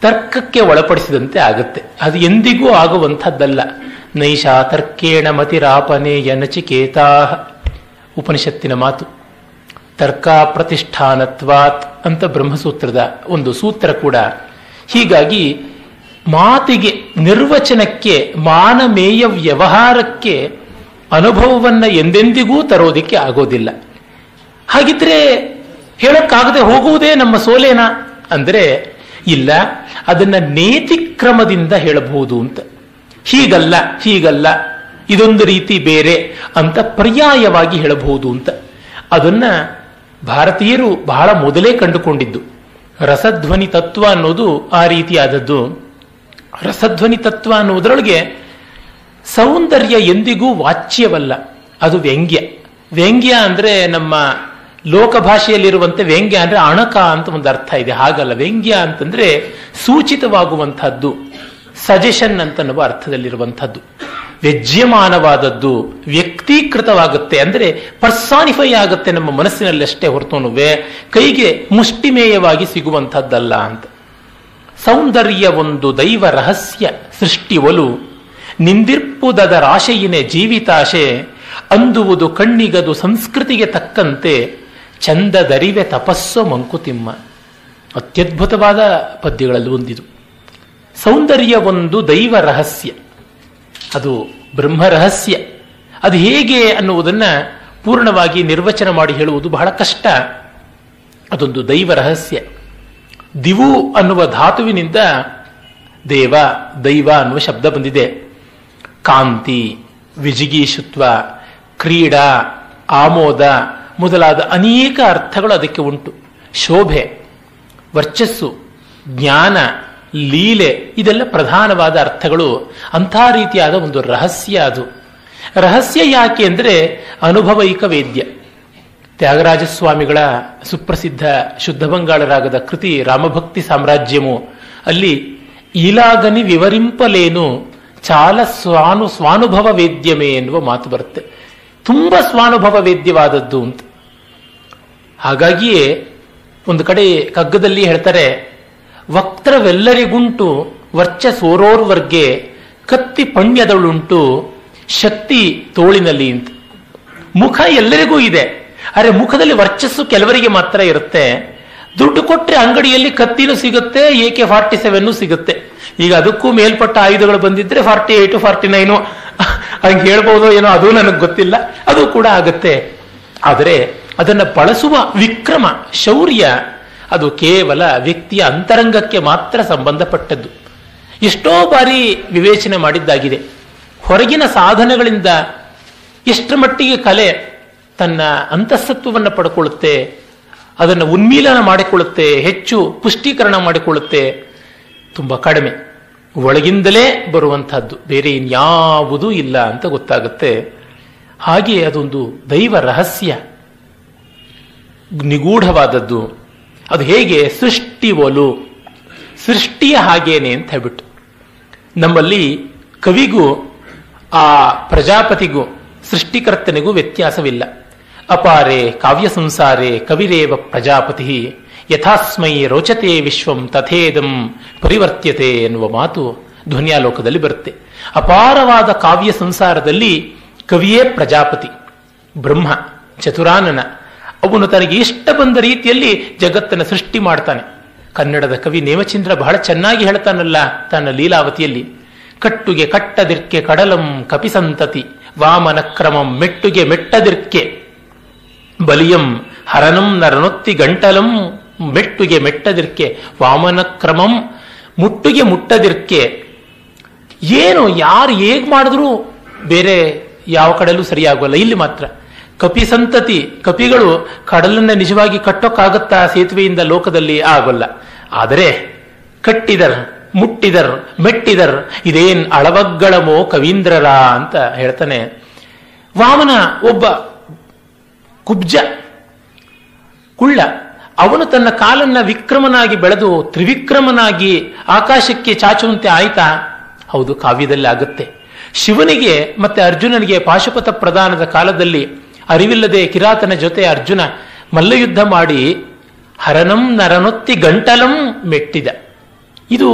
[SPEAKER 1] ತರ್ಕಕ್ಕೆ ಒಳಪಡಿಸಿದಂತೆ ಆಗುತ್ತೆ. ಅದು ಎಂದಿಗೂ ಆಗುವಂಥದ್ದಲ್ಲ. ನೈಷಾ ತರ್ಕೇಣ ಮತಿರಾಪನೇಯ ನಚಿಕೇತಾ, ಉಪನಿಷತ್ತಿನ ಮಾತು. ತರ್ಕ ಪ್ರತಿಷ್ಠಾನತ್ವಾತ್ ಅಂತ ಬ್ರಹ್ಮಸೂತ್ರದ ಒಂದು ಸೂತ್ರ ಕೂಡ. ಹೀಗಾಗಿ ಮಾತಿಗೆ, ನಿರ್ವಚನಕ್ಕೆ, ಮಾನಮೇಯ ವ್ಯವಹಾರಕ್ಕೆ ಅನುಭವವನ್ನ ಎಂದೆಂದಿಗೂ ತರೋದಿಕ್ಕೆ ಆಗೋದಿಲ್ಲ. ಹಾಗಿದ್ರೆ ಹೇಳಕ್ಕಾಗದೆ ಹೋಗುವುದೇ ನಮ್ಮ ಸೋಲೇನಾ ಅಂದ್ರೆ ಇಲ್ಲ, ಅದನ್ನ ನೇತಿಕ್ರಮದಿಂದ ಹೇಳಬಹುದು ಅಂತ. ಹೀಗಲ್ಲ ಹೀಗಲ್ಲ, ಇದೊಂದು ರೀತಿ ಬೇರೆ ಅಂತ ಪರ್ಯಾಯವಾಗಿ ಹೇಳಬಹುದು ಅಂತ. ಅದನ್ನ ಭಾರತೀಯರು ಬಹಳ ಮೊದಲೇ ಕಂಡುಕೊಂಡಿದ್ದು. ರಸಧ್ವನಿ ತತ್ವ ಅನ್ನೋದು ಆ ರೀತಿಯಾದದ್ದು. ರಸಧ್ವನಿ ತತ್ವ ಅನ್ನೋದ್ರೊಳಗೆ ಸೌಂದರ್ಯ ಎಂದಿಗೂ ವಾಚ್ಯವಲ್ಲ, ಅದು ವ್ಯಂಗ್ಯ. ವ್ಯಂಗ್ಯ ಅಂದ್ರೆ ನಮ್ಮ ಲೋಕ ಭಾಷೆಯಲ್ಲಿರುವಂತೆ ವ್ಯಂಗ್ಯ ಅಂದ್ರೆ ಅಣಕ ಅಂತ ಒಂದು ಅರ್ಥ ಇದೆ. ಹಾಗಲ್ಲ, ವ್ಯಂಗ್ಯ ಅಂತಂದ್ರೆ ಸೂಚಿತವಾಗುವಂತಹದ್ದು, ಸಜೆಷನ್ ಅಂತನ್ನುವ ಅರ್ಥದಲ್ಲಿರುವಂಥದ್ದು, ವ್ಯಜ್ಯಮಾನವಾದದ್ದು, ವ್ಯಕ್ತೀಕೃತವಾಗುತ್ತೆ ಅಂದ್ರೆ ಪರ್ಸಾನಿಫೈ ಆಗುತ್ತೆ ನಮ್ಮ ಮನಸ್ಸಿನಲ್ಲಿ ಅಷ್ಟೇ ಹೊರತುನುವೆ ಕೈಗೆ ಮುಷ್ಟಿಮೇಯವಾಗಿ ಸಿಗುವಂಥದ್ದಲ್ಲ ಅಂತ. ಸೌಂದರ್ಯ ಒಂದು ದೈವ ರಹಸ್ಯ ಸೃಷ್ಟಿವಲು ನಿಂದಿರ್ಪುದದ ರಾಶೆಯಿನೇ ಜೀವಿತಾಶೆ ಅಂದುವುದು ಕಣ್ಣಿಗದು ಸಂಸ್ಕೃತಿಗೆ ತಕ್ಕಂತೆ ಚಂದದರಿವೆ ತಪಸ್ಸು ಮಂಕುತಿಮ್ಮ. ಅತ್ಯದ್ಭುತವಾದ ಪದ್ಯಗಳಲ್ಲಿ ಒಂದಿದು. ಸೌಂದರ್ಯ ಒಂದು ದೈವ ರಹಸ್ಯ, ಅದು ಬ್ರಹ್ಮ ರಹಸ್ಯ. ಅದು ಹೇಗೆ ಅನ್ನುವುದನ್ನು ಪೂರ್ಣವಾಗಿ ನಿರ್ವಚನ ಮಾಡಿ ಹೇಳುವುದು ಬಹಳ ಕಷ್ಟ. ಅದೊಂದು ದೈವ ರಹಸ್ಯ. ದಿವು ಅನ್ನುವ ಧಾತುವಿನಿಂದ ದೇವ ದೈವ ಅನ್ನುವ ಶಬ್ದ ಬಂದಿದೆ. ಕಾಂತಿ, ವಿಜಿಗೀಷುತ್ವ, ಕ್ರೀಡಾ, ಆಮೋದ ಮೊದಲಾದ ಅನೇಕ ಅರ್ಥಗಳು ಅದಕ್ಕೆ ಉಂಟು. ಶೋಭೆ, ವರ್ಚಸ್ಸು, ಜ್ಞಾನ, ಲೀಲೆ ಇದೆಲ್ಲ ಪ್ರಧಾನವಾದ ಅರ್ಥಗಳು. ಅಂಥ ರೀತಿಯಾದ ಒಂದು ರಹಸ್ಯ ಅದು. ರಹಸ್ಯ ಯಾಕೆ ಅಂದರೆ ಅನುಭವೈಕ ವೇದ್ಯ. ತ್ಯಾಗರಾಜಸ್ವಾಮಿಗಳ ಸುಪ್ರಸಿದ್ಧ ಶುದ್ಧ ಬಂಗಾಳ ರಾಗದ ಕೃತಿ ರಾಮಭಕ್ತಿ ಸಾಮ್ರಾಜ್ಯಮು, ಅಲ್ಲಿ ಈಲಾಗನಿ ವಿವರಿಂಪಲೇನು ಚಾಲ ಸ್ವಾನುಭವ ವೇದ್ಯಮೇ ಎನ್ನುವ ಮಾತು ಬರುತ್ತೆ. ತುಂಬ ಸ್ವಾನುಭವ ವೇದ್ಯವಾದದ್ದು ಅಂತ. ಹಾಗಾಗಿಯೇ ಒಂದು ಕಡೆ ಕಗ್ಗದಲ್ಲಿ ಹೇಳ್ತಾರೆ, ವಕ್ತ್ರವೆಲ್ಲರಿಗುಂಟು ವರ್ಚಸೋರೋರ್ವರ್ಗೆ ಕತ್ತಿ ಪಣ್ಯದಳುಂಟು ಶಕ್ತಿ ತೋಳಿನಲ್ಲಿ ಅಂತ. ಮುಖ ಎಲ್ಲರಿಗೂ ಇದೆ, ಆದರೆ ಮುಖದಲ್ಲಿ ವರ್ಚಸ್ಸು ಕೆಲವರಿಗೆ ಮಾತ್ರ ಇರುತ್ತೆ. ದುಡ್ಡು ಕೊಟ್ಟರೆ ಅಂಗಡಿಯಲ್ಲಿ ಕತ್ತಿನೂ ಸಿಗುತ್ತೆ, AK-47 ಸಿಗುತ್ತೆ. ಈಗ ಅದಕ್ಕೂ ಮೇಲ್ಪಟ್ಟ ಆಯುಧಗಳು ಬಂದಿದ್ರೆ 48, 49 ಹಂಗೆ ಹೇಳ್ಬೋದು ಏನೋ, ಅದು ನನಗೆ ಗೊತ್ತಿಲ್ಲ, ಅದು ಕೂಡ ಆಗುತ್ತೆ. ಆದರೆ ಅದನ್ನು ಬಳಸುವ ವಿಕ್ರಮ, ಶೌರ್ಯ, ಅದು ಕೇವಲ ವ್ಯಕ್ತಿಯ ಅಂತರಂಗಕ್ಕೆ ಮಾತ್ರ ಸಂಬಂಧಪಟ್ಟದ್ದು. ಎಷ್ಟೋ ಬಾರಿ ವಿವೇಚನೆ ಮಾಡಿದ್ದಾಗಿದೆ. ಹೊರಗಿನ ಸಾಧನಗಳಿಂದ ಎಷ್ಟರ ಮಟ್ಟಿಗೆ ಕಲೆ ತನ್ನ ಅಂತಃಸತ್ವವನ್ನು ಪಡ್ಕೊಳ್ಳುತ್ತೆ, ಅದನ್ನು ಉನ್ಮೀಲನ ಮಾಡಿಕೊಳ್ಳುತ್ತೆ, ಹೆಚ್ಚು ಪುಷ್ಟೀಕರಣ ಮಾಡಿಕೊಳ್ಳುತ್ತೆ, ತುಂಬ ಕಡಿಮೆ. ಒಳಗಿಂದಲೇ ಬರುವಂತಹದ್ದು, ಬೇರೆ ಇನ್ಯಾವುದೂ ಇಲ್ಲ ಅಂತ ಗೊತ್ತಾಗುತ್ತೆ. ಹಾಗೆ ಅದೊಂದು ದೈವ ರಹಸ್ಯ, ನಿಗೂಢವಾದದ್ದು. ಅದು ಹೇಗೆ ಸೃಷ್ಟಿ ಒಲು, ಸೃಷ್ಟಿಯ ಹಾಗೇನೆ ಅಂತ ಹೇಳ್ಬಿಟ್ಟು. ನಮ್ಮಲ್ಲಿ ಕವಿಗೂ ಆ ಪ್ರಜಾಪತಿಗೂ ಸೃಷ್ಟಿಕರ್ತನಿಗೂ ವ್ಯತ್ಯಾಸವಿಲ್ಲ. ಅಪಾರೆ ಕಾವ್ಯ ಸಂಸಾರೆ ಕವಿರೇವ ಪ್ರಜಾಪತಿ ಯಥಾಸ್ಮೈ ರೋಚತೆ ವಿಶ್ವಂ ತಥೇದಂ ಪರಿವರ್ತ್ಯತೆ ಎನ್ನುವ ಮಾತು ಧ್ವನ್ಯಾಲೋಕದಲ್ಲಿ ಬರುತ್ತೆ. ಅಪಾರವಾದ ಕಾವ್ಯ ಸಂಸಾರದಲ್ಲಿ ಕವಿಯೇ ಪ್ರಜಾಪತಿ, ಬ್ರಹ್ಮ ಚತುರಾನನ. ಅವನು ತನಗೆ ಇಷ್ಟ ಬಂದ ರೀತಿಯಲ್ಲಿ ಜಗತ್ತನ್ನು ಸೃಷ್ಟಿ ಮಾಡ್ತಾನೆ. ಕನ್ನಡದ ಕವಿ ನೇಮಚಂದ್ರ ಬಹಳ ಚೆನ್ನಾಗಿ ಹೇಳ್ತಾನಲ್ಲ ತನ್ನ ಲೀಲಾವತಿಯಲ್ಲಿ, ಕಟ್ಟುಗೆ ಕಟ್ಟದಿರ್ಕೆ ಕಡಲಂ ಕಪಿಸಂತತಿ ವಾಮನ ಕ್ರಮಂ ಮೆಟ್ಟುಗೆ ಮೆಟ್ಟದಿರ್ಕೆ ಬಲಿಯಂ ಹರನಂ ನರನೊತ್ತಿ ಗಂಟಲಂ ಮೆಟ್ಟುಗೆ ಮೆಟ್ಟದಿರ್ಕೆ ವಾಮನ ಕ್ರಮಂ ಮುಟ್ಟುಗೆ ಮುಟ್ಟದಿರ್ಕೆ. ಏನು ಯಾರು ಹೇಗ್ ಮಾಡಿದ್ರೂ ಬೇರೆ ಯಾವ ಕಡೆಯಲ್ಲೂ ಸರಿಯಾಗೋಲ್ಲ, ಇಲ್ಲಿ ಮಾತ್ರ ಕಪಿ ಸಂತತಿ. ಕಪಿಗಳು ಕಡಲನ್ನ ನಿಜವಾಗಿ ಕಟ್ಟೋಕ್ಕಾಗತ್ತಾ ಸೇತುವೆಯಿಂದ ಲೋಕದಲ್ಲಿ? ಆಗೋಲ್ಲ. ಆದರೆ ಕಟ್ಟಿದರ್ ಮುಟ್ಟಿದರ್ ಮೆಟ್ಟಿದರ್ ಇದೇನ್ ಅಳವಗ್ಗಳಮೋ ಕವೀಂದ್ರರ ಅಂತ ಹೇಳ್ತಾನೆ. ವಾಮನ ಒಬ್ಬ ಕುಬ್ಜ ಕುಳ್ಳ, ಅವನು ತನ್ನ ಕಾಲನ್ನ ವಿಕ್ರಮನಾಗಿ ಬೆಳೆದು ತ್ರಿವಿಕ್ರಮನಾಗಿ ಆಕಾಶಕ್ಕೆ ಚಾಚುವಂತೆ ಆಯ್ತಾ? ಹೌದು, ಕಾವ್ಯದಲ್ಲಿ ಆಗುತ್ತೆ. ಶಿವನಿಗೆ ಮತ್ತೆ ಅರ್ಜುನನಿಗೆ ಪಾಶುಪತ ಪ್ರದಾನದ ಕಾಲದಲ್ಲಿ ಅರಿವಿಲ್ಲದೆ ಕಿರಾತನ ಜೊತೆ ಅರ್ಜುನ ಮಲ್ಲಯುದ್ಧ ಮಾಡಿ ಹರನಂ ನರನೊತ್ತಿ ಗಂಟಲಂ ಮೆಟ್ಟಿದ. ಇದು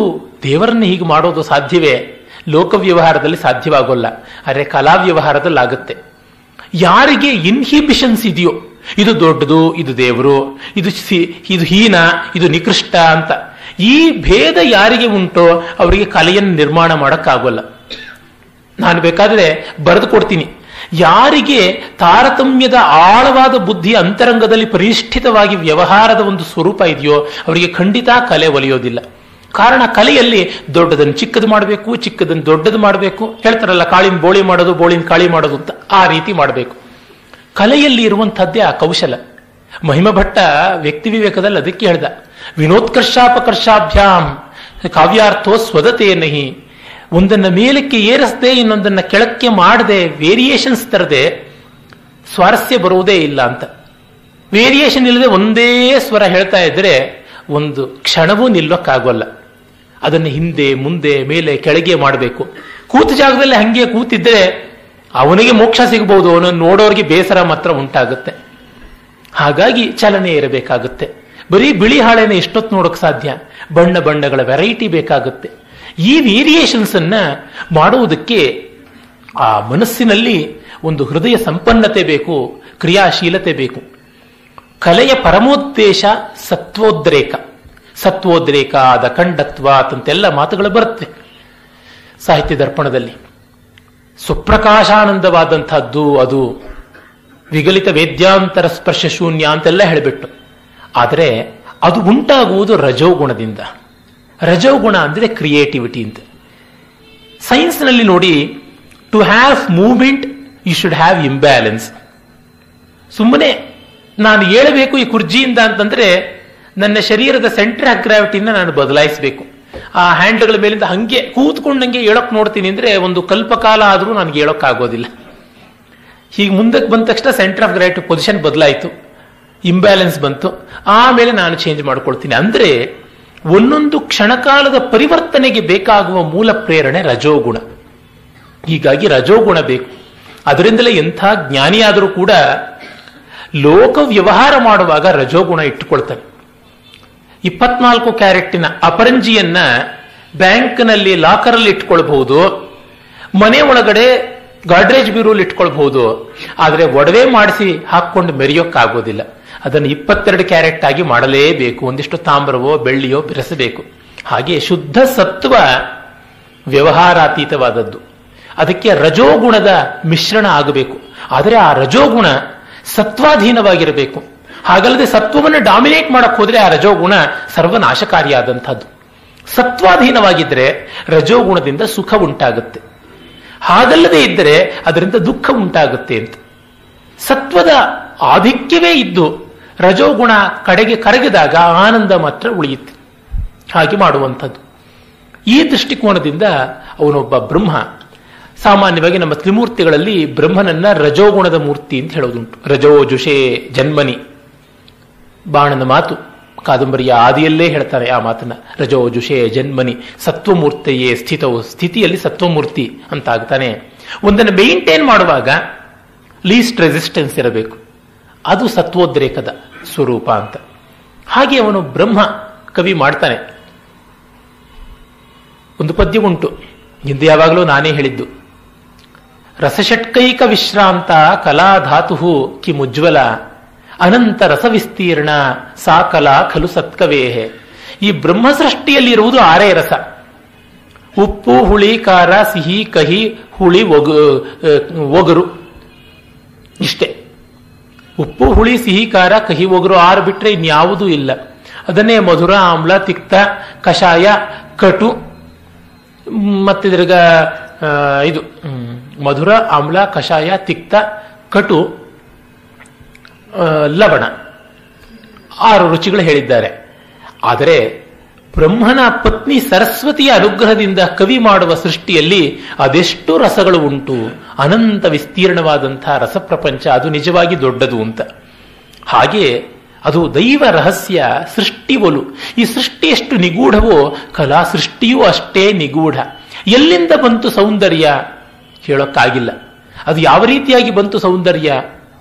[SPEAKER 1] ದೇವರನ್ನು ಹೀಗೆ ಮಾಡೋದು ಸಾಧ್ಯವೇ? ಲೋಕ ವ್ಯವಹಾರದಲ್ಲಿ ಸಾಧ್ಯವಾಗೋಲ್ಲ, ಆದರೆ ಕಲಾ ವ್ಯವಹಾರದಲ್ಲಿ ಆಗುತ್ತೆ. ಯಾರಿಗೆ ಇನ್ಹಿಬಿಷನ್ಸ್ ಇದೆಯೋ, ಇದು ದೊಡ್ಡದು, ಇದು ದೇವರು, ಇದು ಹೀನ, ಇದು ನಿಕೃಷ್ಟ ಅಂತ ಈ ಭೇದ ಯಾರಿಗೆ ಉಂಟೋ ಅವರಿಗೆ ಕಲೆಯನ್ನು ನಿರ್ಮಾಣ ಮಾಡೋಕ್ಕಾಗೋಲ್ಲ. ನಾನು ಬೇಕಾದರೆ ಬರೆದು ಕೊಡ್ತೀನಿ. ಯಾರಿಗೆ ತಾರತಮ್ಯದ ಆಳವಾದ ಬುದ್ಧಿ ಅಂತರಂಗದಲ್ಲಿ ಪರಿಷ್ಠಿತವಾಗಿ ವ್ಯವಹಾರದ ಒಂದು ಸ್ವರೂಪ ಇದೆಯೋ ಅವರಿಗೆ ಖಂಡಿತ ಕಲೆ ಒಲಿಯೋದಿಲ್ಲ. ಕಾರಣ, ಕಲೆಯಲ್ಲಿ ದೊಡ್ಡದನ್ನು ಚಿಕ್ಕದು ಮಾಡಬೇಕು, ಚಿಕ್ಕದನ್ನು ದೊಡ್ಡದು ಮಾಡಬೇಕು. ಹೇಳ್ತಾರಲ್ಲ, ಕಾಳಿನ ಬೋಳಿ ಮಾಡೋದು, ಬೋಳಿನ ಕಾಳಿ ಮಾಡೋದು ಅಂತ, ಆ ರೀತಿ ಮಾಡಬೇಕು. ಕಲೆಯಲ್ಲಿ ಇರುವಂತಹದ್ದೇ ಆ ಕೌಶಲ. ಮಹಿಮಭಟ್ಟ ವ್ಯಕ್ತಿ ವಿವೇಕದಲ್ಲಿ ಅದಕ್ಕೆ ಹೇಳ್ದ, ವಿನೋತ್ಕರ್ಷಾಪಕರ್ಷಾಭ್ಯಾಂ ಕಾವ್ಯಾರ್ಥೋ ಸ್ವದತೆ ನಹಿ. ಒಂದನ್ನ ಮೇಲಕ್ಕೆ ಏರಿಸದೆ ಇನ್ನೊಂದನ್ನ ಕೆಳಕ್ಕೆ ಮಾಡದೆ ವೇರಿಯೇಷನ್ಸ್ ತರದೆ ಸ್ವಾರಸ್ಯ ಬರುವುದೇ ಇಲ್ಲ ಅಂತ. ವೇರಿಯೇಷನ್ ಇಲ್ಲದೆ ಒಂದೇ ಸ್ವರ ಹೇಳ್ತಾ ಇದ್ರೆ ಒಂದು ಕ್ಷಣವೂ ನಿಲ್ಲೋಕ್ಕಾಗೋಲ್ಲ. ಅದನ್ನು ಹಿಂದೆ ಮುಂದೆ ಮೇಲೆ ಕೆಳಗೆ ಮಾಡಬೇಕು. ಕೂತ ಜಾಗದಲ್ಲಿ ಹಂಗೆ ಕೂತಿದ್ರೆ ಅವನಿಗೆ ಮೋಕ್ಷ ಸಿಗಬಹುದು, ಅವನನ್ನು ನೋಡೋರಿಗೆ ಬೇಸರ ಮಾತ್ರ ಉಂಟಾಗುತ್ತೆ. ಹಾಗಾಗಿ ಚಲನೆ ಇರಬೇಕಾಗುತ್ತೆ. ಬರೀ ಬಿಳಿ ಹಾಳೆನ ಎಷ್ಟೊತ್ತು ನೋಡೋಕೆ ಸಾಧ್ಯ? ಬಣ್ಣ ಬಣ್ಣಗಳ ವೆರೈಟಿ ಬೇಕಾಗುತ್ತೆ. ಈ ವೇರಿಯೇಷನ್ಸ್ ಅನ್ನ ಮಾಡುವುದಕ್ಕೆ ಆ ಮನಸ್ಸಿನಲ್ಲಿ ಒಂದು ಹೃದಯ ಸಂಪನ್ನತೆ ಬೇಕು, ಕ್ರಿಯಾಶೀಲತೆ ಬೇಕು. ಕಲೆಯ ಪರಮೋದ್ದೇಶ ಸತ್ವೋದ್ರೇಕ. ಸತ್ವೋದ್ರೇಕ ಆದ ಖಂಡತ್ವ ಅಂತೆಲ್ಲ ಮಾತುಗಳು ಬರುತ್ತೆ ಸಾಹಿತ್ಯ ದರ್ಪಣದಲ್ಲಿ. ಸುಪ್ರಕಾಶಾನಂದವಾದಂಥದ್ದು ಅದು, ವಿಗಲಿತ ವೇದ್ಯಾಂತರ ಸ್ಪರ್ಶ ಶೂನ್ಯ ಅಂತೆಲ್ಲ ಹೇಳಿಬಿಟ್ಟು. ಆದರೆ ಅದು ಉಂಟಾಗುವುದು ರಜೋಗುಣದಿಂದ. ರಜೋಗುಣ ಅಂದರೆ ಕ್ರಿಯೇಟಿವಿಟಿ ಅಂತ. ಸೈನ್ಸ್ನಲ್ಲಿ ನೋಡಿ, to have movement you should have imbalance. ಸುಮ್ಮನೆ ನಾನು ಏಳಬೇಕು ಈ ಕುರ್ಜಿಯಿಂದ ಅಂತಂದ್ರೆ ನನ್ನ ಶರೀರದ ಸೆಂಟರ್ ಆಫ್ ಗ್ರಾವಿಟಿನ ನಾನು ಬದಲಾಯಿಸಬೇಕು. ಆ ಹ್ಯಾಂಡ್ಗಳ ಮೇಲಿಂದ ಹಂಗೆ ಕೂತ್ಕೊಂಡಂಗೆ ಹೇಳೋಕ್ ನೋಡ್ತೀನಿ ಅಂದ್ರೆ ಒಂದು ಕಲ್ಪಕಾಲ ಆದರೂ ನನಗೆ ಹೇಳೋಕ್ಕಾಗೋದಿಲ್ಲ. ಹೀಗೆ ಮುಂದಕ್ಕೆ ಬಂದ ತಕ್ಷಣ ಸೆಂಟರ್ ಆಫ್ ಗ್ರಾವಿಟಿ ಪೊಸಿಷನ್ ಬದಲಾಯಿತು, ಇಂಬ್ಯಾಲೆನ್ಸ್ ಬಂತು, ಆಮೇಲೆ ನಾನು ಚೇಂಜ್ ಮಾಡ್ಕೊಳ್ತೀನಿ. ಅಂದ್ರೆ ಒಂದೊಂದು ಕ್ಷಣಕಾಲದ ಪರಿವರ್ತನೆಗೆ ಬೇಕಾಗುವ ಮೂಲ ಪ್ರೇರಣೆ ರಜೋಗುಣ. ಹೀಗಾಗಿ ರಜೋಗುಣ ಬೇಕು. ಅದರಿಂದಲೇ ಎಂಥ ಜ್ಞಾನಿಯಾದರೂ ಕೂಡ ಲೋಕ ವ್ಯವಹಾರ ಮಾಡುವಾಗ ರಜೋಗುಣ ಇಟ್ಟುಕೊಳ್ತಾನೆ. 24 ಕ್ಯಾರೆಟ್ಟಿನ ಅಪರಂಜಿಯನ್ನ ಬ್ಯಾಂಕ್ನಲ್ಲಿ ಲಾಕರಲ್ಲಿ ಇಟ್ಕೊಳ್ಬಹುದು, ಮನೆ ಒಳಗಡೆ ಗಾಡ್ರೇಜ್ ಬ್ಯೂರೋಲಿ ಇಟ್ಕೊಳ್ಬಹುದು. ಆದರೆ ಒಡವೆ ಮಾಡಿಸಿ ಹಾಕೊಂಡು ಮೆರೆಯೋಕ್ಕಾಗೋದಿಲ್ಲ. ಅದನ್ನು 22 ಕ್ಯಾರೆಟ್ ಆಗಿ ಮಾಡಲೇಬೇಕು. ಒಂದಿಷ್ಟು ತಾಮ್ರವೋ ಬೆಳ್ಳಿಯೋ ಬೆರೆಸಬೇಕು. ಹಾಗೆ ಶುದ್ಧ ಸತ್ವ ವ್ಯವಹಾರಾತೀತವಾದದ್ದು. ಅದಕ್ಕೆ ರಜೋಗುಣದ ಮಿಶ್ರಣ ಆಗಬೇಕು. ಆದರೆ ಆ ರಜೋಗುಣ ಸತ್ವಾಧೀನವಾಗಿರಬೇಕು. ಹಾಗಲ್ಲದೆ ಸತ್ವವನ್ನು ಡಾಮಿನೇಟ್ ಮಾಡಕ್ ಹೋದ್ರೆ ಆ ರಜೋಗುಣ ಸರ್ವನಾಶಕಾರಿಯಾದಂಥದ್ದು. ಸತ್ವಾಧೀನವಾಗಿದ್ದರೆ ರಜೋಗುಣದಿಂದ ಸುಖ ಉಂಟಾಗುತ್ತೆ, ಹಾಗಲ್ಲದೆ ಇದ್ದರೆ ಅದರಿಂದ ದುಃಖ ಉಂಟಾಗುತ್ತೆ ಅಂತ. ಸತ್ವದ ಆಧಿಕ್ಯವೇ ಇದ್ದು ರಜೋಗುಣ ಕಡೆಗೆ ಕರಗಿದಾಗ ಆನಂದ ಮಾತ್ರ ಉಳಿಯುತ್ತೆ. ಹಾಗೆ ಮಾಡುವಂಥದ್ದು. ಈ ದೃಷ್ಟಿಕೋನದಿಂದ ಅವನೊಬ್ಬ ಬ್ರಹ್ಮ. ಸಾಮಾನ್ಯವಾಗಿ ನಮ್ಮ ತ್ರಿಮೂರ್ತಿಗಳಲ್ಲಿ ಬ್ರಹ್ಮನನ್ನ ರಜೋಗುಣದ ಮೂರ್ತಿ ಅಂತ ಹೇಳೋದುಂಟು. ರಜೋ ಜುಷೇ ಜನ್ಮನಿ, ಬಾಣನ ಮಾತು ಕಾದಂಬರಿಯ ಆದಿಯಲ್ಲೇ ಹೇಳ್ತಾರೆ ಆ ಮಾತನ್ನ. ರಜೋ ಜುಷೇ ಜನ್ಮನಿ ಸತ್ವಮೂರ್ತಿಯೇ ಸ್ಥಿತವು, ಸ್ಥಿತಿಯಲ್ಲಿ ಸತ್ವಮೂರ್ತಿ ಅಂತ ಆಗ್ತಾನೆ. ಒಂದನ್ನು ಮೇಂಟೈನ್ ಮಾಡುವಾಗ ಲೀಸ್ಟ್ ರೆಸಿಸ್ಟೆನ್ಸ್ ಇರಬೇಕು. ಅದು ಸತ್ವೋದ್ರೇಕದ ಸ್ವರೂಪ ಅಂತ. ಹಾಗೆ ಅವನು ಬ್ರಹ್ಮ ಕವಿ ಮಾಡ್ತಾನೆ. ಒಂದು ಪದ್ಯ ಉಂಟು, ಹಿಂದೆ ಯಾವಾಗಲೂ ನಾನೇ ಹೇಳಿದ್ದು. ರಸಷಟ್ಕೈಕ ವಿಶ್ರಾಂತ ಕಲಾಧಾತು ಕಿಮುಜ್ವಲ ಅನಂತ ರಸವಿಸ್ತೀರ್ಣ ಸಾ ಕಲಾ ಖಲು ಸತ್ಕವೇಹೆ. ಈ ಬ್ರಹ್ಮ ಸೃಷ್ಟಿಯಲ್ಲಿರುವುದು 6 ರಸ: ಉಪ್ಪು, ಹುಳಿ, ಖಾರ, ಸಿಹಿ, ಕಹಿ, ಹುಳಿ, ಒಗರು. ಇಷ್ಟೇ. ಉಪ್ಪು, ಹುಳಿ, ಸಿಹಿ, ಖಾರ, ಕಹಿ, ಒಗರು 6 ಬಿಟ್ರೆ ಇನ್ಯಾವುದೂ ಇಲ್ಲ. ಅದನ್ನೇ ಮಧುರ, ಆಮ್ಲ, ತಿಕ್ತ, ಕಷಾಯ, ಕಟು, ಮತ್ತಿದ್ರಾಗ ಇದು ಮಧುರ, ಆಮ್ಲ, ಕಷಾಯ, ತಿಕ್ತ, ಕಟು, ಲವಣ 6 ರುಚಿಗಳು ಹೇಳಿದ್ದಾರೆ. ಆದರೆ ಬ್ರಹ್ಮನ ಪತ್ನಿ ಸರಸ್ವತಿಯ ಅನುಗ್ರಹದಿಂದ ಕವಿ ಮಾಡುವ ಸೃಷ್ಟಿಯಲ್ಲಿ ಅದೆಷ್ಟು ರಸಗಳು ಉಂಟು. ಅನಂತ ವಿಸ್ತೀರ್ಣವಾದಂತಹ ರಸಪ್ರಪಂಚ. ಅದು ನಿಜವಾಗಿ ದೊಡ್ಡದು ಅಂತ. ಹಾಗೆ ಅದು ದೈವ ರಹಸ್ಯ, ಸೃಷ್ಟಿ ಒಲು. ಈ ಸೃಷ್ಟಿ ಎಷ್ಟು ನಿಗೂಢವೋ ಕಲಾ ಸೃಷ್ಟಿಯೂ ಅಷ್ಟೇ ನಿಗೂಢ. ಎಲ್ಲಿಂದ ಬಂತು ಸೌಂದರ್ಯ ಹೇಳೋಕ್ಕಾಗಿಲ್ಲ. ಅದು ಯಾವ ರೀತಿಯಾಗಿ ಬಂತು ಸೌಂದರ್ಯ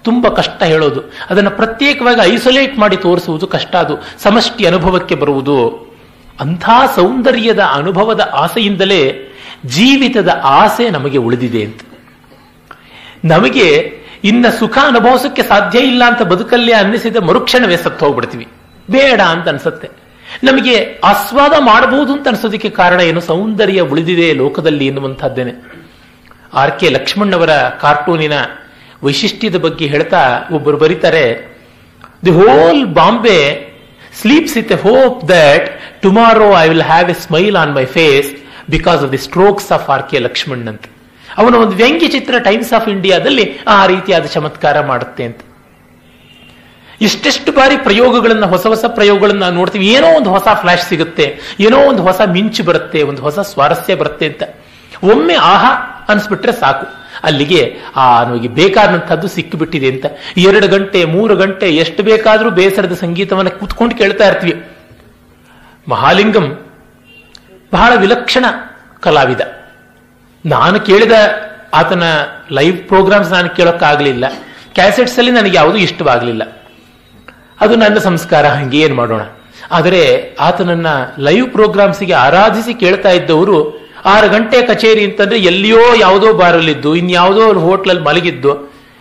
[SPEAKER 1] ತುಂಬಾ ಕಷ್ಟ ಹೇಳೋದು. ಅದನ್ನು ಪ್ರತ್ಯೇಕವಾಗಿ ಐಸೋಲೇಟ್ ಮಾಡಿ ತೋರಿಸುವುದು ಕಷ್ಟ. ಅದು ಸಮಷ್ಟಿ ಅನುಭವಕ್ಕೆ ಬರುವುದು. ಅಂಥ ಸೌಂದರ್ಯದ ಅನುಭವದ ಆಸೆಯಿಂದಲೇ ಜೀವಿತದ ಆಸೆ ನಮಗೆ ಉಳಿದಿದೆ ಅಂತ. ನಮಗೆ ಇನ್ನ ಸುಖ ಅನುಭವಿಸೋಕ್ಕೆ ಸಾಧ್ಯ ಇಲ್ಲ ಅಂತ ಬದುಕಲ್ಲೇ ಅನ್ನಿಸಿದ ಮರುಕ್ಷಣವೇ ಸತ್ತು ಹೋಗ್ಬಿಡ್ತೀವಿ. ಬೇಡ ಅಂತ ಅನ್ಸುತ್ತೆ. ನಮಗೆ ಆಸ್ವಾದ ಮಾಡಬಹುದು ಅಂತ ಅನ್ಸೋದಕ್ಕೆ ಕಾರಣ ಏನು? ಸೌಂದರ್ಯ ಉಳಿದಿದೆ ಲೋಕದಲ್ಲಿ ಎನ್ನುವಂಥದ್ದೇನೆ. R.K. ಲಕ್ಷ್ಮಣ್ ಅವರ ಕಾರ್ಟೂನಿನ ವೈಶಿಷ್ಟ್ಯದ ಬಗ್ಗೆ ಹೇಳ್ತಾ ಒಬ್ಬರು ಬರೀತಾರೆ, the whole Bombay sleeps with a hope that tomorrow I will have a smile on my face because of the strokes of R.K. Laxman ಅಂತ. ಅವನ ಒಂದು ವ್ಯಂಗ್ಯ ಚಿತ್ರ ಟೈಮ್ಸ್ ಆಫ್ ಇಂಡಿಯಾದಲ್ಲಿ ಆ ರೀತಿಯಾದ ಚಮತ್ಕಾರ ಮಾಡುತ್ತೆ ಅಂತ. ಇಷ್ಟೆಷ್ಟು ಬಾರಿ ಪ್ರಯೋಗಗಳನ್ನ, ಹೊಸ ಹೊಸ ಪ್ರಯೋಗಗಳನ್ನ ನೋಡ್ತೀವಿ. ಏನೋ ಒಂದು ಹೊಸ ಫ್ಲಾಶ್ ಸಿಗುತ್ತೆ, ಏನೋ ಒಂದು ಹೊಸ ಮಿಂಚು ಬರುತ್ತೆ, ಒಂದು ಹೊಸ ಸ್ವಾರಸ್ಯ ಬರುತ್ತೆ ಅಂತ. ಒಮ್ಮೆ ಆಹಾ ಅನ್ಸ್ಬಿಟ್ರೆ ಸಾಕು, ಅಲ್ಲಿಗೆ ನಮಗೆ ಬೇಕಾದಂಥದ್ದು ಸಿಕ್ಕಿಬಿಟ್ಟಿದೆ ಅಂತ. 2 ಗಂಟೆ 3 ಗಂಟೆ ಎಷ್ಟು ಬೇಕಾದರೂ ಬೇಸರದ ಸಂಗೀತವನ್ನು ಕೂತ್ಕೊಂಡು ಕೇಳ್ತಾ ಇರ್ತೀವಿ. ಮಹಾಲಿಂಗಂ ಬಹಳ ವಿಲಕ್ಷಣ ಕಲಾವಿದ. ನಾನು ಕೇಳಿದ ಆತನ ಲೈವ್ ಪ್ರೋಗ್ರಾಮ್ಸ್ ನಾನು ಕೇಳೋಕ್ಕಾಗಲಿಲ್ಲ, ಕ್ಯಾಸೆಟ್ಸ್ ಅಲ್ಲಿ ನನಗೆ ಯಾವುದೂ ಇಷ್ಟವಾಗಲಿಲ್ಲ. ಅದು ನನ್ನ ಸಂಸ್ಕಾರ, ಹಂಗೆ ಏನು ಮಾಡೋಣ. ಆದರೆ ಆತನನ್ನ ಲೈವ್ ಪ್ರೋಗ್ರಾಮ್ಸ್ಗೆ ಆರಾಧಿಸಿ ಕೇಳ್ತಾ ಇದ್ದವರು 6 ಗಂಟೆ ಕಚೇರಿ ಅಂತಂದ್ರೆ ಎಲ್ಲಿಯೋ ಯಾವುದೋ ಬಾರಲ್ಲಿದ್ದು, ಇನ್ಯಾವುದೋ ಹೋಟ್ಲಲ್ಲಿ ಮಲಗಿದ್ದು,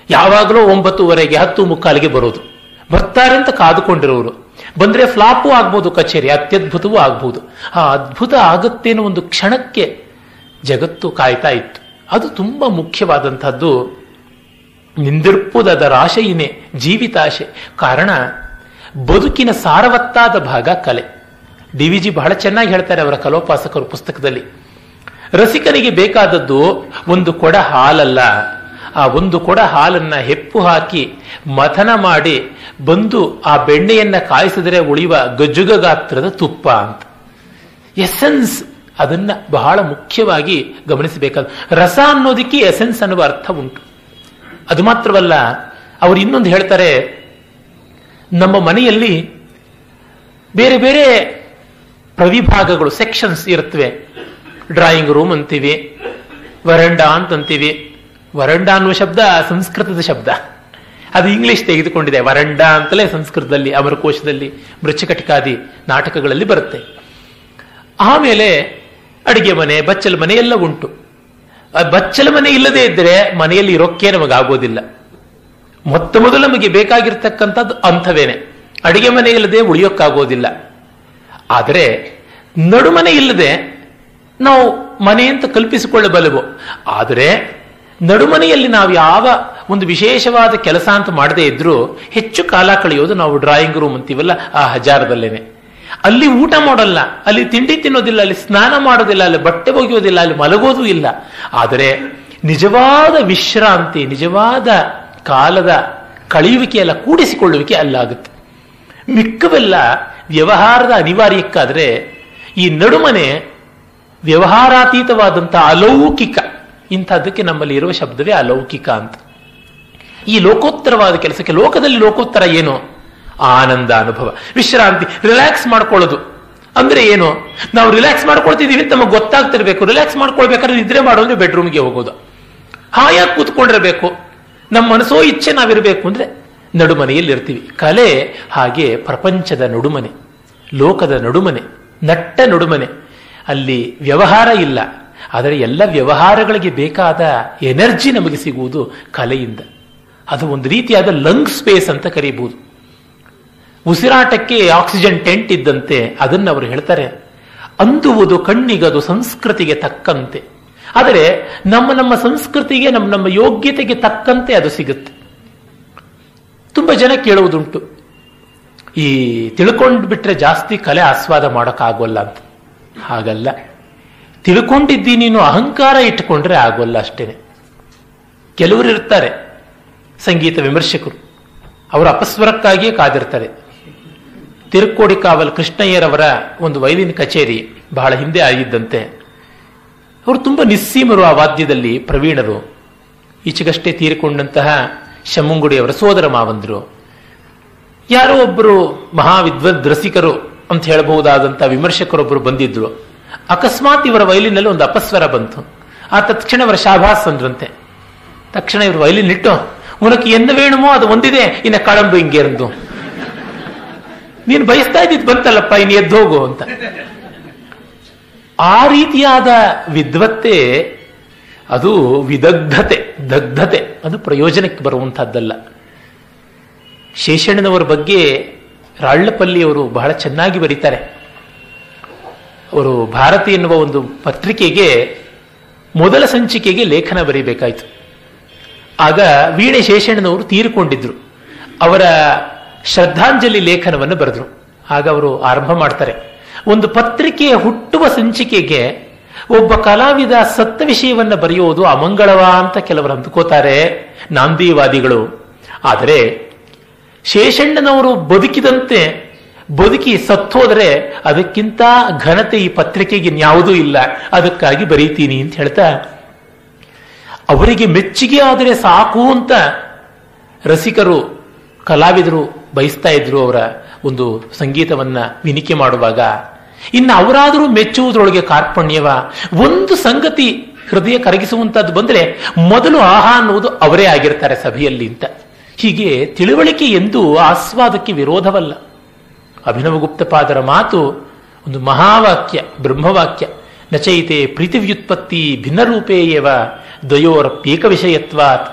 [SPEAKER 1] ಯಾವಾಗಲೂ 9:15 10:45 ಬರೋದು. ಬರ್ತಾರೆ ಅಂತ ಕಾದುಕೊಂಡಿರೋರು. ಬಂದ್ರೆ ಫ್ಲಾಪು ಆಗ್ಬೋದು ಕಚೇರಿ, ಅತ್ಯದ್ಭುತವೂ ಆಗ್ಬೋದು. ಆ ಅದ್ಭುತ ಆಗುತ್ತೆ ಅನ್ನೋ ಒಂದು ಕ್ಷಣಕ್ಕೆ ಜಗತ್ತು ಕಾಯ್ತಾ ಇತ್ತು. ಅದು ತುಂಬಾ ಮುಖ್ಯವಾದಂಥದ್ದು. ನಿಂದಿರ್ಪುದರ ಆಶೆಯಿನೇ ಜೀವಿತಾಶೆ. ಕಾರಣ ಬದುಕಿನ ಸಾರವತ್ತಾದ ಭಾಗ ಕಲೆ. ಡಿ.ವಿ.ಜಿ ಬಹಳ ಚೆನ್ನಾಗಿ ಹೇಳ್ತಾರೆ ಅವರ ಕಲೋಪಾಸಕರು ಪುಸ್ತಕದಲ್ಲಿ. ರಸಿಕನಿಗೆ ಬೇಕಾದದ್ದು ಒಂದು ಕೊಡ ಹಾಲಲ್ಲ, ಆ ಒಂದು ಕೊಡ ಹಾಲನ್ನ ಹೆಪ್ಪು ಹಾಕಿ ಮಥನ ಮಾಡಿ ಬಂದು ಆ ಬೆಣ್ಣೆಯನ್ನ ಕಾಯಿಸಿದರೆ ಉಳಿಯುವ ಗಜ್ಜುಗ ಗಾತ್ರದ ತುಪ್ಪ ಅಂತ. ಎಸೆನ್ಸ್ ಅದನ್ನ ಬಹಳ ಮುಖ್ಯವಾಗಿ ಗಮನಿಸಬೇಕಾದ. ರಸ ಅನ್ನೋದಕ್ಕೆ ಎಸೆನ್ಸ್ ಅನ್ನುವ ಅರ್ಥ ಉಂಟು. ಅದು ಮಾತ್ರವಲ್ಲ, ಅವರು ಇನ್ನೊಂದು ಹೇಳ್ತಾರೆ, ನಮ್ಮ ಮನೆಯಲ್ಲಿ ಬೇರೆ ಬೇರೆ ಪ್ರವಿಭಾಗಗಳು, ಸೆಕ್ಷನ್ಸ್ ಇರುತ್ತವೆ. ಡ್ರಾಯಿಂಗ್ ರೂಮ್ ಅಂತೀವಿ, ವರಂಡಾ ಅಂತಂತೀವಿ. ವರಂಡಾ ಅನ್ನುವ ಶಬ್ದ ಸಂಸ್ಕೃತದ ಶಬ್ದ, ಅದು ಇಂಗ್ಲಿಷ್ ತೆಗೆದುಕೊಂಡಿದೆ. ವರಂಡಾ ಅಂತಲೇ ಸಂಸ್ಕೃತದಲ್ಲಿ ಅಮರಕೋಶದಲ್ಲಿ ಮೃಚ್ಛಕಟಿಕಾದಿ ನಾಟಕಗಳಲ್ಲಿ ಬರುತ್ತೆ. ಆಮೇಲೆ ಅಡಿಗೆ ಮನೆ, ಬಚ್ಚಲ ಮನೆ ಎಲ್ಲ ಉಂಟು. ಬಚ್ಚಲ ಮನೆ ಇಲ್ಲದೆ ಇದ್ರೆ ಮನೆಯಲ್ಲಿ ಇರೋಕ್ಕೆ ನಮಗಾಗೋದಿಲ್ಲ. ಮೊದಲು ನಮಗೆ ಬೇಕಾಗಿರ್ತಕ್ಕಂಥದ್ದು ಅಂಥವೇನೆ. ಅಡಿಗೆ ಮನೆ ಇಲ್ಲದೆ ಉಳಿಯೋಕ್ಕಾಗೋದಿಲ್ಲ. ಆದರೆ ನಡುಮನೆ ಇಲ್ಲದೆ ನಾವು ಮನೆ ಅಂತ ಕಲ್ಪಿಸಿಕೊಳ್ಳಬಲ್ಲೆವು. ಆದರೆ ನಡುಮನೆಯಲ್ಲಿ ನಾವು ಯಾವ ಒಂದು ವಿಶೇಷವಾದ ಕೆಲಸ ಅಂತ ಮಾಡದೇ ಇದ್ರೂ ಹೆಚ್ಚು ಕಾಲ ಕಳೆಯೋದು ನಾವು ಡ್ರಾಯಿಂಗ್ ರೂಮ್ ಅಂತೀವಲ್ಲ, ಆ ಹಜಾರದಲ್ಲೇನೆ. ಅಲ್ಲಿ ಊಟ ಮಾಡೋಲ್ಲ, ಅಲ್ಲಿ ತಿಂಡಿ ತಿನ್ನೋದಿಲ್ಲ, ಅಲ್ಲಿ ಸ್ನಾನ ಮಾಡೋದಿಲ್ಲ, ಅಲ್ಲಿ ಬಟ್ಟೆ ಒಗೆಯೋದಿಲ್ಲ, ಅಲ್ಲಿ ಮಲಗೋದು ಇಲ್ಲ. ಆದರೆ ನಿಜವಾದ ವಿಶ್ರಾಂತಿ, ನಿಜವಾದ ಕಾಲದ ಕಳೆಯುವಿಕೆ ಎಲ್ಲ ಕೂಡಿಸಿಕೊಳ್ಳುವಿಕೆ ಅಲ್ಲಾಗುತ್ತೆ. ಮಿಕ್ಕವೆಲ್ಲ ವ್ಯವಹಾರದ ಅನಿವಾರ್ಯಕ್ಕಾದ್ರೆ ಈ ನಡುಮನೆ ವ್ಯವಹಾರಾತೀತವಾದಂಥ ಅಲೌಕಿಕ. ಇಂಥದ್ದಕ್ಕೆ ನಮ್ಮಲ್ಲಿ ಇರುವ ಶಬ್ದವೇ ಅಲೌಕಿಕ ಅಂತ. ಈ ಲೋಕೋತ್ತರವಾದ ಕೆಲಸಕ್ಕೆ, ಲೋಕದಲ್ಲಿ ಲೋಕೋತ್ತರ ಏನು? ಆನಂದ ಅನುಭವ, ವಿಶ್ರಾಂತಿ, ರಿಲ್ಯಾಕ್ಸ್ ಮಾಡ್ಕೊಳ್ಳೋದು. ಅಂದ್ರೆ ಏನು? ನಾವು ರಿಲ್ಯಾಕ್ಸ್ ಮಾಡ್ಕೊಳ್ತಿದೀವಿ ಅಂತ ನಮಗೆ ಗೊತ್ತಾಗ್ತಿರ್ಬೇಕು. ರಿಲ್ಯಾಕ್ಸ್ ಮಾಡ್ಕೊಳ್ಬೇಕಾದ್ರೆ ನಿದ್ರೆ ಮಾಡೋದ್ರೆ ಬೆಡ್ರೂಮ್ಗೆ ಹೋಗೋದು, ಹಾಯಾಗಿ ಕೂತ್ಕೊಂಡಿರಬೇಕು. ನಮ್ಮ ಮನಸ್ಸೋ ಇಚ್ಛೆ ನಾವಿರಬೇಕು ಅಂದ್ರೆ ನಡುಮನೆಯಲ್ಲಿ ಇರ್ತೀವಿ. ಕಲೆ ಹಾಗೆ ಪ್ರಪಂಚದ ನಡುಮನೆ, ಲೋಕದ ನಡುಮನೆ, ನಟ್ಟ ನಡುಮನೆ. ಅಲ್ಲಿ ವ್ಯವಹಾರ ಇಲ್ಲ, ಆದರೆ ಎಲ್ಲ ವ್ಯವಹಾರಗಳಿಗೆ ಬೇಕಾದ ಎನರ್ಜಿ ನಮಗೆ ಸಿಗುವುದು ಕಲೆಯಿಂದ. ಅದು ಒಂದು ರೀತಿಯಾದ ಲಂಗ್ ಸ್ಪೇಸ್ ಅಂತ ಕರೀಬಹುದು. ಉಸಿರಾಟಕ್ಕೆ ಆಕ್ಸಿಜನ್ ಟೆಂಟ್ ಇದ್ದಂತೆ ಅದನ್ನು ಅವರು ಹೇಳ್ತಾರೆ. ಅಂದುವುದು ಕಣ್ಣಿಗದು ಸಂಸ್ಕೃತಿಗೆ ತಕ್ಕಂತೆ. ಆದರೆ ನಮ್ಮ ಸಂಸ್ಕೃತಿಗೆ, ನಮ್ಮ ಯೋಗ್ಯತೆಗೆ ತಕ್ಕಂತೆ ಅದು ಸಿಗುತ್ತೆ. ತುಂಬ ಜನ ಕೇಳುವುದುಂಟು, ಈ ತಿಳ್ಕೊಂಡು ಬಿಟ್ರೆ ಜಾಸ್ತಿ ಕಲೆ ಆಸ್ವಾದ ಮಾಡೋಕ್ಕಾಗೋಲ್ಲ ಅಂತ. ಹಾಗಲ್ಲ, ತಿಳ್ಕೊಂಡಿದ್ದೀನಿ ನೀನು ಅಹಂಕಾರ ಇಟ್ಟುಕೊಂಡ್ರೆ ಆಗೋಲ್ಲ ಅಷ್ಟೇನೆ. ಕೆಲವರು ಇರ್ತಾರೆ ಸಂಗೀತ ವಿಮರ್ಶಕರು, ಅವರು ಅಪಸ್ವರಕ್ಕಾಗಿಯೇ ಕಾದಿರ್ತಾರೆ. ತಿರುಕೋಡಿಕಾವಲ್ ಕೃಷ್ಣಯ್ಯರವರ ಒಂದು ವೈಲಿನ್ ಕಚೇರಿ ಬಹಳ ಹಿಂದೆ ಆಗಿದ್ದಂತೆ. ಅವರು ತುಂಬ ನಿಸ್ಸೀಮರು, ಆ ವಾದ್ಯದಲ್ಲಿ ಪ್ರವೀಣರು. ಈಚೆಗಷ್ಟೇ ತೀರಿಕೊಂಡಂತಹ ಶಮ್ಮುಂಗುಡಿಯವರ ಸೋದರ ಮಾವಂದರು. ಯಾರೋ ಒಬ್ಬರು ಮಹಾವಿದ್ವದ್ ರಸಿಕರು ಅಂತ ಹೇಳಬಹುದಾದಂಥ ವಿಮರ್ಶಕರೊಬ್ಬರು ಬಂದಿದ್ರು. ಅಕಸ್ಮಾತ್ ಇವರ ವೈಲಿನಲ್ಲಿ ಒಂದು ಅಪಸ್ವರ ಬಂತು. ಆ ತಕ್ಷಣ ಅವರ ಶಾಭಾಸ್ ಅಂದ್ರಂತೆ. ತಕ್ಷಣ ಇವರು ವೈಲಿನ್ ಇಟ್ಟು, ಉನಕ್ಕೆ ಎಂದ ವೇಣುಮೋ ಅದು ಒಂದಿದೆ, ಇನ್ನ ಕಳಂಬು ಹಿಂಗೇರಂದು, ನೀನು ಬಯಸ್ತಾ ಇದ್ದಿದ್ದು ಬಂತಲ್ಲಪ್ಪ, ಇನ್ನು ಎದ್ದು ಹೋಗು ಅಂತ. ಆ ರೀತಿಯಾದ ವಿದ್ವತ್ತೆ, ಅದು ವಿದಗ್ಧತೆ, ದಗ್ಧತೆ, ಅದು ಪ್ರಯೋಜನಕ್ಕೆ ಬರುವಂತಹದ್ದಲ್ಲ. ಶೇಷಣ್ಣನವರ ಬಗ್ಗೆ ರಾಳ್ಳಪಲ್ಲಿಯವರು ಬಹಳ ಚೆನ್ನಾಗಿ ಬರೀತಾರೆ. ಅವರು ಭಾರತಿ ಎನ್ನುವ ಒಂದು ಪತ್ರಿಕೆಗೆ ಮೊದಲ ಸಂಚಿಕೆಗೆ ಲೇಖನ ಬರೀಬೇಕಾಯಿತು. ಆಗ ವೀಣೆ ಶೇಷಣ್ಣನವರು ತೀರಿಕೊಂಡಿದ್ರು. ಅವರ ಶ್ರದ್ಧಾಂಜಲಿ ಲೇಖನವನ್ನು ಬರೆದ್ರು. ಆಗ ಅವರು ಆರಂಭ ಮಾಡ್ತಾರೆ, ಒಂದು ಪತ್ರಿಕೆಯ ಹುಟ್ಟುವ ಸಂಚಿಕೆಗೆ ಒಬ್ಬ ಕಲಾವಿದ ಸತ್ತ ವಿಷಯವನ್ನು ಬರೆಯುವುದು ಅಮಂಗಳವ ಅಂತ ಕೆಲವರು ಅಂದುಕೋತಾರೆ, ನಾಂದಿವಾದಿಗಳು. ಆದರೆ ಶೇಷಣ್ಣನವರು ಬದುಕಿದಂತೆ ಬದುಕಿ ಸತ್ತೋದ್ರೆ ಅದಕ್ಕಿಂತ ಘನತೆ ಈ ಪತ್ರಿಕೆಗೆ ಇನ್ಯಾವುದೂ ಇಲ್ಲ, ಅದಕ್ಕಾಗಿ ಬರೀತೀನಿ ಅಂತ ಹೇಳ್ತಾ ಅವರಿಗೆ ಮೆಚ್ಚುಗೆ ಆದರೆ ಸಾಕು ಅಂತ ರಸಿಕರು ಕಲಾವಿದರು ಬಯಸ್ತಾ ಇದ್ರು ಅವರ ಒಂದು ಸಂಗೀತವನ್ನ ವಿನಿಕೆ ಮಾಡುವಾಗ. ಇನ್ನು ಅವರಾದರೂ ಮೆಚ್ಚುವುದರೊಳಗೆ ಕಾರ್ಪಣ್ಯವ. ಒಂದು ಸಂಗತಿ ಹೃದಯ ಕರಗಿಸುವಂತದ್ದು ಬಂದ್ರೆ ಮೊದಲು ಆಹಾ ಅನ್ನುವುದು ಅವರೇ ಆಗಿರ್ತಾರೆ ಸಭೆಯಲ್ಲಿ ಅಂತ. ಹೀಗೆ ತಿಳುವಳಿಕೆ ಎಂದು ಆಸ್ವಾದಕ್ಕೆ ವಿರೋಧವಲ್ಲ. ಅಭಿನವಗುಪ್ತಪಾದರ ಮಾತು ಒಂದು ಮಹಾವಾಕ್ಯ, ಬ್ರಹ್ಮವಾಕ್ಯ. ನಚೈತೆ ಪ್ರೀತಿವ್ಯುತ್ಪತ್ತಿ ಭಿನ್ನರೂಪೇಯವ ದ್ವಯೋರಪ್ಯೇಕ ವಿಷಯತ್ವಾತ್.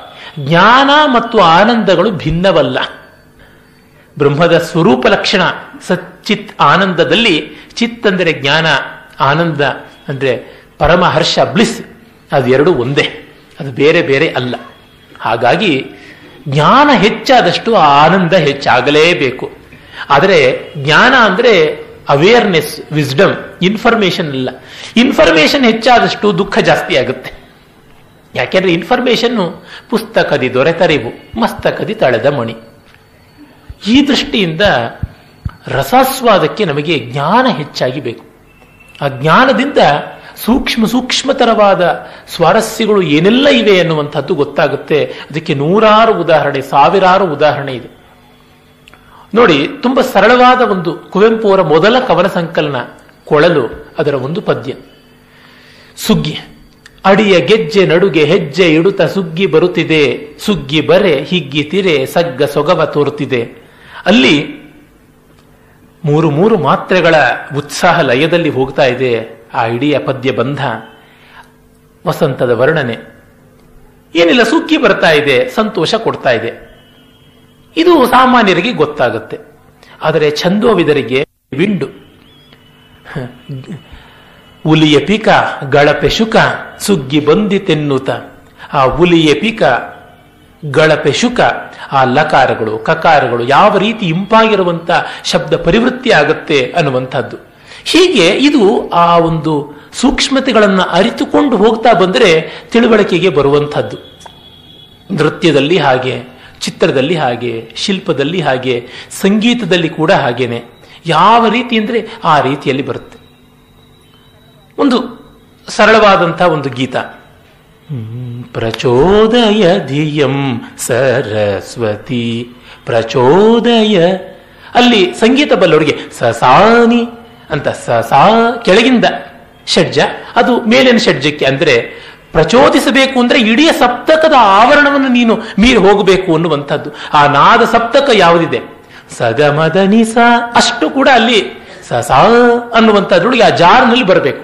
[SPEAKER 1] ಜ್ಞಾನ ಮತ್ತು ಆನಂದಗಳು ಭಿನ್ನವಲ್ಲ. ಬ್ರಹ್ಮದ ಸ್ವರೂಪ ಲಕ್ಷಣ ಸಚ್ಚಿತ್ ಆನಂದದಲ್ಲಿ, ಚಿತ್ ಅಂದರೆ ಜ್ಞಾನ, ಆನಂದ ಅಂದರೆ ಪರಮಹರ್ಷ, ಬ್ಲಿಸ್, ಅದೆರಡು ಒಂದೇ, ಅದು ಬೇರೆ ಬೇರೆ ಅಲ್ಲ. ಹಾಗಾಗಿ ಜ್ಞಾನ ಹೆಚ್ಚಾದಷ್ಟು ಆನಂದ ಹೆಚ್ಚಾಗಲೇಬೇಕು. ಆದರೆ ಜ್ಞಾನ ಅಂದರೆ ಅವೇರ್ನೆಸ್, ವಿಸ್ಡಮ್, ಇನ್ಫಾರ್ಮೇಶನ್ ಅಲ್ಲ. ಇನ್ಫಾರ್ಮೇಶನ್ ಹೆಚ್ಚಾದಷ್ಟು ದುಃಖ ಜಾಸ್ತಿ ಆಗುತ್ತೆ. ಯಾಕೆಂದ್ರೆ ಇನ್ಫಾರ್ಮೇಶನ್ನು ಪುಸ್ತಕದಿ ದೊರೆತರಿವು, ಮಸ್ತಕದಿ ತಳೆದ ಮಣಿ. ಈ ದೃಷ್ಟಿಯಿಂದ ರಸಾಸ್ವಾದಕ್ಕೆ ನಮಗೆ ಜ್ಞಾನ ಹೆಚ್ಚಾಗಿ ಬೇಕು. ಆ ಜ್ಞಾನದಿಂದ ಸೂಕ್ಷ್ಮತರವಾದ ಸ್ವಾರಸ್ಯಗಳು ಏನೆಲ್ಲ ಇವೆ ಎನ್ನುವಂಥದ್ದು ಗೊತ್ತಾಗುತ್ತೆ. ಅದಕ್ಕೆ ನೂರಾರು ಉದಾಹರಣೆ, ಸಾವಿರಾರು ಉದಾಹರಣೆ ಇದೆ. ನೋಡಿ, ತುಂಬಾ ಸರಳವಾದ ಒಂದು ಕುವೆಂಪು ಅವರ ಮೊದಲ ಕವನ ಸಂಕಲನ ಕೊಳಲು, ಅದರ ಒಂದು ಪದ್ಯ. ಸುಗ್ಗಿ ಅಡಿಯ ಗೆಜ್ಜೆ ನಡುಗೆ ಹೆಜ್ಜೆ ಇಡುತ್ತ ಸುಗ್ಗಿ ಬರುತ್ತಿದೆ, ಸುಗ್ಗಿ ಬರೆ ಹಿಗ್ಗಿ ತಿರೆ ಸಗ್ಗ ಸೊಗವ ತೋರುತ್ತಿದೆ. ಅಲ್ಲಿ ಮೂರು ಮಾತ್ರೆಗಳ ಉತ್ಸಾಹ ಲಯದಲ್ಲಿ ಹೋಗ್ತಾ ಇದೆ ಆ ಇಡೀ ಪದ್ಯ ಬಂಧ. ವಸಂತದ ವರ್ಣನೆ ಏನಿಲ್ಲ, ಸುಗ್ಗಿ ಬರ್ತಾ ಇದೆ, ಸಂತೋಷ ಕೊಡ್ತಾ ಇದೆ. ಇದು ಸಾಮಾನ್ಯರಿಗೆ ಗೊತ್ತಾಗುತ್ತೆ. ಆದರೆ ಛಂದೋವಿದರಿಗೆ ವಿಂಡು ಉಲಿಯ ಪಿಕ ಗಳಪೆ ಶುಕ ಸುಗ್ಗಿ ಬಂದಿತೆನ್ನುತ್ತ. ಆ ಉಲಿಯ ಪಿಕ ಗಳಪೆ ಶುಕ, ಆ ಲಕಾರಗಳು ಕಕಾರಗಳು ಯಾವ ರೀತಿ ಇಂಪಾಗಿರುವಂತ ಶಬ್ದ ಪರಿವೃತ್ತಿ ಆಗುತ್ತೆ ಅನ್ನುವಂಥದ್ದು. ಹೀಗೆ ಇದು ಆ ಒಂದು ಸೂಕ್ಷ್ಮತೆಗಳನ್ನು ಅರಿತುಕೊಂಡು ಹೋಗ್ತಾ ಬಂದರೆ ತಿಳುವಳಿಕೆಗೆ ಬರುವಂಥದ್ದು. ನೃತ್ಯದಲ್ಲಿ ಹಾಗೆ, ಚಿತ್ರದಲ್ಲಿ ಹಾಗೆ, ಶಿಲ್ಪದಲ್ಲಿ ಹಾಗೆ, ಸಂಗೀತದಲ್ಲಿ ಕೂಡ ಹಾಗೇನೆ. ಯಾವ ರೀತಿ ಅಂದರೆ ಆ ರೀತಿಯಲ್ಲಿ ಬರುತ್ತೆ. ಒಂದು ಸರಳವಾದಂತಹ ಒಂದು ಗೀತ, ಪ್ರಚೋದಯ ಧಿಯಂ ಸರಸ್ವತಿ ಪ್ರಚೋದಯ. ಅಲ್ಲಿ ಸಂಗೀತ ಬಲ್ಲವರಿಗೆ ಸಸಾನಿ ಅಂತ, ಸಸಾ ಕೆಳಗಿಂದ ಷಡ್ಜ, ಅದು ಮೇಲಿನ ಷಡ್ಜಕ್ಕೆ. ಅಂದ್ರೆ ಪ್ರಚೋದಿಸಬೇಕು ಅಂದ್ರೆ ಇಡೀ ಸಪ್ತಕದ ಆವರಣವನ್ನು ನೀನು ಮೀರಿ ಹೋಗಬೇಕು ಅನ್ನುವಂಥದ್ದು. ಆ ನಾದ ಸಪ್ತಕ ಯಾವುದಿದೆ, ಸಗಮದ ನಿಸ, ಅಷ್ಟು ಕೂಡ ಅಲ್ಲಿ ಸಸಾ ಅನ್ನುವಂಥದ್ರೊಳಗೆ ಆ ಜಾರ್ನಲ್ಲಿ ಬರಬೇಕು.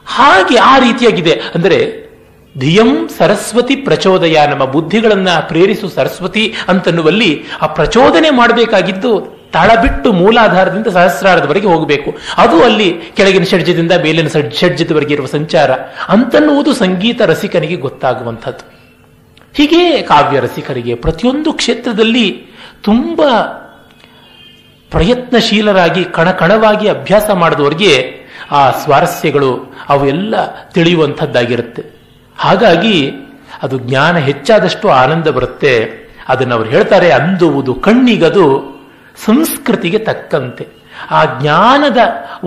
[SPEAKER 1] ಹಾಗೆ ಆ ರೀತಿಯಾಗಿದೆ. ಅಂದರೆ ಧಿಯಂ ಸರಸ್ವತಿ ಪ್ರಚೋದಯ, ನಮ್ಮ ಬುದ್ಧಿಗಳನ್ನ ಪ್ರೇರಿಸು ಸರಸ್ವತಿ ಅಂತನ್ನುವಲ್ಲಿ ಆ ಪ್ರಚೋದನೆ ಮಾಡಬೇಕಾಗಿದ್ದು ತಾಳ ಬಿಟ್ಟು ಮೂಲಾಧಾರದಿಂದ ಸಹಸ್ರಾರದವರೆಗೆ ಹೋಗಬೇಕು. ಅದು ಅಲ್ಲಿ ಕೆಳಗಿನ ಷಡ್ಜದಿಂದ ಮೇಲಿನ ಷಡ್ಜದವರೆಗೆ ಇರುವ ಸಂಚಾರ ಅಂತನ್ನುವುದು ಸಂಗೀತ ರಸಿಕನಿಗೆ ಗೊತ್ತಾಗುವಂಥದ್ದು. ಹೀಗೆ ಕಾವ್ಯ ರಸಿಕರಿಗೆ ಪ್ರತಿಯೊಂದು ಕ್ಷೇತ್ರದಲ್ಲಿ ತುಂಬಾ ಪ್ರಯತ್ನಶೀಲರಾಗಿ ಕಣಕಣವಾಗಿ ಅಭ್ಯಾಸ ಮಾಡಿದವರಿಗೆ ಆ ಸ್ವಾರಸ್ಯಗಳು ಅವೆಲ್ಲ ತಿಳಿಯುವಂಥದ್ದಾಗಿರುತ್ತೆ. ಹಾಗಾಗಿ ಅದು ಜ್ಞಾನ ಹೆಚ್ಚಾದಷ್ಟು ಆನಂದ ಬರುತ್ತೆ. ಅದನ್ನು ಅವರು ಹೇಳ್ತಾರೆ, ಅಂದುವುದು ಕಣ್ಣಿಗದು ಸಂಸ್ಕೃತಿಗೆ ತಕ್ಕಂತೆ. ಆ ಜ್ಞಾನದ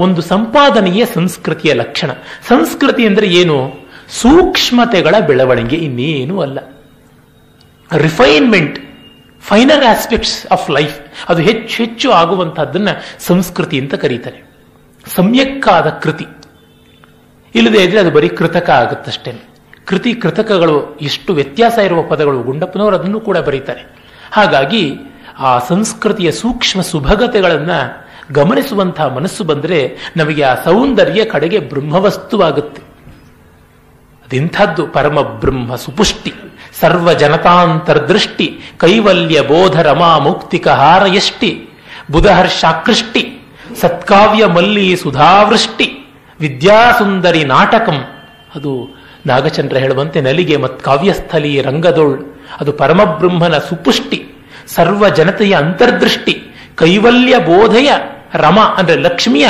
[SPEAKER 1] ಒಂದು ಸಂಪಾದನೆಯೇ ಸಂಸ್ಕೃತಿಯ ಲಕ್ಷಣ. ಸಂಸ್ಕೃತಿ ಅಂದರೆ ಏನು? ಸೂಕ್ಷ್ಮತೆಗಳ ಬೆಳವಣಿಗೆ, ಇನ್ನೇನು ಅಲ್ಲ. Refinement, finer aspects of life, ಅದು ಹೆಚ್ಚು ಹೆಚ್ಚು ಆಗುವಂತಹದ್ದನ್ನ ಸಂಸ್ಕೃತಿ ಅಂತ ಕರೀತಾರೆ. ಸಮ್ಯಕ್ಕಾದ ಕೃತಿ ಇಲ್ಲದೆ ಇದ್ರೆ ಅದು ಬರೀ ಕೃತಕ ಆಗುತ್ತಷ್ಟೇ. ಕೃತಿ ಕೃತಕಗಳು ಎಷ್ಟು ವ್ಯತ್ಯಾಸ ಇರುವ ಪದಗಳು, ಗುಂಡಪ್ಪನವರು ಅದನ್ನು ಕೂಡ ಬರೀತಾರೆ. ಹಾಗಾಗಿ ಆ ಸಂಸ್ಕೃತಿಯ ಸೂಕ್ಷ್ಮ ಸುಭಗತೆಗಳನ್ನ ಗಮನಿಸುವಂತಹ ಮನಸ್ಸು ಬಂದರೆ ನಮಗೆ ಆ ಸೌಂದರ್ಯ ಕಡೆಗೆ ಬ್ರಹ್ಮವಸ್ತುವಾಗುತ್ತೆ. ಅದೆಂಥದ್ದು ಪರಮ ಬ್ರಹ್ಮ ಸುಪುಷ್ಟಿ, ಸರ್ವ ಜನತಾಂತರ್ದೃಷ್ಟಿ, ಕೈವಲ್ಯ ಬೋಧ ರಮಾ ಮುಕ್ತಿಕ ಹಾರಯಷ್ಟಿ, ಬುಧಹರ್ಷಾಕೃಷ್ಟಿ, ಸತ್ಕಾವ್ಯ ಮಲ್ಲಿ ಸುಧಾವೃಷ್ಟಿ, ವಿದ್ಯಾಸುಂದರಿ ನಾಟಕಂ. ಅದು ನಾಗಚಂದ್ರ ಹೇಳುವಂತೆ ನಲಿಗೆ ಮತ್ ಕಾವ್ಯಸ್ಥಲಿ ರಂಗದೋಳ್. ಅದು ಪರಮಬ್ರಹ್ಮನ ಸುಪುಷ್ಟಿ, ಸರ್ವ ಜನತೆಯ ಅಂತರ್ದೃಷ್ಟಿ, ಕೈವಲ್ಯ ಬೋಧೆಯ ರಮ ಅಂದ್ರೆ ಲಕ್ಷ್ಮಿಯ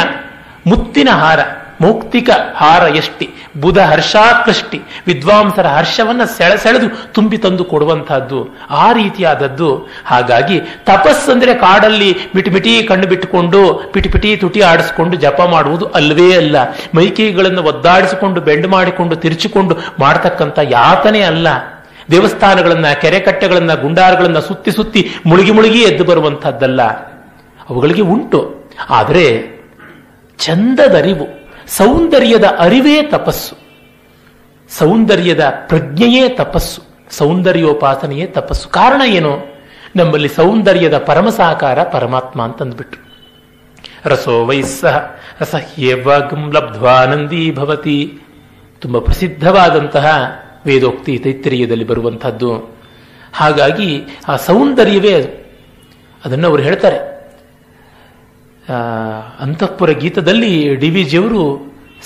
[SPEAKER 1] ಮುತ್ತಿನ ಹಾರ. ಮೌಕ್ತಿಕ ಹಾರ ಎಷ್ಟಿ, ಬುಧ ಹರ್ಷಾಕೃಷ್ಟಿ, ವಿದ್ವಾಂಸರ ಹರ್ಷವನ್ನ ಸೆಳೆದು ತುಂಬಿ ತಂದು ಕೊಡುವಂತಹದ್ದು ಆ ರೀತಿಯಾದದ್ದು. ಹಾಗಾಗಿ ತಪಸ್ಸಂದ್ರೆ ಕಾಡಲ್ಲಿ ಮಿಟಿ ಕಣ್ಣು ಬಿಟ್ಟುಕೊಂಡು ಪಿಟಿ ತುಟಿ ಆಡಿಸಿಕೊಂಡು ಜಪ ಮಾಡುವುದು ಅಲ್ವೇ ಅಲ್ಲ. ಮೈಕೈಗಳನ್ನು ಒದ್ದಾಡಿಸಿಕೊಂಡು ಬೆಂಡು ಮಾಡಿಕೊಂಡು ತಿರುಚಿಕೊಂಡು ಮಾಡತಕ್ಕಂಥ ಯಾತನೆ ಅಲ್ಲ. ದೇವಸ್ಥಾನಗಳನ್ನ, ಕೆರೆಕಟ್ಟೆಗಳನ್ನ, ಗುಂಡಾರಗಳನ್ನ ಸುತ್ತಿ ಮುಳುಗಿ ಎದ್ದು ಬರುವಂತಹದ್ದಲ್ಲ. ಅವುಗಳಿಗೆ ಉಂಟು. ಆದರೆ ಚಂದದರಿವು, ಸೌಂದರ್ಯದ ಅರಿವೇ ತಪಸ್ಸು, ಸೌಂದರ್ಯದ ಪ್ರಜ್ಞೆಯೇ ತಪಸ್ಸು, ಸೌಂದರ್ಯೋಪಾಸನೆಯೇ ತಪಸ್ಸು. ಕಾರಣ ಏನು? ನಮ್ಮಲ್ಲಿ ಸೌಂದರ್ಯದ ಪರಮಸಾಕಾರ ಪರಮಾತ್ಮ ಅಂತಂದ್ಬಿಟ್ರು. ರಸೋ ವೈಸ್ಸಹ ರಸಹ್ಯೇವಗಂ ಲಬ್ಧ್ವಾನಂದೀ ಭವತಿ. ತುಂಬ ಪ್ರಸಿದ್ಧವಾದಂತಹ ವೇದೋಕ್ತಿ ತೈತ್ರಿಯದಲ್ಲಿ ಬರುವಂತಹದ್ದು. ಹಾಗಾಗಿ ಆ ಸೌಂದರ್ಯವೇ ಅದನ್ನು ಅವರು ಹೇಳ್ತಾರೆ. ಅಂತಃಪುರ ಗೀತದಲ್ಲಿ ಡಿ ವಿ ಜಿಯವರು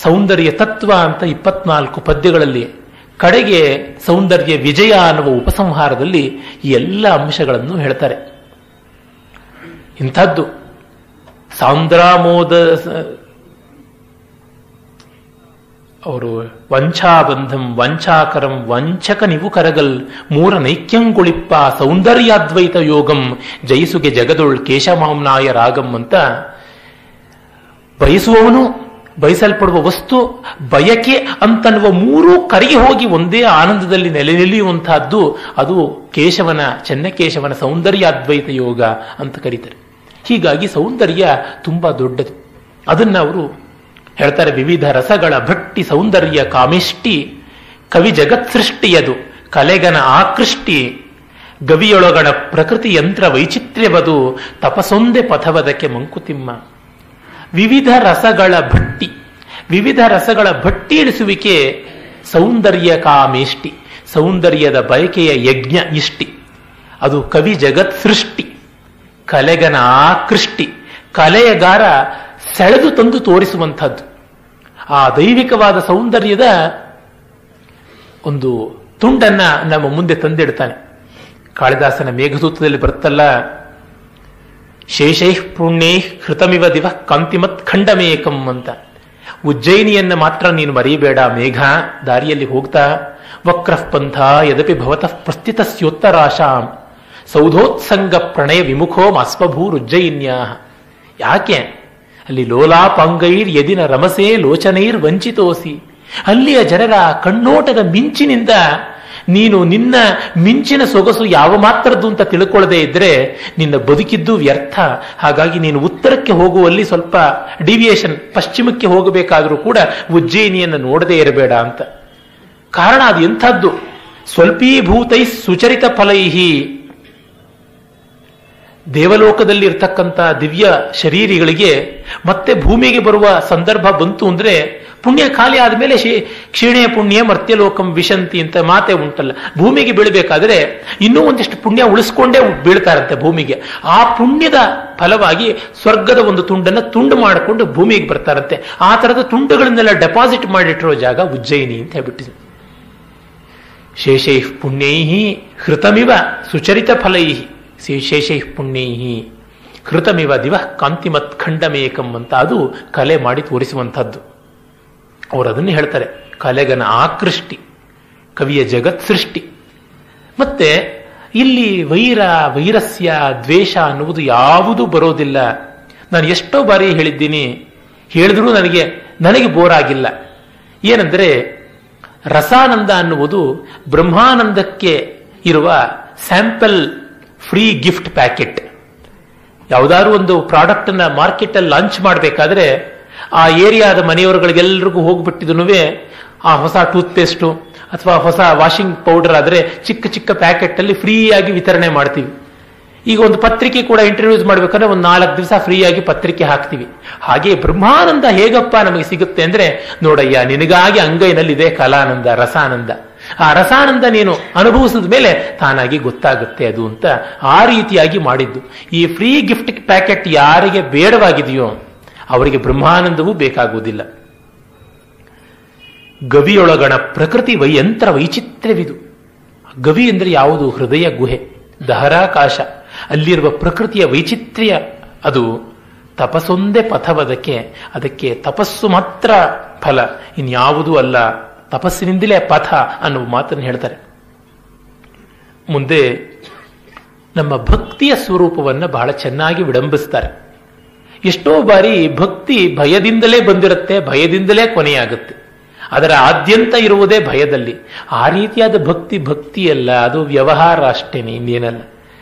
[SPEAKER 1] ಸೌಂದರ್ಯ ತತ್ವ ಅಂತ 24 ಪದ್ಯಗಳಲ್ಲಿ ಕಡೆಗೆ ಸೌಂದರ್ಯ ವಿಜಯ ಅನ್ನುವ ಉಪಸಂಹಾರದಲ್ಲಿ ಈ ಎಲ್ಲ ಅಂಶಗಳನ್ನು ಹೇಳ್ತಾರೆ. ಇಂಥದ್ದು ಸಾಂದ್ರಾಮೋದ ಅವರು ವಂಚಾಬಂಧಂ ವಂಚಾಕರಂ ವಂಚಕ ನಿವು ಕರಗಲ್ ಮೂರ ನೈಕ್ಯಂಗುಳಿಪ್ಪ ಸೌಂದರ್ಯಾದ್ವೈತ ಯೋಗಂ ಜಯಿಸುಗೆ ಜಗದೊಳ್ ಕೇಶಮಾಂನಾಯ ರಾಗಂ ಅಂತ ಬಯಸುವವನು, ಬಯಸಲ್ಪಡುವ ವಸ್ತು, ಬಯಕೆ ಅಂತನ್ನುವ ಮೂರೂ ಕರಗಿ ಹೋಗಿ ಒಂದೇ ಆನಂದದಲ್ಲಿ ನೆಲೆ ನಿಲ್ಲಿಯುವಂತಹದ್ದು ಅದು ಚೆನ್ನಕೇಶವನ ಸೌಂದರ್ಯಾದ್ವೈತ ಯೋಗ ಅಂತ ಕರೀತಾರೆ. ಹೀಗಾಗಿ ಸೌಂದರ್ಯ ತುಂಬಾ ದೊಡ್ಡದು. ಅದನ್ನ ಅವರು ಹೇಳ್ತಾರೆ. ವಿವಿಧ ರಸಗಳ ಭಟ್ಟಿ ಸೌಂದರ್ಯ ಕಾಮಿಷ್ಟಿ ಕವಿ ಜಗತ್ ಸೃಷ್ಟಿಯದು ಕಲೆಗನ ಆಕೃಷ್ಟಿ ಗವಿಯೊಳಗಣ ಪ್ರಕೃತಿ ಯಂತ್ರ ವೈಚಿತ್ರ್ಯವದು ತಪಸೊಂದೆ ಪಥವದಕ್ಕೆ ಮಂಕುತಿಮ್ಮ. ವಿವಿಧ ರಸಗಳ ಭಟ್ಟಿ, ವಿವಿಧ ರಸಗಳ ಭಟ್ಟಿ ಇಳಿಸುವಿಕೆ ಸೌಂದರ್ಯ ಕಾಮೇಷ್ಟಿ, ಸೌಂದರ್ಯದ ಬಯಕೆಯ ಯಜ್ಞ ಇಷ್ಟಿ. ಅದು ಕವಿ ಜಗತ್ ಸೃಷ್ಟಿ, ಕಲೆಗನ ಆಕೃಷ್ಟಿ, ಕಲೆಯಗಾರ ಸೆಳೆದು ತಂದು ತೋರಿಸುವಂಥದ್ದು. ಆ ದೈವಿಕವಾದ ಸೌಂದರ್ಯದ ಒಂದು ತುಂಡನ್ನ ನಮ್ಮ ಮುಂದೆ ತಂದಿಡ್ತಾನೆ. ಕಾಳಿದಾಸನ ಮೇಘದೂತದಲ್ಲಿ ಬರುತ್ತಲ್ಲ, ಶೇಷೈಃ ಪುಣ್ಯೈಃ ಹೃತಮಿವ ದಿವ ಕಾಂತಿಮತ್ ಖಂಡಮೇಕಂ ಅಂತ. ಉಜ್ಜಯಿನಿಯನ್ನ ಮಾತ್ರ ನೀನು ಮರೆಯಬೇಡ ಮೇಘ. ದಾರಿಯಲ್ಲಿ ಹೋಗ್ತಾ ವಕ್ರಃ ಪಂಥ ಯದಪಿ ಭವತಃ ಪ್ರಸ್ಥಿತಸ್ಯೋತ್ತರಾಶಾಂ ಸೌಧೋತ್ಸಂಗ ಪ್ರಣಯ ವಿಮುಖೋ ಮಾಸ್ವಭೂರುಜ್ಜಯಿನ್ಯಾ. ಯಾಕೆ? ಅಲ್ಲಿ ಲೋಲಾಪಾಂಗೈರ್ ಯದಿನ ರಮಸೆ ಲೋಚನೈರ್ ವಂಚಿತೋಸಿ. ಅಲ್ಲಿಯ ಜನರ ಕಣ್ಣೋಟದ ಮಿಂಚಿನಿಂದ ನೀನು ನಿನ್ನ ಮಿಂಚಿನ ಸೊಗಸು ಯಾವ ಮಾತ್ರದ್ದು ಅಂತ ತಿಳ್ಕೊಳ್ಳದೆ ಇದ್ರೆ ನಿನ್ನ ಬದುಕಿದ್ದು ವ್ಯರ್ಥ. ಹಾಗಾಗಿ ನೀನು ಉತ್ತರಕ್ಕೆ ಹೋಗುವಲ್ಲಿ ಸ್ವಲ್ಪ ಡಿವಿಯೇಷನ್, ಪಶ್ಚಿಮಕ್ಕೆ ಹೋಗಬೇಕಾದ್ರೂ ಕೂಡ ಉಜ್ಜಯಿನಿಯನ್ನು ನೋಡದೇ ಇರಬೇಡ ಅಂತ. ಕಾರಣ ಅದು ಎಂಥದ್ದು? ಸ್ವಲ್ಪೀಭೂತೈ ಸುಚರಿತ ಫಲೈಹಿ. ದೇವಲೋಕದಲ್ಲಿ ಇರ್ತಕ್ಕಂಥ ದಿವ್ಯ ಶರೀರಿಗಳಿಗೆ ಮತ್ತೆ ಭೂಮಿಗೆ ಬರುವ ಸಂದರ್ಭ ಬಂತು ಅಂದ್ರೆ ಪುಣ್ಯ ಖಾಲಿ ಆದ್ಮೇಲೆ ಕ್ಷೀಣೆ ಪುಣ್ಯ ಮರ್ತ್ಯಲೋಕಂ ವಿಶಂತಿ ಅಂತ ಮಾತೆ ಉಂಟಲ್ಲ. ಭೂಮಿಗೆ ಬೀಳಬೇಕಾದ್ರೆ ಇನ್ನೂ ಒಂದಿಷ್ಟು ಪುಣ್ಯ ಉಳಿಸ್ಕೊಂಡೇ ಬೀಳ್ತಾರಂತೆ ಭೂಮಿಗೆ. ಆ ಪುಣ್ಯದ ಫಲವಾಗಿ ಸ್ವರ್ಗದ ಒಂದು ತುಂಡನ್ನ ತುಂಡು ಮಾಡಿಕೊಂಡು ಭೂಮಿಗೆ ಬರ್ತಾರಂತೆ. ಆ ತರದ ತುಂಡುಗಳನ್ನೆಲ್ಲ ಡೆಪಾಸಿಟ್ ಮಾಡಿಟ್ಟಿರೋ ಜಾಗ ಉಜ್ಜಯಿನಿ ಅಂತ ಹೇಳ್ಬಿಟ್ಟಿದೆ. ಶೇಷೈಃ ಪುಣ್ಯೈಹಿ ಹೃತಮಿವ ಸುಚರಿತ ಫಲೈಹಿ ಶೇಷೈಃ ಪುಣ್ಯೈಹಿ ಹೃತಮಿವ ದಿವ ಕಾಂತಿಮತ್ ಖಂಡಮೇಕಂ ಅಂತ ಅದು ಕಲೆ ಮಾಡಿ ತೋರಿಸುವಂಥದ್ದು. ಅವರು ಅದನ್ನೇ ಹೇಳ್ತಾರೆ. ಕಲೆಗನ ಆಕೃಷ್ಟಿ, ಕವಿಯ ಜಗತ್ ಸೃಷ್ಟಿ. ಮತ್ತೆ ಇಲ್ಲಿ ವೈರಸ್ಯ ದ್ವೇಷ ಅನ್ನುವುದು ಯಾವುದೂ ಬರೋದಿಲ್ಲ. ನಾನು ಎಷ್ಟೋ ಬಾರಿ ಹೇಳಿದ್ದೀನಿ, ಹೇಳಿದ್ರೂ ನನಗೆ ಬೋರ್ ಆಗಿಲ್ಲ. ಏನಂದ್ರೆ ರಸಾನಂದ ಅನ್ನುವುದು ಬ್ರಹ್ಮಾನಂದಕ್ಕೆ ಇರುವ ಸ್ಯಾಂಪಲ್ ಫ್ರೀ ಗಿಫ್ಟ್ ಪ್ಯಾಕೆಟ್. ಯಾವುದಾದ್ರು ಒಂದು ಪ್ರಾಡಕ್ಟ್ ಅನ್ನ ಮಾರ್ಕೆಟ್ ಅಲ್ಲಿ ಲಾಂಚ್ ಮಾಡಬೇಕಾದ್ರೆ ಆ ಏರಿಯಾದ ಮನೆಯವರುಗಳಿಗೆಲ್ಲರಿಗೂ ಹೋಗ್ಬಿಟ್ಟಿದನು ಆ ಹೊಸ ಟೂತ್ ಪೇಸ್ಟು ಅಥವಾ ಹೊಸ ವಾಷಿಂಗ್ ಪೌಡರ್ ಆದ್ರೆ ಚಿಕ್ಕ ಚಿಕ್ಕ ಪ್ಯಾಕೆಟ್ ಅಲ್ಲಿ ಫ್ರೀ ಆಗಿ ವಿತರಣೆ ಮಾಡ್ತೀವಿ. ಈಗ ಒಂದು ಪತ್ರಿಕೆ ಕೂಡ ಇಂಟ್ರೊಡ್ಯೂಸ್ ಮಾಡ್ಬೇಕಂದ್ರೆ ಒಂದು 4 ದಿವಸ ಫ್ರೀ ಆಗಿ ಪತ್ರಿಕೆ ಹಾಕ್ತೀವಿ. ಹಾಗೆ ಬ್ರಹ್ಮಾನಂದ ಹೇಗಪ್ಪ ನಮಗೆ ಸಿಗುತ್ತೆ ಅಂದ್ರೆ, ನೋಡಯ್ಯ ನಿನಗಾಗಿ ಅಂಗೈನಲ್ಲಿದೆ ಕಲಾನಂದ, ರಸಾನಂದ. ಆ ರಸಾನಂದ ನೀನು ಅನುಭವಿಸಿದ ಮೇಲೆ ತಾನಾಗಿ ಗೊತ್ತಾಗುತ್ತೆ ಅದು ಅಂತ ಆ ರೀತಿಯಾಗಿ ಮಾಡಿದ್ದು. ಈ ಫ್ರೀ ಗಿಫ್ಟ್ ಪ್ಯಾಕೆಟ್ ಯಾರಿಗೆ ಬೇಡವಾಗಿದೆಯೋ ಅವರಿಗೆ ಬ್ರಹ್ಮಾನಂದವೂ ಬೇಕಾಗುವುದಿಲ್ಲ. ಗವಿಯೊಳಗಣ ಪ್ರಕೃತಿ ಯಂತ್ರ ವೈಚಿತ್ರ್ಯವಿದು. ಗವಿ ಅಂದರೆ ಯಾವುದು? ಹೃದಯ ಗುಹೆ, ದಹರಾಕಾಶ. ಅಲ್ಲಿರುವ ಪ್ರಕೃತಿಯ ವೈಚಿತ್ರ್ಯ ಅದು ತಪಸ್ಸೊಂದೇ ಪಥವದಕ್ಕೆ, ಅದಕ್ಕೆ ತಪಸ್ಸು ಮಾತ್ರ ಫಲ, ಇನ್ಯಾವುದೂ ಅಲ್ಲ, ತಪಸ್ಸಿನಿಂದಲೇ ಪಥ ಅನ್ನುವ ಮಾತನ್ನು ಹೇಳ್ತಾರೆ. ಮುಂದೆ ನಮ್ಮ ಭಕ್ತಿಯ ಸ್ವರೂಪವನ್ನು ಬಹಳ ಚೆನ್ನಾಗಿ ವಿಡಂಬಿಸ್ತಾರೆ. ಎಷ್ಟೋ ಬಾರಿ ಭಕ್ತಿ ಭಯದಿಂದಲೇ ಬಂದಿರುತ್ತೆ, ಭಯದಿಂದಲೇ ಕೊನೆಯಾಗುತ್ತೆ. ಅದರ ಆದ್ಯಂತ ಇರುವುದೇ ಭಯದಲ್ಲಿ. ಆ ರೀತಿಯಾದ ಭಕ್ತಿಯಲ್ಲ, ಅದು ವ್ಯವಹಾರ ಅಷ್ಟೇನೆ, ಇನ್ನೇನಲ್ಲ.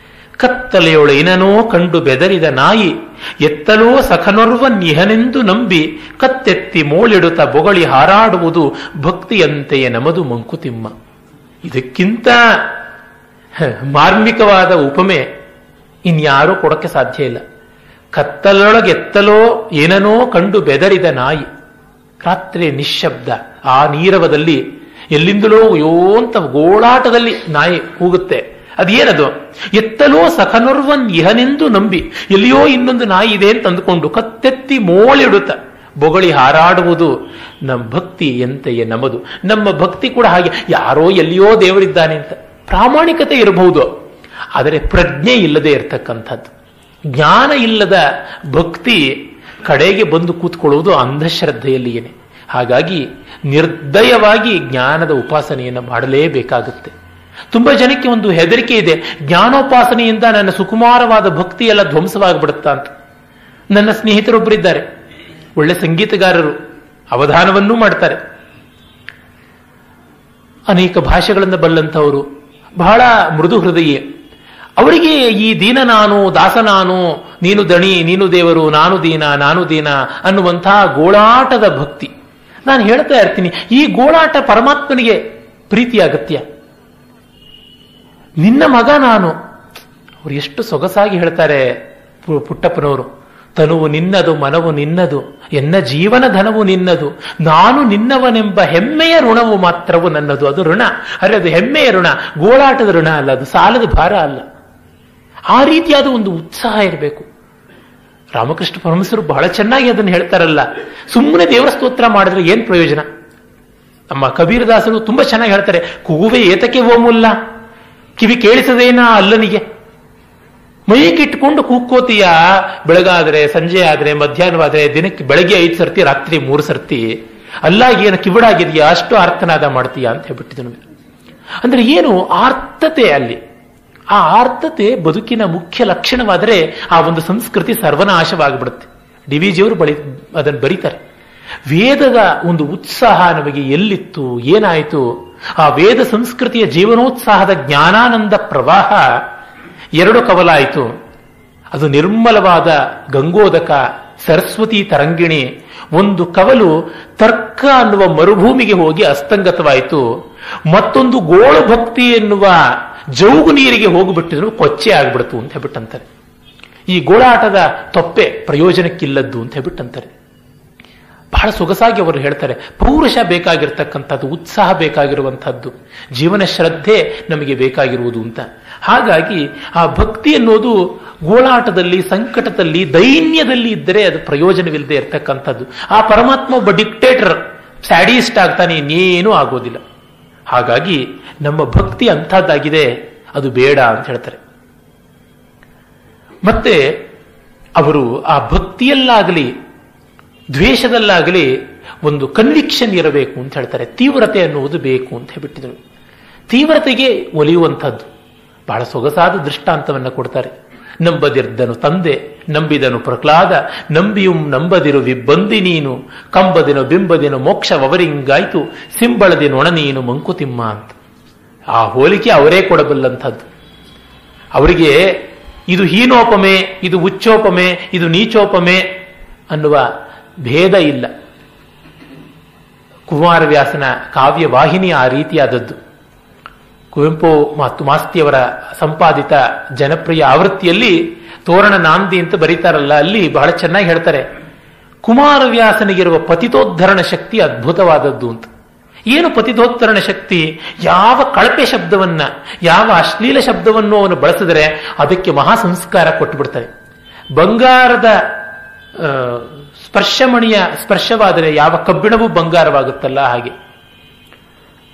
[SPEAKER 1] ಕತ್ತಲೆಯೊಳು ಏನನೋ ಕಂಡು ಬೆದರಿದ ನಾಯಿ, ಎತ್ತಲೋ ಸಖನೊರ್ವ ನಿಹನೆಂದು ನಂಬಿ ಕತ್ತೆತ್ತಿ ಮೋಳಿಡುತ್ತ ಬೊಗಳಿ ಹಾರಾಡುವುದು ಭಕ್ತಿಯಂತೆಯೇ ನಮದು ಮಂಕುತಿಮ್ಮ. ಇದಕ್ಕಿಂತ ಮಾರ್ಮಿಕವಾದ ಉಪಮೆ ಇನ್ಯಾರೂ ಕೊಡಕ್ಕೆ ಸಾಧ್ಯ ಇಲ್ಲ. ಕತ್ತಲೊಳಗೆತ್ತಲೋ ಏನನೋ ಕಂಡು ಬೆದರಿದ ನಾಯಿ, ರಾತ್ರಿ ನಿಶ್ಶಬ್ದ, ಆ ನೀರವದಲ್ಲಿ ಎಲ್ಲಿಂದಲೋ ಯೋಂತ ಗೋಳಾಟದಲ್ಲಿ ನಾಯಿ ಕೂಗುತ್ತೆ. ಅದೇನದು? ಎತ್ತಲೋ ಸಖನೊರ್ವನ್ ಇಹನೆಂದು ನಂಬಿ, ಎಲ್ಲಿಯೋ ಇನ್ನೊಂದು ನಾಯಿ ಇದೆ ಅಂತ ಅಂದುಕೊಂಡು ಕತ್ತೆತ್ತಿ ಮೋಳಿಡುತ್ತ ಬೊಗಳಿ ಹಾರಾಡುವುದು ನಮ್ಮ ಭಕ್ತಿ ಎಂತೆಯೇ ನಮದು. ನಮ್ಮ ಭಕ್ತಿ ಕೂಡ ಹಾಗೆ, ಯಾರೋ ಎಲ್ಲಿಯೋ ದೇವರಿದ್ದಾನೆ ಅಂತ ಪ್ರಾಮಾಣಿಕತೆ ಇರಬಹುದು, ಆದರೆ ಪ್ರಜ್ಞೆ ಇಲ್ಲದೆ ಇರತಕ್ಕಂಥದ್ದು. ಜ್ಞಾನ ಇಲ್ಲದ ಭಕ್ತಿ ಕಡೆಗೆ ಬಂದು ಕೂತ್ಕೊಳ್ಳುವುದು ಅಂಧಶ್ರದ್ಧೆಯಲ್ಲಿಯೇನೆ. ಹಾಗಾಗಿ ನಿರ್ದಯವಾಗಿ ಜ್ಞಾನದ ಉಪಾಸನೆಯನ್ನು ಮಾಡಲೇಬೇಕಾಗುತ್ತೆ. ತುಂಬಾ ಜನಕ್ಕೆ ಒಂದು ಹೆದರಿಕೆ ಇದೆ, ಜ್ಞಾನೋಪಾಸನೆಯಿಂದ ನನ್ನ ಸುಕುಮಾರವಾದ ಭಕ್ತಿ ಎಲ್ಲ ಧ್ವಂಸವಾಗಿಬಿಡುತ್ತಾ ಅಂತ. ನನ್ನ ಸ್ನೇಹಿತರೊಬ್ಬರಿದ್ದಾರೆ, ಒಳ್ಳೆ ಸಂಗೀತಗಾರರು, ಅವಧಾನವನ್ನೂ ಮಾಡ್ತಾರೆ, ಅನೇಕ ಭಾಷೆಗಳನ್ನು ಬಲ್ಲಂಥವರು, ಬಹಳ ಮೃದು ಹೃದಯ. ಅವರಿಗೆ ಈ ದೀನ ನಾನು, ದಾಸ ನಾನು, ನೀನು ದಣಿ, ನೀನು ದೇವರು, ನಾನು ದೀನ ಅನ್ನುವಂತಹ ಗೋಳಾಟದ ಭಕ್ತಿ. ನಾನು ಹೇಳ್ತಾ ಇರ್ತೀನಿ, ಈ ಗೋಳಾಟ ಪರಮಾತ್ಮನಿಗೆ ಪ್ರೀತಿ ಅಗತ್ಯ. ನಿನ್ನ ಮಗ ನಾನು, ಅವರು ಎಷ್ಟು ಸೊಗಸಾಗಿ ಹೇಳ್ತಾರೆ ಪುಟ್ಟಪ್ಪನವರು. ತನುವು ನಿನ್ನದು, ಮನವು ನಿನ್ನದು, ಎನ್ನ ಜೀವನ ಧನವು ನಿನ್ನದು, ನಾನು ನಿನ್ನವನೆಂಬ ಹೆಮ್ಮೆಯ ಋಣವು ಮಾತ್ರವು ನನ್ನದು. ಅದು ಋಣ, ಅರೆ ಅದು ಹೆಮ್ಮೆಯ ಋಣ, ಗೋಳಾಟದ ಋಣ ಅಲ್ಲ, ಅದು ಸಾಲದ ಭಾರ ಅಲ್ಲ. ಆ ರೀತಿಯಾದ ಒಂದು ಉತ್ಸಾಹ ಇರಬೇಕು. ರಾಮಕೃಷ್ಣ ಪರಮಹಂಸರು ಬಹಳ ಚೆನ್ನಾಗಿ ಅದನ್ನು ಹೇಳ್ತಾರಲ್ಲ, ಸುಮ್ಮನೆ ದೇವರ ಸ್ತೋತ್ರ ಮಾಡಿದ್ರೆ ಏನ್ ಪ್ರಯೋಜನ? ನಮ್ಮ ಕಬೀರದಾಸರು ತುಂಬಾ ಚೆನ್ನಾಗಿ ಹೇಳ್ತಾರೆ, ಕೂವೆ ಏತಕ್ಕೆ ಓಮುಲ್ಲ, ಕಿವಿ ಕೇಳಿಸದೇನಾ ಅಲ್ಲನಿಗೆ. ಮೈಕಿಟ್ಕೊಂಡು ಕೂಕ್ಕೋತೀಯ, ಬೆಳಗಾದ್ರೆ, ಸಂಜೆ ಆದ್ರೆ, ಮಧ್ಯಾಹ್ನವಾದ್ರೆ, ದಿನಕ್ಕೆ ಬೆಳಗ್ಗೆ 5 ಸರ್ತಿ, ರಾತ್ರಿ 3 ಸರ್ತಿ, ಅಲ್ಲ ಏನು ಕಿವಿಡಾಗಿದೆಯಾ, ಅಷ್ಟು ಆರ್ತನಾದ ಮಾಡ್ತೀಯಾ ಅಂತ ಹೇಳ್ಬಿಟ್ಟಿದನು. ಅಂದ್ರೆ ಏನು ಆರ್ತತೆ ಅಲ್ಲಿ. ಆ ಆರ್ತತೆ ಬದುಕಿನ ಮುಖ್ಯ ಲಕ್ಷಣವಾದರೆ ಆ ಒಂದು ಸಂಸ್ಕೃತಿ ಸರ್ವನಾಶವಾಗಿಬಿಡುತ್ತೆ. ಡಿವಿಜಿಯವರು ಅದನ್ನು ಬರೀತಾರೆ. ವೇದದ ಒಂದು ಉತ್ಸಾಹ ನಮಗೆ ಎಲ್ಲಿತ್ತು, ಏನಾಯಿತು? ಆ ವೇದ ಸಂಸ್ಕೃತಿಯ ಜೀವನೋತ್ಸಾಹದ ಜ್ಞಾನಾನಂದ ಪ್ರವಾಹ 2 ಕವಲಾಯಿತು. ಅದು ನಿರ್ಮಲವಾದ ಗಂಗೋದಕ, ಸರಸ್ವತಿ ತರಂಗಿಣಿ. ಒಂದು ಕವಲು ತರ್ಕ ಅನ್ನುವ ಮರುಭೂಮಿಗೆ ಹೋಗಿ ಅಸ್ತಂಗತವಾಯಿತು. ಮತ್ತೊಂದು ಗೋಳು ಭಕ್ತಿ ಎನ್ನುವ ಜೌಗು ನೀರಿಗೆ ಹೋಗಿಬಿಟ್ಟಿದ್ರು, ಕೊಚ್ಚೆ ಆಗ್ಬಿಡ್ತು ಅಂತ ಹೇಳ್ಬಿಟ್ಟಂತಾರೆ. ಈ ಗೋಳಾಟದ ತೊಪ್ಪೆ ಪ್ರಯೋಜನಕ್ಕಿಲ್ಲದ್ದು ಅಂತ ಹೇಳ್ಬಿಟ್ಟಂತಾರೆ. ಬಹಳ ಸೊಗಸಾಗಿ ಅವರು ಹೇಳ್ತಾರೆ, ಪೌರುಷ ಬೇಕಾಗಿರ್ತಕ್ಕಂಥದ್ದು, ಉತ್ಸಾಹ ಬೇಕಾಗಿರುವಂಥದ್ದು, ಜೀವನ ಶ್ರದ್ಧೆ ನಮಗೆ ಬೇಕಾಗಿರುವುದು ಅಂತ. ಹಾಗಾಗಿ ಆ ಭಕ್ತಿ ಅನ್ನೋದು ಗೋಳಾಟದಲ್ಲಿ, ಸಂಕಟದಲ್ಲಿ, ದೈನ್ಯದಲ್ಲಿ ಇದ್ದರೆ ಅದು ಪ್ರಯೋಜನವಿಲ್ಲದೆ ಇರತಕ್ಕಂಥದ್ದು. ಆ ಪರಮಾತ್ಮ ಒಬ್ಬ ಡಿಕ್ಟೇಟರ್, ಸ್ಯಾಡಿಸ್ಟ್ ಆಗ್ತಾನೆ, ಇನ್ನೇನೂ ಆಗೋದಿಲ್ಲ. ಹಾಗಾಗಿ ನಮ್ಮ ಭಕ್ತಿ ಅಂಥದ್ದಾಗಿದೆ, ಅದು ಬೇಡ ಅಂತ ಹೇಳ್ತಾರೆ. ಮತ್ತೆ ಅವರು ಆ ಭಕ್ತಿಯಲ್ಲಾಗಲಿ ದ್ವೇಷದಲ್ಲಾಗಲಿ ಒಂದು ಕನ್ವಿಕ್ಷನ್ ಇರಬೇಕು ಅಂತ ಹೇಳ್ತಾರೆ. ತೀವ್ರತೆ ಅನ್ನುವುದು ಬೇಕು ಅಂತ ಹೇಳ್ಬಿಟ್ಟಿದ್ರು. ತೀವ್ರತೆಗೆ ಒಲಿಯುವಂಥದ್ದು ಬಹಳ ಸೊಗಸಾದ ದೃಷ್ಟಾಂತವನ್ನು ಕೊಡ್ತಾರೆ. ನಂಬದಿರ್ದನು ತಂದೆ, ನಂಬಿದನು ಪ್ರಹ್ಲಾದ, ನಂಬಿಯುಂ ನಂಬದಿರು ವಿಬ್ಬಂದಿ ನೀನು, ಕಂಬದಿನು ಬಿಂಬದಿನು ಮೋಕ್ಷವರಿಂಗಾಯ್ತು, ಸಿಂಬಳದಿನ ಒಣ ನೀನು ಮಂಕುತಿಮ್ಮ ಅಂತ. ಆ ಹೋಲಿಕೆ ಅವರೇ ಕೊಡಬಲ್ಲಂಥದ್ದು. ಅವರಿಗೆ ಇದು ಹೀನೋಪಮೆ, ಇದು ಉಚ್ಚೋಪಮೆ, ಇದು ನೀಚೋಪಮೆ ಅನ್ನುವ ಭೇದ ಇಲ್ಲ. ಕುಮಾರವ್ಯಾಸನ ಕಾವ್ಯವಾಹಿನಿ ಆ ರೀತಿಯಾದದ್ದು. ಕುವೆಂಪು ಮತ್ತು ಮಾಸ್ತಿಯವರ ಸಂಪಾದಿತ ಜನಪ್ರಿಯ ಆವೃತ್ತಿಯಲ್ಲಿ ತೋರಣ ನಾಂದಿ ಅಂತ ಬರೀತಾರಲ್ಲ, ಅಲ್ಲಿ ಬಹಳ ಚೆನ್ನಾಗಿ ಹೇಳ್ತಾರೆ, ಕುಮಾರವ್ಯಾಸನಿಗಿರುವ ಪತಿತೋದ್ಧರಣ ಶಕ್ತಿ ಅದ್ಭುತವಾದದ್ದು ಅಂತ. ಏನು ಪತಿತೋದ್ಧರಣ ಶಕ್ತಿ? ಯಾವ ಕಳಪೆ ಶಬ್ದವನ್ನ, ಯಾವ ಅಶ್ಲೀಲ ಶಬ್ದವನ್ನು ಅವನು ಬಳಸಿದರೆ ಅದಕ್ಕೆ ಮಹಾ ಸಂಸ್ಕಾರ ಕೊಟ್ಟುಬಿಡ್ತಾರೆ. ಬಂಗಾರದ ಸ್ಪರ್ಶಮಣಿಯ ಸ್ಪರ್ಶವಾದರೆ ಯಾವ ಕಬ್ಬಿಣವೂ ಬಂಗಾರವಾಗುತ್ತಲ್ಲ ಹಾಗೆ.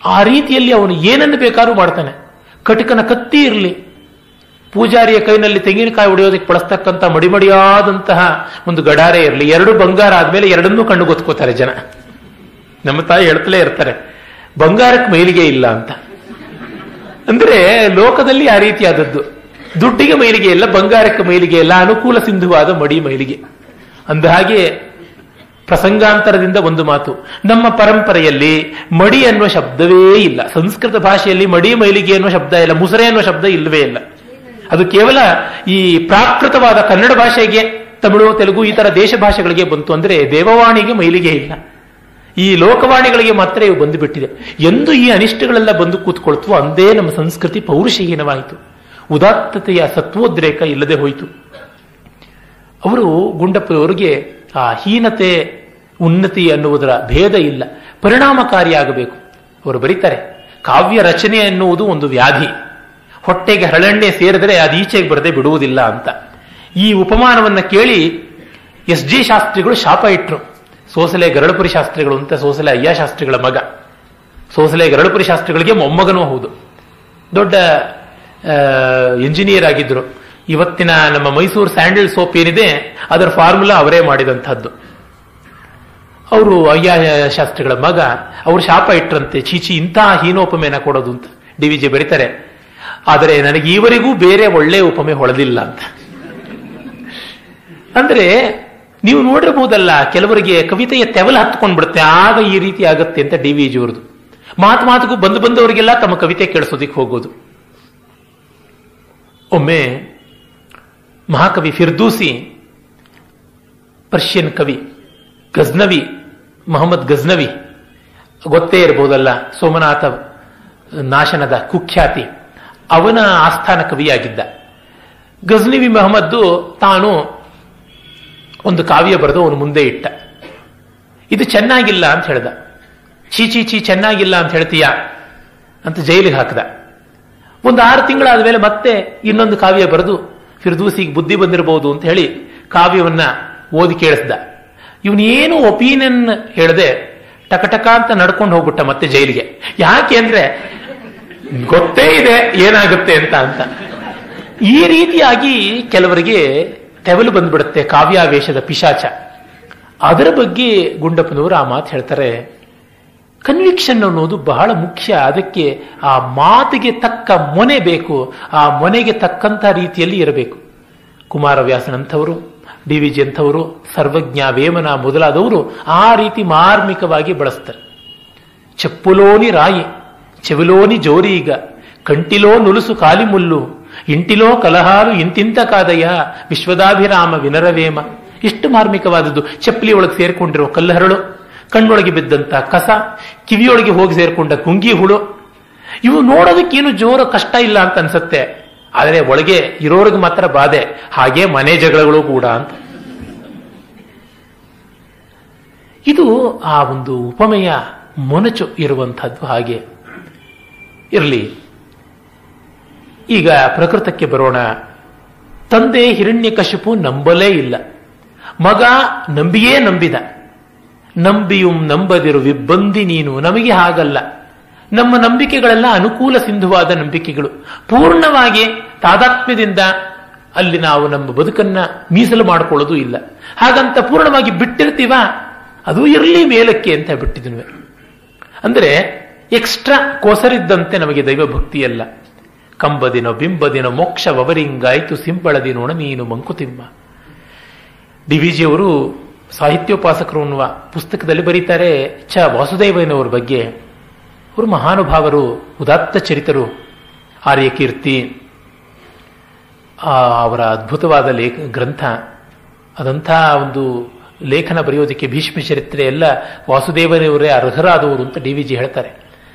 [SPEAKER 1] ಆ ರೀತಿಯಲ್ಲಿ ಅವನು ಏನನ್ನು ಬೇಕಾದ್ರೂ ಮಾಡ್ತಾನೆ. ಕಟಕನ ಕತ್ತಿ ಇರಲಿ, ಪೂಜಾರಿಯ ಕೈನಲ್ಲಿ ತೆಂಗಿನಕಾಯಿ ಹೊಡೆಯೋದಕ್ಕೆ ಬಳಸ್ತಕ್ಕಂಥ ಮಡಿಮಡಿಯಾದಂತಹ ಒಂದು ಗಡಾರೆ ಇರಲಿ, ಎರಡು ಬಂಗಾರ ಆದ್ಮೇಲೆ ಎರಡನ್ನೂ ಕಣ್ಣು ಗೊತ್ಕೋತಾರೆ ಜನ. ನಮ್ಮ ತಾಯಿ ಹೇಳ್ತಲೇ ಇರ್ತಾರೆ, ಬಂಗಾರಕ್ಕೆ ಮೈಲಿಗೆ ಇಲ್ಲ ಅಂತ. ಅಂದ್ರೆ ಲೋಕದಲ್ಲಿ ಆ ರೀತಿಯಾದದ್ದು. ದುಡ್ಡಿಗೆ ಮೈಲಿಗೆ ಇಲ್ಲ, ಬಂಗಾರಕ್ಕೆ ಮೈಲಿಗೆ ಇಲ್ಲ, ಅನುಕೂಲ ಸಿಂಧುವಾದ ಮಡಿ ಮೈಲಿಗೆ. ಅಂದ ಹಾಗೆ ಪ್ರಸಂಗಾಂತರದಿಂದ ಒಂದು ಮಾತು, ನಮ್ಮ ಪರಂಪರೆಯಲ್ಲಿ ಮಡಿ ಅನ್ನುವ ಶಬ್ದವೇ ಇಲ್ಲ. ಸಂಸ್ಕೃತ ಭಾಷೆಯಲ್ಲಿ ಮಡಿ ಮೈಲಿಗೆ ಅನ್ನುವ ಶಬ್ದ ಇಲ್ಲ, ಮುಸರೆ ಅನ್ನುವ ಶಬ್ದ ಇಲ್ಲವೇ ಇಲ್ಲ. ಅದು ಕೇವಲ ಈ ಪ್ರಾಕೃತವಾದ ಕನ್ನಡ ಭಾಷೆಗೆ, ತಮಿಳು, ತೆಲುಗು ಈ ತರ ದೇಶ ಭಾಷೆಗಳಿಗೆ ಬಂತು. ಅಂದ್ರೆ ದೇವವಾಣಿಗೆ ಮೈಲಿಗೆ ಇಲ್ಲ, ಈ ಲೋಕವಾಣಿಗಳಿಗೆ ಮಾತ್ರ ಇವು ಬಂದು ಬಿಟ್ಟಿದೆ. ಎಂದು ಈ ಅನಿಷ್ಟಗಳೆಲ್ಲ ಬಂದು ಕೂತ್ಕೊಳ್ತು, ಅಂದೇ ನಮ್ಮ ಸಂಸ್ಕೃತಿ ಪೌರುಷಹೀನವಾಯಿತು, ಉದಾತ್ತತೆಯ ಸತ್ವೋದ್ರೇಕ ಇಲ್ಲದೆ ಹೋಯಿತು. ಅವರು ಗುಂಡಪ್ಪನವರಿಗೆ ಆ ಹೀನತೆ ಉನ್ನತಿ ಅನ್ನುವುದರ ಭೇದ ಇಲ್ಲ, ಪರಿಣಾಮಕಾರಿಯಾಗಬೇಕು. ಅವರು ಬರೀತಾರೆ, ಕಾವ್ಯ ರಚನೆ ಎನ್ನುವುದು ಒಂದು ವ್ಯಾಧಿ, ಹೊಟ್ಟೆಗೆ ಹರಳೆಣ್ಣೆ ಸೇರಿದರೆ ಅದು ಈಚೆಗೆ ಬರದೆ ಬಿಡುವುದಿಲ್ಲ ಅಂತ. ಈ ಉಪಮಾನವನ್ನ ಕೇಳಿ ಎಸ್ ಜಿ ಶಾಸ್ತ್ರಿಗಳು ಶಾಪ ಇಟ್ರು. ಸೋಸಲೆ ಗರಳಪುರಿ ಶಾಸ್ತ್ರಿಗಳು ಅಂತ, ಸೋಸಲೆ ಅಯ್ಯ ಶಾಸ್ತ್ರಿಗಳ ಮಗ. ಸೋಸಲೆ ಗರಳಪುರಿ ಶಾಸ್ತ್ರಿಗಳಿಗೆ ಮೊಮ್ಮಗನೂ ಹೌದು. ದೊಡ್ಡ ಇಂಜಿನಿಯರ್ ಆಗಿದ್ರು. ಇವತ್ತಿನ ನಮ್ಮ ಮೈಸೂರು ಸ್ಯಾಂಡಲ್ ಸೋಪ್ ಏನಿದೆ ಅದರ ಫಾರ್ಮುಲಾ ಅವರೇ ಮಾಡಿದಂಥದ್ದು. ಅವರು ಅಯ್ಯ ಶಾಸ್ತ್ರಿಗಳ ಮಗ. ಅವರು ಶಾಪ ಇಟ್ರಂತೆ, ಚೀಚಿ ಇಂತಹ ಹೀನೋಪಮೇನ ಕೊಡೋದು ಅಂತ. DVJ ಬರೀತಾರೆ, ಆದರೆ ನನಗೆ ಈವರೆಗೂ ಬೇರೆ ಒಳ್ಳೆ ಉಪಮೆ ಹೊಳೆದಿಲ್ಲ ಅಂತ. ಅಂದ್ರೆ ನೀವು ನೋಡಿರಬಹುದಲ್ಲ, ಕೆಲವರಿಗೆ ಕವಿತೆಯ ತೆವಲು ಹತ್ಕೊಂಡ್ಬಿಡುತ್ತೆ, ಆಗ ಈ ರೀತಿ ಆಗತ್ತೆ ಅಂತ DVJ ಅವ್ರದ್ದು. ಮಾತಿಗೂ ಬಂದವರಿಗೆಲ್ಲ ತಮ್ಮ ಕವಿತೆ ಕೇಳಿಸೋದಿಕ್ಕೆ ಹೋಗೋದು. ಒಮ್ಮೆ ಮಹಾಕವಿ ಫಿರ್ದೂಸಿ, ಪರ್ಷಿಯನ್ ಕವಿ, ಗಜ್ನವಿ, ಮೊಹಮ್ಮದ್ ಗಜ್ನವಿ ಗೊತ್ತೇ ಇರಬಹುದಲ್ಲ, ಸೋಮನಾಥ ನಾಶನದ ಕುಖ್ಯಾತಿ, ಅವನ ಆಸ್ಥಾನ ಕವಿಯಾಗಿದ್ದ. ಗಜ್ನವಿ ಮೊಹಮ್ಮದ್ದು ತಾನು ಒಂದು ಕಾವ್ಯ ಬರೆದು ಅವನು ಮುಂದೆ ಇಟ್ಟ. ಇದು ಚೆನ್ನಾಗಿಲ್ಲ ಅಂತ ಹೇಳ್ದ. ಚೀ ಚೆನ್ನಾಗಿಲ್ಲ ಅಂತ ಹೇಳ್ತೀಯಾ ಅಂತ ಜೈಲಿಗೆ ಹಾಕದ. ಒಂದು 6 ತಿಂಗಳಾದ ಮೇಲೆ ಮತ್ತೆ ಇನ್ನೊಂದು ಕಾವ್ಯ ಬರೆದು ಫಿರ್ದೂಸಿಗೆ ಬುದ್ಧಿ ಬಂದಿರಬಹುದು ಅಂತ ಹೇಳಿ ಕಾವ್ಯವನ್ನ ಓದಿ ಕೇಳಿಸ್ದ. ಇವನೇನು ಒಪಿನಿಯನ್ ಹೇಳದೆ ಟಕಟಕ ಅಂತ ನಡ್ಕೊಂಡು ಹೋಗ್ಬಿಟ್ಟ ಮತ್ತೆ ಜೈಲಿಗೆ. ಯಾಕೆ ಅಂದ್ರೆ ಗೊತ್ತೇ ಇದೆ ಏನಾಗುತ್ತೆ ಅಂತ. ಈ ರೀತಿಯಾಗಿ ಕೆಲವರಿಗೆ ತೆವಲು ಬಂದ್ಬಿಡುತ್ತೆ, ಕಾವ್ಯಾವೇಶದ ಪಿಶಾಚ. ಅದರ ಬಗ್ಗೆ ಗುಂಡಪ್ಪನವರು ಆ ಮಾತು ಹೇಳ್ತಾರೆ. ಕನ್ವಿಕ್ಷನ್ ಅನ್ನೋದು ಬಹಳ ಮುಖ್ಯ. ಅದಕ್ಕೆ ಆ ಮಾತಿಗೆ ತಕ್ಕ ಮೊನೆ ಬೇಕು, ಆ ಮೊನೆಗೆ ತಕ್ಕಂಥ ರೀತಿಯಲ್ಲಿ ಇರಬೇಕು. ಕುಮಾರವ್ಯಾಸನಂಥವರು, DVJ ಅಂಥವರು, ಸರ್ವಜ್ಞ, ವೇಮನ ಮೊದಲಾದವರು ಆ ರೀತಿ ಮಾರ್ಮಿಕವಾಗಿ ಬಳಸ್ತಾರೆ. చెప్పులోని రాయి చెవిలోని జోరీగ కంటిలో నులుసు కాలిముల్ಲು ಇಂಟಿಲೋ ಕಲಹಾಲು ಇಂತಿಂತ ಕಾದಯ್ಯ ವಿಶ್ವದಾಭಿರಾಮ ವಿನರವೇಮ. ಇಷ್ಟು ಮಾರ್ಮಿಕವಾದದ್ದು. ಚಪ್ಪಲಿ ಒಳಗೆ ಸೇರ್ಕೊಂಡಿರೋ ಕಲ್ಲಹರಳು, ಕಣ್ಣೊಳಗೆ ಬಿದ್ದಂತ ಕಸ, ಕಿವಿಯೊಳಗೆ ಹೋಗಿ ಸೇರ್ಕೊಂಡ ಕುಂಗಿ ಹುಳು, ಇವು ನೋಡೋದಕ್ಕೇನು ಜೋರ ಕಷ್ಟ ಇಲ್ಲ ಅಂತ ಅನ್ಸುತ್ತೆ, ಆದರೆ ಒಳಗೆ ಇರೋರಿಗೆ ಮಾತ್ರ ಬಾಧೆ. ಹಾಗೆ ಮನೆ ಜಗಳಗಳು ಕೂಡ ಅಂತ. ಇದು ಆ ಒಂದು ಉಪಮೆಯ ಮೊನಚು ಇರುವಂತಹದ್ದು. ಹಾಗೆ ಇರಲಿ. ಈಗ ಪ್ರಕೃತಕ್ಕೆ ಬರೋಣ. ತಂದೆ ಹಿರಣ್ಯಕಶಿಪು ನಂಬಲೇ ಇಲ್ಲ, ಮಗ ನಂಬಿಯೇ ನಂಬಿದ. ನಂಬಿಯುಂ ನಂಬದಿರು ವಿಬ್ಬಂದಿ ನೀನು. ನಮಗೆ ಹಾಗಲ್ಲ. ನಮ್ಮ ನಂಬಿಕೆಗಳೆಲ್ಲ ಅನುಕೂಲ ಸಿಂಧುವಾದ ನಂಬಿಕೆಗಳು. ಪೂರ್ಣವಾಗಿ ತಾದಾತ್ಮ್ಯದಿಂದ ಅಲ್ಲಿ ನಾವು ನಮ್ಮ ಬದುಕನ್ನ ಮೀಸಲು ಮಾಡಿಕೊಳ್ಳೋದು ಇಲ್ಲ. ಹಾಗಂತ ಪೂರ್ಣವಾಗಿ ಬಿಟ್ಟಿರ್ತೀವ, ಅದು ಇರಲಿ ಮೇಲಕ್ಕೆ ಅಂತ ಬಿಟ್ಟಿದ್ವಿ. ಅಂದ್ರೆ ಎಕ್ಸ್ಟ್ರಾ ಕೋಸರಿದ್ದಂತೆ ನಮಗೆ ದೈವ ಭಕ್ತಿಯಲ್ಲ. ಕಂಬದಿನೋ ಬಿಂಬದಿನೋ ಮೋಕ್ಷವರಿಂಗಾಯ್ತು ಸಿಂಬಳದಿನೋಣ ನೀನು ಮಂಕುತಿಮ್ಮ. DVJ ಅವರು ಸಾಹಿತ್ಯೋಪಾಸಕರು ಅನ್ನುವ ಪುಸ್ತಕದಲ್ಲಿ ಬರೀತಾರೆ ವಾಸುದೇವನವರ ಬಗ್ಗೆ. ಅವರು ಮಹಾನುಭಾವರು, ಉದಾತ್ತ ಚರಿತರು, ಆರ್ಯಕೀರ್ತಿ ಅವರ ಅದ್ಭುತವಾದ ಗ್ರಂಥ. ಅದಂಥ ಒಂದು ಲೇಖನ ಬರೆಯೋದಕ್ಕೆ ಭೀಷ್ಮ ಚರಿತ್ರೆ ಎಲ್ಲ ವಾಸುದೇವನವರೇ ಅರ್ಹರಾದವರು ಅಂತ DVJ ಹೇಳ್ತಾರೆ.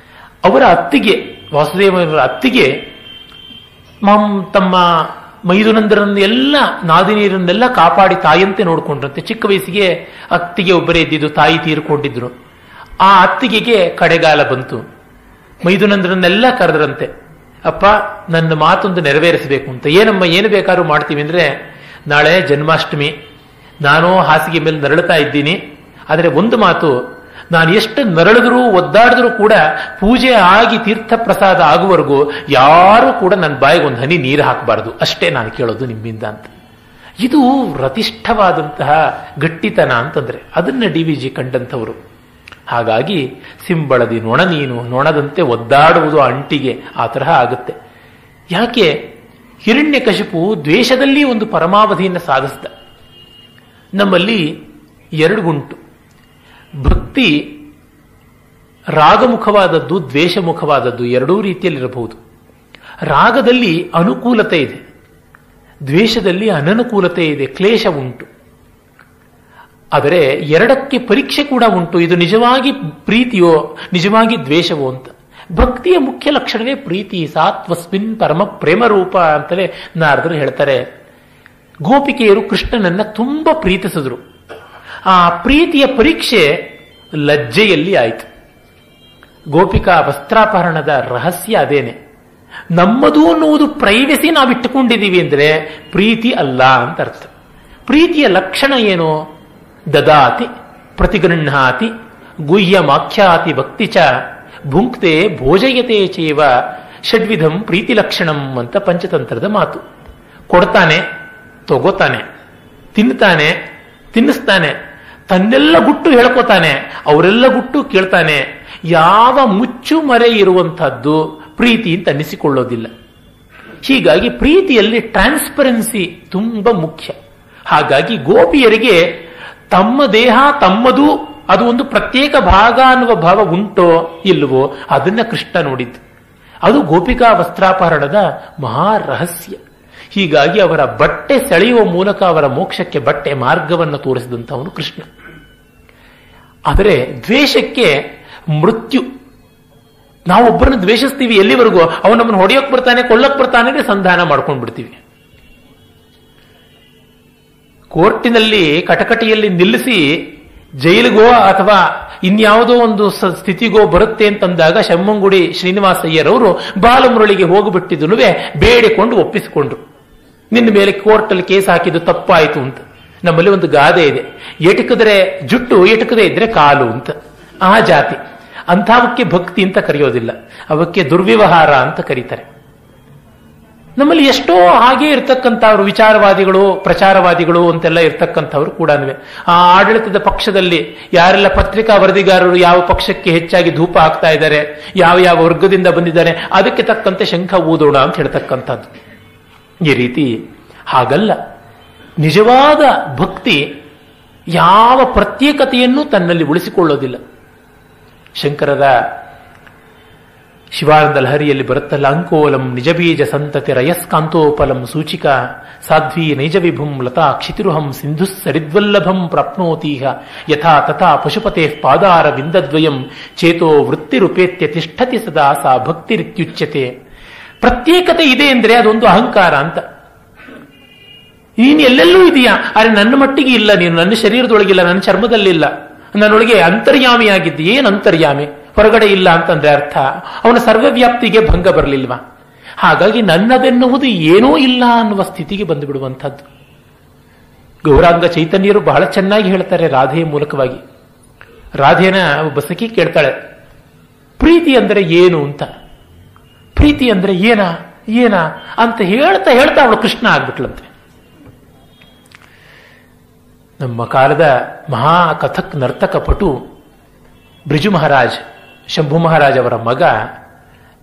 [SPEAKER 1] ಅವರ ಅತ್ತಿಗೆ, ವಾಸುದೇವನವರ ಅತ್ತಿಗೆ ತಮ್ಮ ಮೈದುನಂದರನ್ನು ಎಲ್ಲ ನಾದಿನಿಯರನ್ನೆಲ್ಲ ಕಾಪಾಡಿ ತಾಯಿಯಂತೆ ನೋಡ್ಕೊಂಡ್ರಂತೆ. ಚಿಕ್ಕ ವಯಸ್ಸಿಗೆ ಅತ್ತಿಗೆ ಒಬ್ಬರೇ ಇದ್ದಿದ್ದು, ತಾಯಿ ತೀರ್ಕೊಂಡಿದ್ರು. ಆ ಅತ್ತಿಗೆಗೆ ಕಡೆಗಾಲ ಬಂತು. ಮೈದುನಂದರನ್ನೆಲ್ಲ ಕರೆದ್ರಂತೆ, ಅಪ್ಪ ನನ್ನ ಮಾತೊಂದು ನೆರವೇರಿಸಬೇಕು ಅಂತ. ಏನಮ್ಮ, ಏನು ಬೇಕಾದ್ರೂ ಮಾಡ್ತೀವಿ ಅಂದ್ರೆ, ನಾಳೆ ಜನ್ಮಾಷ್ಟಮಿ, ನಾನು ಹಾಸಿಗೆ ಮೇಲೆ ನರಳುತ್ತಾ ಇದ್ದೀನಿ, ಆದರೆ ಒಂದು ಮಾತು, ನಾನು ಎಷ್ಟು ನರಳಿದ್ರೂ ಒದ್ದಾಡಿದ್ರೂ ಕೂಡ ಪೂಜೆ ಆಗಿ ತೀರ್ಥ ಪ್ರಸಾದ ಆಗುವವರೆಗೂ ಯಾರೂ ಕೂಡ ನನ್ನ ಬಾಯಿಗೆ ಒಂದು ಹನಿ ನೀರು ಹಾಕಬಾರದು, ಅಷ್ಟೇ ನಾನು ಕೇಳೋದು ನಿಮ್ಮಿಂದ ಅಂತ. ಇದು ರತಿಷ್ಠವಾದಂತಹ ಗಟ್ಟಿತನ ಅಂತಂದ್ರೆ ಅದನ್ನ DVG ಕಂಡಂಥವರು. ಹಾಗಾಗಿ ಸಿಂಬಳದಿ ನೊಣ ನೀನು, ನೊಣದಂತೆ ಒದ್ದಾಡುವುದು ಅಂಟಿಗೆ, ಆ ತರಹ ಆಗುತ್ತೆ. ಯಾಕೆ? ಹಿರಣ್ಯಕಶಿಪು ದ್ವೇಷದಲ್ಲಿ ಒಂದು ಪರಮಾವಧಿಯನ್ನು ಸಾಧಿಸಿದ. ನಮ್ಮಲ್ಲಿ ಎರಡು ಗುಂಟು, ಭಕ್ತಿ ರಾಗಮುಖವಾದದ್ದು, ದ್ವೇಷಮುಖವಾದದ್ದು, ಎರಡೂ ರೀತಿಯಲ್ಲಿರಬಹುದು. ರಾಗದಲ್ಲಿ ಅನುಕೂಲತೆ ಇದೆ, ದ್ವೇಷದಲ್ಲಿ ಅನನುಕೂಲತೆ ಇದೆ, ಕ್ಲೇಶ ಉಂಟು. ಆದರೆ ಎರಡಕ್ಕೆ ಪರೀಕ್ಷೆ ಕೂಡ ಉಂಟು. ಇದು ನಿಜವಾಗಿ ಪ್ರೀತಿಯೋ ನಿಜವಾಗಿ ದ್ವೇಷವೋ ಅಂತ. ಭಕ್ತಿಯ ಮುಖ್ಯ ಲಕ್ಷಣವೇ ಪ್ರೀತಿ. ಸಾತ್ವಸ್ಮಿನ್ ಪರಮ ಪ್ರೇಮ ರೂಪ ಅಂತಲೇ ನಾರದರು ಹೇಳ್ತಾರೆ. ಗೋಪಿಕೆಯರು ಕೃಷ್ಣನನ್ನ ತುಂಬಾ ಪ್ರೀತಿಸಿದ್ರು. ಆ ಪ್ರೀತಿಯ ಪರೀಕ್ಷೆ ಲಜ್ಜೆಯಲ್ಲಿ ಆಯಿತು. ಗೋಪಿಕಾ ವಸ್ತ್ರಾಪಹರಣದ ರಹಸ್ಯ ಅದೇನೆ. ನಮ್ಮದು ಅನ್ನುವುದು ಪ್ರೈವಸಿ ನಾವಿಟ್ಟುಕೊಂಡಿದ್ದೀವಿ ಅಂದ್ರೆ ಪ್ರೀತಿ ಅಲ್ಲ ಅಂತ ಅರ್ಥ. ಪ್ರೀತಿಯ ಲಕ್ಷಣ ಏನು? ದದಾತಿ ಪ್ರತಿಗೃಹಾತಿ ಗುಹ್ಯಮಾಖ್ಯಾತಿ ಭಕ್ತಿ ಚ ಭುಂಕ್ತೆ ಭೋಜಯತೆ ಚೇವ ಷಡ್ವಿಧಂ ಪ್ರೀತಿ ಲಕ್ಷಣಂ ಅಂತ ಪಂಚತಂತ್ರದ ಮಾತು. ಕೊಡ್ತಾನೆ, ತಗೋತಾನೆ, ತಿನ್ನುತ್ತಾನೆ, ತಿನ್ನಿಸ್ತಾನೆ, ತನ್ನೆಲ್ಲ ಗುಟ್ಟು ಹೇಳ್ಕೊತಾನೆ, ಅವರೆಲ್ಲ ಗುಟ್ಟು ಕೇಳ್ತಾನೆ. ಯಾವ ಮುಚ್ಚು ಮರೆ ಇರುವಂತಹದ್ದು ಪ್ರೀತಿ ಅಂತ ಅನ್ನಿಸಿಕೊಳ್ಳೋದಿಲ್ಲ. ಹೀಗಾಗಿ ಪ್ರೀತಿಯಲ್ಲಿ ಟ್ರಾನ್ಸ್ಪರೆನ್ಸಿ ತುಂಬಾ ಮುಖ್ಯ. ಹಾಗಾಗಿ ಗೋಪಿಯರಿಗೆ ತಮ್ಮ ದೇಹ ತಮ್ಮದು, ಅದು ಒಂದು ಪ್ರತ್ಯೇಕ ಭಾಗ ಅನ್ನುವ ಭಾವ ಉಂಟೋ ಇಲ್ವೋ ಅದನ್ನ ಕೃಷ್ಣ ನೋಡಿದ್ದು. ಅದು ಗೋಪಿಕಾ ವಸ್ತ್ರಾಪಹರಣದ ಮಹಾ ರಹಸ್ಯ. ಹೀಗಾಗಿ ಅವರ ಬಟ್ಟೆ ಸೆಳೆಯುವ ಮೂಲಕ ಅವರ ಮೋಕ್ಷಕ್ಕೆ ಬಟ್ಟೆ ಮಾರ್ಗವನ್ನು ತೋರಿಸಿದಂಥವನು ಕೃಷ್ಣ. ಆದರೆ ದ್ವೇಷಕ್ಕೆ ಮೃತ್ಯು. ನಾವೊಬ್ಬರನ್ನು ದ್ವೇಷಿಸ್ತೀವಿ ಎಲ್ಲಿವರೆಗೂ? ಅವನು ನಮ್ಮನ್ನು ಹೊಡೆಯೋಕ್ ಬರ್ತಾನೆ, ಕೊಳ್ಳಕ್ ಬರ್ತಾನೆ, ಸಂಧಾನ ಮಾಡ್ಕೊಂಡು ಬಿಡ್ತೀವಿ. ಕೋರ್ಟಿನಲ್ಲಿ ಕಟಕಟಿಯಲ್ಲಿ ನಿಲ್ಲಿಸಿ ಜೈಲಿಗೋ ಅಥವಾ ಇನ್ಯಾವುದೋ ಒಂದು ಸ್ಥಿತಿಗೋ ಬರುತ್ತೆ ಅಂತಂದಾಗ ಶಮ್ಮಂಗುಡಿ ಶ್ರೀನಿವಾಸಯ್ಯರವರು ಬಾಲಮುರಳಿಗೆ ಹೋಗಿಬಿಟ್ಟಿದ್ದು ಬೇಡಿಕೊಂಡು ಒಪ್ಪಿಸಿಕೊಂಡ್ರು. ನಿನ್ನ ಮೇಲೆ ಕೋರ್ಟಲ್ಲಿ ಕೇಸ್ ಹಾಕಿದ್ದು ತಪ್ಪಾಯಿತು ಅಂತ. ನಮ್ಮಲ್ಲಿ ಒಂದು ಗಾದೆ ಇದೆ, ಎಟುಕಿದ್ರೆ ಜುಟ್ಟು, ಎಟುಕದೇ ಇದ್ರೆ ಕಾಲು ಅಂತ. ಆ ಜಾತಿ ಅಂಥವಕ್ಕೆ ಭಕ್ತಿ ಅಂತ ಕರೆಯೋದಿಲ್ಲ, ಅವಕ್ಕೆ ದುರ್ವ್ಯವಹಾರ ಅಂತ ಕರೀತಾರೆ. ನಮ್ಮಲ್ಲಿ ಎಷ್ಟೋ ಹಾಗೆ ಇರ್ತಕ್ಕಂಥವ್ರು, ವಿಚಾರವಾದಿಗಳು, ಪ್ರಚಾರವಾದಿಗಳು ಅಂತೆಲ್ಲ ಇರ್ತಕ್ಕಂಥವ್ರು ಕೂಡ ಆ ಆಡಳಿತದ ಪಕ್ಷದಲ್ಲಿ ಯಾರೆಲ್ಲ ಪತ್ರಿಕಾ ವರದಿಗಾರರು ಯಾವ ಪಕ್ಷಕ್ಕೆ ಹೆಚ್ಚಾಗಿ ಧೂಪ ಹಾಕ್ತಾ ಇದ್ದಾರೆ, ಯಾವ ಯಾವ ವರ್ಗದಿಂದ ಬಂದಿದ್ದಾರೆ, ಅದಕ್ಕೆ ತಕ್ಕಂತೆ ಶಂಖ ಊದೋಣ ಅಂತ ಹೇಳ್ತಕ್ಕಂಥದ್ದು. ಈ ರೀತಿ ಹಾಗಲ್ಲ. ನಿಜವಾದ ಭಕ್ತಿ ಯಾವ ಪ್ರತ್ಯೇಕತೆಯನ್ನು ತನ್ನಲ್ಲಿ ಉಳಿಸಿಕೊಳ್ಳೋದಿಲ್ಲ. ಶಂಕರರ ಶಿವಾನಂದ ಲಹರಿಯಲ್ಲಿ ಬರುತ್ತಲ್ಲ, ಅಂಕೋಲಂ ನಿಜಬೀಜ ಸಂತತಿ ರಯಸ್ಕಾಂತೋಪಲಂ ಸೂಚಿಕ ಸಾಧ್ವಿ ನೈಜ ವಿಭುಂ ಲತಾ ಕ್ಷಿತಿರುಹಂ ಸಿಂಧು ಸರಿದ್ವಲ್ಲಭಂ ಪ್ರಾಪ್ನೋತೀಹ ಯಥಾ ತಥಾ ಪಶುಪತೆ ಪಾದಾರ ವಿಂದದ್ವಯಂ ಚೇತೋ ವೃತ್ತಿರುಪೇತ್ಯ ತಿಷ್ಠತಿ ಸದಾ ಸಾ ಭಕ್ತಿರಿತ್ಯುಚ್ಯತೆ. ಪ್ರತ್ಯೇಕತೆ ಇದೆ ಅಂದ್ರೆ ಅದೊಂದು ಅಹಂಕಾರ ಅಂತ. ನೀನು ಎಲ್ಲೆಲ್ಲೂ ಇದೆಯಾ, ಆದರೆ ನನ್ನ ಮಟ್ಟಿಗೆ ಇಲ್ಲ, ನೀನು ನನ್ನ ಶರೀರದೊಳಗಿಲ್ಲ, ನನ್ನ ಚರ್ಮದಲ್ಲಿಲ್ಲ, ನನ್ನೊಳಗೆ ಅಂತರ್ಯಾಮಿಯಾಗಿದ್ದು. ಏನು ಅಂತರ್ಯಾಮಿ? ಹೊರಗಡೆ ಇಲ್ಲ ಅಂತಂದ್ರೆ ಅರ್ಥ ಅವನ ಸರ್ವವ್ಯಾಪ್ತಿಗೆ ಭಂಗ ಬರಲಿಲ್ವಾ? ಹಾಗಾಗಿ ನನ್ನದೆನ್ನುವುದು ಏನೂ ಇಲ್ಲ ಅನ್ನುವ ಸ್ಥಿತಿಗೆ ಬಂದು ಬಿಡುವಂಥದ್ದು. ಗೌರಾಂಗ ಚೈತನ್ಯರು ಬಹಳ ಚೆನ್ನಾಗಿ ಹೇಳ್ತಾರೆ ರಾಧೆಯ ಮೂಲಕವಾಗಿ. ರಾಧೆನ ಬಸಕಿ ಕೇಳ್ತಾಳೆ, ಪ್ರೀತಿ ಅಂದರೆ ಏನು ಅಂತ. ಪ್ರೀತಿ ಅಂದ್ರೆ ಏನ ಅಂತ ಹೇಳ್ತಾ ಹೇಳ್ತಾ ಅವಳು ಕೃಷ್ಣ ಆಗ್ಬಿಟ್ಲಂತೆ. ನಮ್ಮ ಕಾಲದ ಮಹಾ ಕಥಕ್ ನರ್ತಕ ಪಟು ಬ್ರಿಜು ಮಹಾರಾಜ್, ಶಂಭು ಮಹಾರಾಜ್ ಅವರ ಮಗ,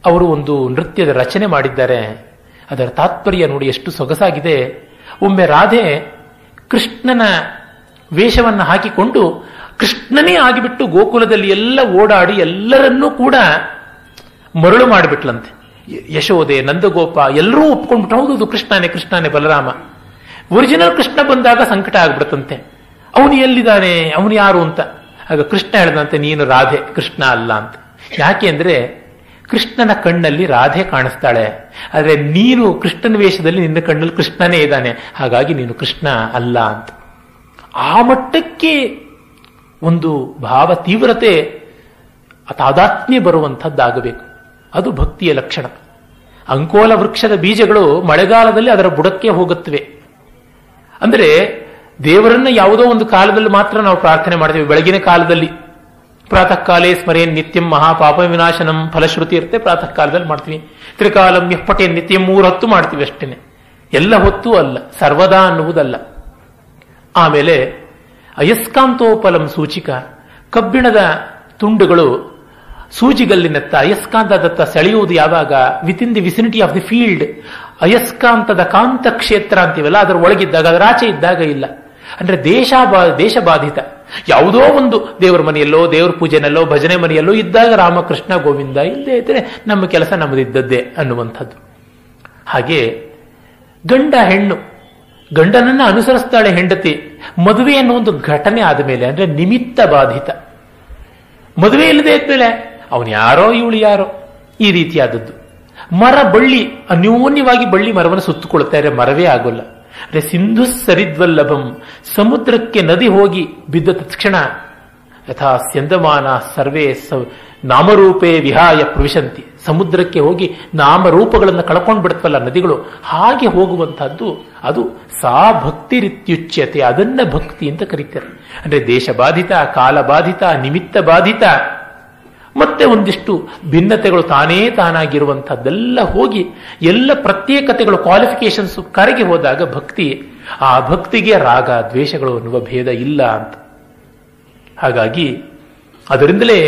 [SPEAKER 1] ಅವರು ಒಂದು ನೃತ್ಯದ ರಚನೆ ಮಾಡಿದ್ದಾರೆ. ಅದರ ತಾತ್ಪರ್ಯ ನೋಡಿ ಎಷ್ಟು ಸೊಗಸಾಗಿದೆ. ಒಮ್ಮೆ ರಾಧೆ ಕೃಷ್ಣನ ವೇಷವನ್ನು ಹಾಕಿಕೊಂಡು ಕೃಷ್ಣನೇ ಆಗಿಬಿಟ್ಟು ಗೋಕುಲದಲ್ಲಿ ಎಲ್ಲ ಓಡಾಡಿ ಎಲ್ಲರನ್ನೂ ಕೂಡ ಮರಳು ಮಾಡಿಬಿಟ್ಲಂತೆ. ಯಶೋದೆ, ನಂದಗೋಪ ಎಲ್ಲರೂ ಒಪ್ಕೊಂಡ್ಬಿಟ್ಟು ಹೌದು ಕೃಷ್ಣನೇ ಬಲರಾಮ. ಒರಿಜಿನಲ್ ಕೃಷ್ಣ ಬಂದಾಗ ಸಂಕಟ ಆಗ್ಬಿಡುತ್ತಂತೆ, ಅವನು ಎಲ್ಲಿದ್ದಾನೆ, ಅವನು ಯಾರು ಅಂತ. ಆಗ ಕೃಷ್ಣ ಹೇಳಿದಂತೆ, ನೀನು ರಾಧೆ, ಕೃಷ್ಣ ಅಲ್ಲ ಅಂತ. ಯಾಕೆ ಅಂದ್ರೆ ಕೃಷ್ಣನ ಕಣ್ಣಲ್ಲಿ ರಾಧೆ ಕಾಣಿಸ್ತಾಳೆ, ಆದರೆ ನೀನು ಕೃಷ್ಣನ ವೇಷದಲ್ಲಿ ನಿನ್ನ ಕಣ್ಣಲ್ಲಿ ಕೃಷ್ಣನೇ ಇದ್ದಾನೆ, ಹಾಗಾಗಿ ನೀನು ಕೃಷ್ಣ ಅಲ್ಲ ಅಂತ. ಆ ಮಟ್ಟಕ್ಕೆ ಒಂದು ಭಾವ ತೀವ್ರತೆ, ತಾದಾತ್ಮ್ಯ ಬರುವಂಥದ್ದಾಗಬೇಕು. ಅದು ಭಕ್ತಿಯ ಲಕ್ಷಣ. ಅಂಕೋಲ ವೃಕ್ಷದ ಬೀಜಗಳು ಮಳೆಗಾಲದಲ್ಲಿ ಅದರ ಬುಡಕ್ಕೆ ಹೋಗುತ್ತವೆ. ಅಂದರೆ ದೇವರನ್ನ ಯಾವುದೋ ಒಂದು ಕಾಲದಲ್ಲಿ ಮಾತ್ರ ನಾವು ಪ್ರಾರ್ಥನೆ ಮಾಡ್ತೇವೆ. ಬೆಳಗಿನ ಕಾಲದಲ್ಲಿ ಪ್ರಾತಃ ಕಾಲೇ ಸ್ಮರೇನ್ ನಿತ್ಯಂ ಮಹಾಪಾಪ ವಿನಾಶನಂ ಫಲಶ್ರುತಿ ಇರುತ್ತೆ, ಪ್ರಾತಃ ಕಾಲದಲ್ಲಿ ಮಾಡ್ತೀವಿ. ತ್ರಿಕಾಲಂ ಯಪ್ಪಟೆ ನಿತ್ಯಂ 3 ಹೊತ್ತು ಮಾಡ್ತೀವಿ ಅಷ್ಟೇನೆ, ಎಲ್ಲ ಹೊತ್ತು ಅಲ್ಲ, ಸರ್ವದಾ ಅನ್ನುವುದಲ್ಲ. ಆಮೇಲೆ ಅಯಸ್ಕಾಂತೋಪಲಂ ಸೂಚಿಕ, ಕಬ್ಬಿಣದ ತುಂಡುಗಳು ಸೂಜಿಗಲ್ಲಿನತ್ತ ಅಯಸ್ಕಾಂತದತ್ತ ಸೆಳೆಯುವುದು ಯಾವಾಗ? Within the vicinity of the field. ಅಯಸ್ಕಾಂತದ ಕಾಂತ ಕ್ಷೇತ್ರ ಅಂತೀವಲ್ಲ, ಅದರ ಒಳಗಿದ್ದಾಗ, ಅದರ ಆಚೆ ಇದ್ದಾಗ ಇಲ್ಲ. ಅಂದ್ರೆ ದೇಶ ಬಾಧಿತ ಯಾವುದೋ ಒಂದು ದೇವರ ಮನೆಯಲ್ಲೋ, ದೇವರ ಪೂಜೆನಲ್ಲೋ, ಭಜನೆ ಮನೆಯಲ್ಲೋ ಇದ್ದಾಗ ರಾಮಕೃಷ್ಣ ಗೋವಿಂದ, ಇಲ್ಲದೆ ಇದ್ರೆ ನಮ್ಮ ಕೆಲಸ ನಮ್ಮದಿದ್ದದ್ದೇ ಅನ್ನುವಂಥದ್ದು. ಹಾಗೆ ಗಂಡ ಹೆಣ್ಣು, ಗಂಡನನ್ನ ಅನುಸರಿಸ್ತಾಳೆ ಹೆಂಡತಿ, ಮದುವೆ ಅನ್ನೋ ಒಂದು ಘಟನೆ ಆದ ಮೇಲೆ, ಅಂದ್ರೆ ನಿಮಿತ್ತ ಬಾಧಿತ. ಮದುವೆ ಇಲ್ಲದೆ ಇದ್ಮೇಲೆ ಅವನು ಯಾರೋ ಇವಳು ಯಾರೋ, ಈ ರೀತಿಯಾದದ್ದು. ಮರ ಬಳ್ಳಿ ಅನ್ಯೋನ್ಯವಾಗಿ ಬಳ್ಳಿ ಮರವನ್ನು ಸುತ್ತುಕೊಳ್ತಾರೆ, ಮರವೇ ಆಗೋಲ್ಲ. ಅಂದ್ರೆ ಸಿಂಧು ಸರಿದ್ವಲ್ಲಭಂ, ಸಮುದ್ರಕ್ಕೆ ನದಿ ಹೋಗಿ ಬಿದ್ದ ತಕ್ಷಣ ಯಥಾ ಸ್ಯಂದಮಾನ ಸರ್ವೇ ನಾಮರೂಪೇ ವಿಹಾಯ ಪ್ರವಿಶಂತಿ, ಸಮುದ್ರಕ್ಕೆ ಹೋಗಿ ನಾಮರೂಪಗಳನ್ನು ಕಳ್ಕೊಂಡು ಬಿಡುತ್ತಲ್ಲ ನದಿಗಳು, ಹಾಗೆ ಹೋಗುವಂತಹದ್ದು ಅದು ಸಾ ಭಕ್ತಿ ರೀತ್ಯುಚ್ಯತೆ, ಅದನ್ನ ಭಕ್ತಿ ಅಂತ ಕರೀತಾರೆ. ಅಂದ್ರೆ ದೇಶ ಬಾಧಿತ, ಕಾಲ ಬಾಧಿತ, ನಿಮಿತ್ತ ಬಾಧಿತ, ಮತ್ತೆ ಒಂದಿಷ್ಟು ಭಿನ್ನತೆಗಳು ತಾನೇ ತಾನಾಗಿರುವಂತಹದ್ದೆಲ್ಲ ಹೋಗಿ ಎಲ್ಲ ಪ್ರತ್ಯೇಕತೆಗಳು, ಕ್ವಾಲಿಫಿಕೇಶನ್ಸ್ ಕರಗಿ ಹೋದಾಗ ಭಕ್ತಿ, ಆ ಭಕ್ತಿಗೆ ರಾಗ ದ್ವೇಷಗಳು ಅನ್ನುವ ಭೇದ ಇಲ್ಲ ಅಂತ. ಹಾಗಾಗಿ ಅದರಿಂದಲೇ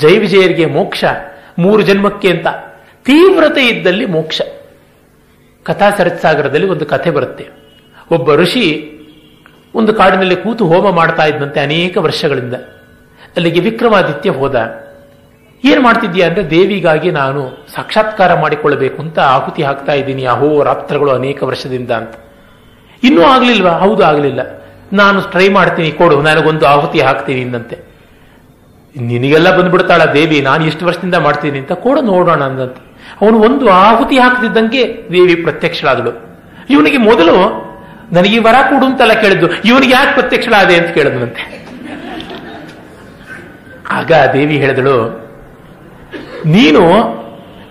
[SPEAKER 1] ಜಯ ವಿಜಯರಿಗೆ ಮೋಕ್ಷ 3 ಜನ್ಮಕ್ಕೆ ಅಂತ ತೀವ್ರತೆ ಇದ್ದಲ್ಲಿ ಮೋಕ್ಷ. ಕಥಾ ಸರತ್ಸಾಗರದಲ್ಲಿ ಒಂದು ಕಥೆ ಬರುತ್ತೆ. ಒಬ್ಬ ಋಷಿ ಒಂದು ಕಾಡಿನಲ್ಲಿ ಕೂತು ಹೋಮ ಮಾಡ್ತಾ ಇದ್ದಂತೆ ಅನೇಕ ವರ್ಷಗಳಿಂದ. ಅಲ್ಲಿಗೆ ವಿಕ್ರಮಾದಿತ್ಯ ಹೋದ. ಏನ್ ಮಾಡ್ತಿದ್ಯಾ ಅಂದ್ರೆ, ದೇವಿಗಾಗಿ ನಾನು ಸಾಕ್ಷಾತ್ಕಾರ ಮಾಡಿಕೊಳ್ಳಬೇಕು ಅಂತ ಆಹುತಿ ಹಾಕ್ತಾ ಇದ್ದೀನಿ ಅಹೋ ರಾತ್ರಗಳು ಅನೇಕ ವರ್ಷದಿಂದ ಅಂತ. ಇನ್ನೂ ಆಗ್ಲಿಲ್ವಾ? ಹೌದು, ಆಗ್ಲಿಲ್ಲ. ನಾನು ಟ್ರೈ ಮಾಡ್ತೀನಿ, ಕೊಡು, ನನಗೊಂದು ಆಹುತಿ ಹಾಕ್ತೀನಿ ಇನ್ನಂತೆ. ನಿನಗೆಲ್ಲ ಬಂದ್ಬಿಡ್ತಾಳ ದೇವಿ, ನಾನು ಎಷ್ಟು ವರ್ಷದಿಂದ ಮಾಡ್ತೀನಿ ಅಂತ, ಕೊಡು ನೋಡೋಣ ಅಂದಂತೆ. ಅವನು ಒಂದು ಆಹುತಿ ಹಾಕ್ತಿದ್ದಂಗೆ ದೇವಿ ಪ್ರತ್ಯಕ್ಷಳಾದಳು. ಇವನಿಗೆ ಮೊದಲು ನನಗೆ ವರ ಕೊಡು ಅಂತೆಲ್ಲ ಕೇಳಿದ್ದು, ಇವನಿಗೆ ಯಾಕೆ ಪ್ರತ್ಯಕ್ಷಳಾದೆ ಅಂತ ಕೇಳಿದ್ನಂತೆ. ಆಗ ದೇವಿ ಹೇಳಿದಳು, ನೀನು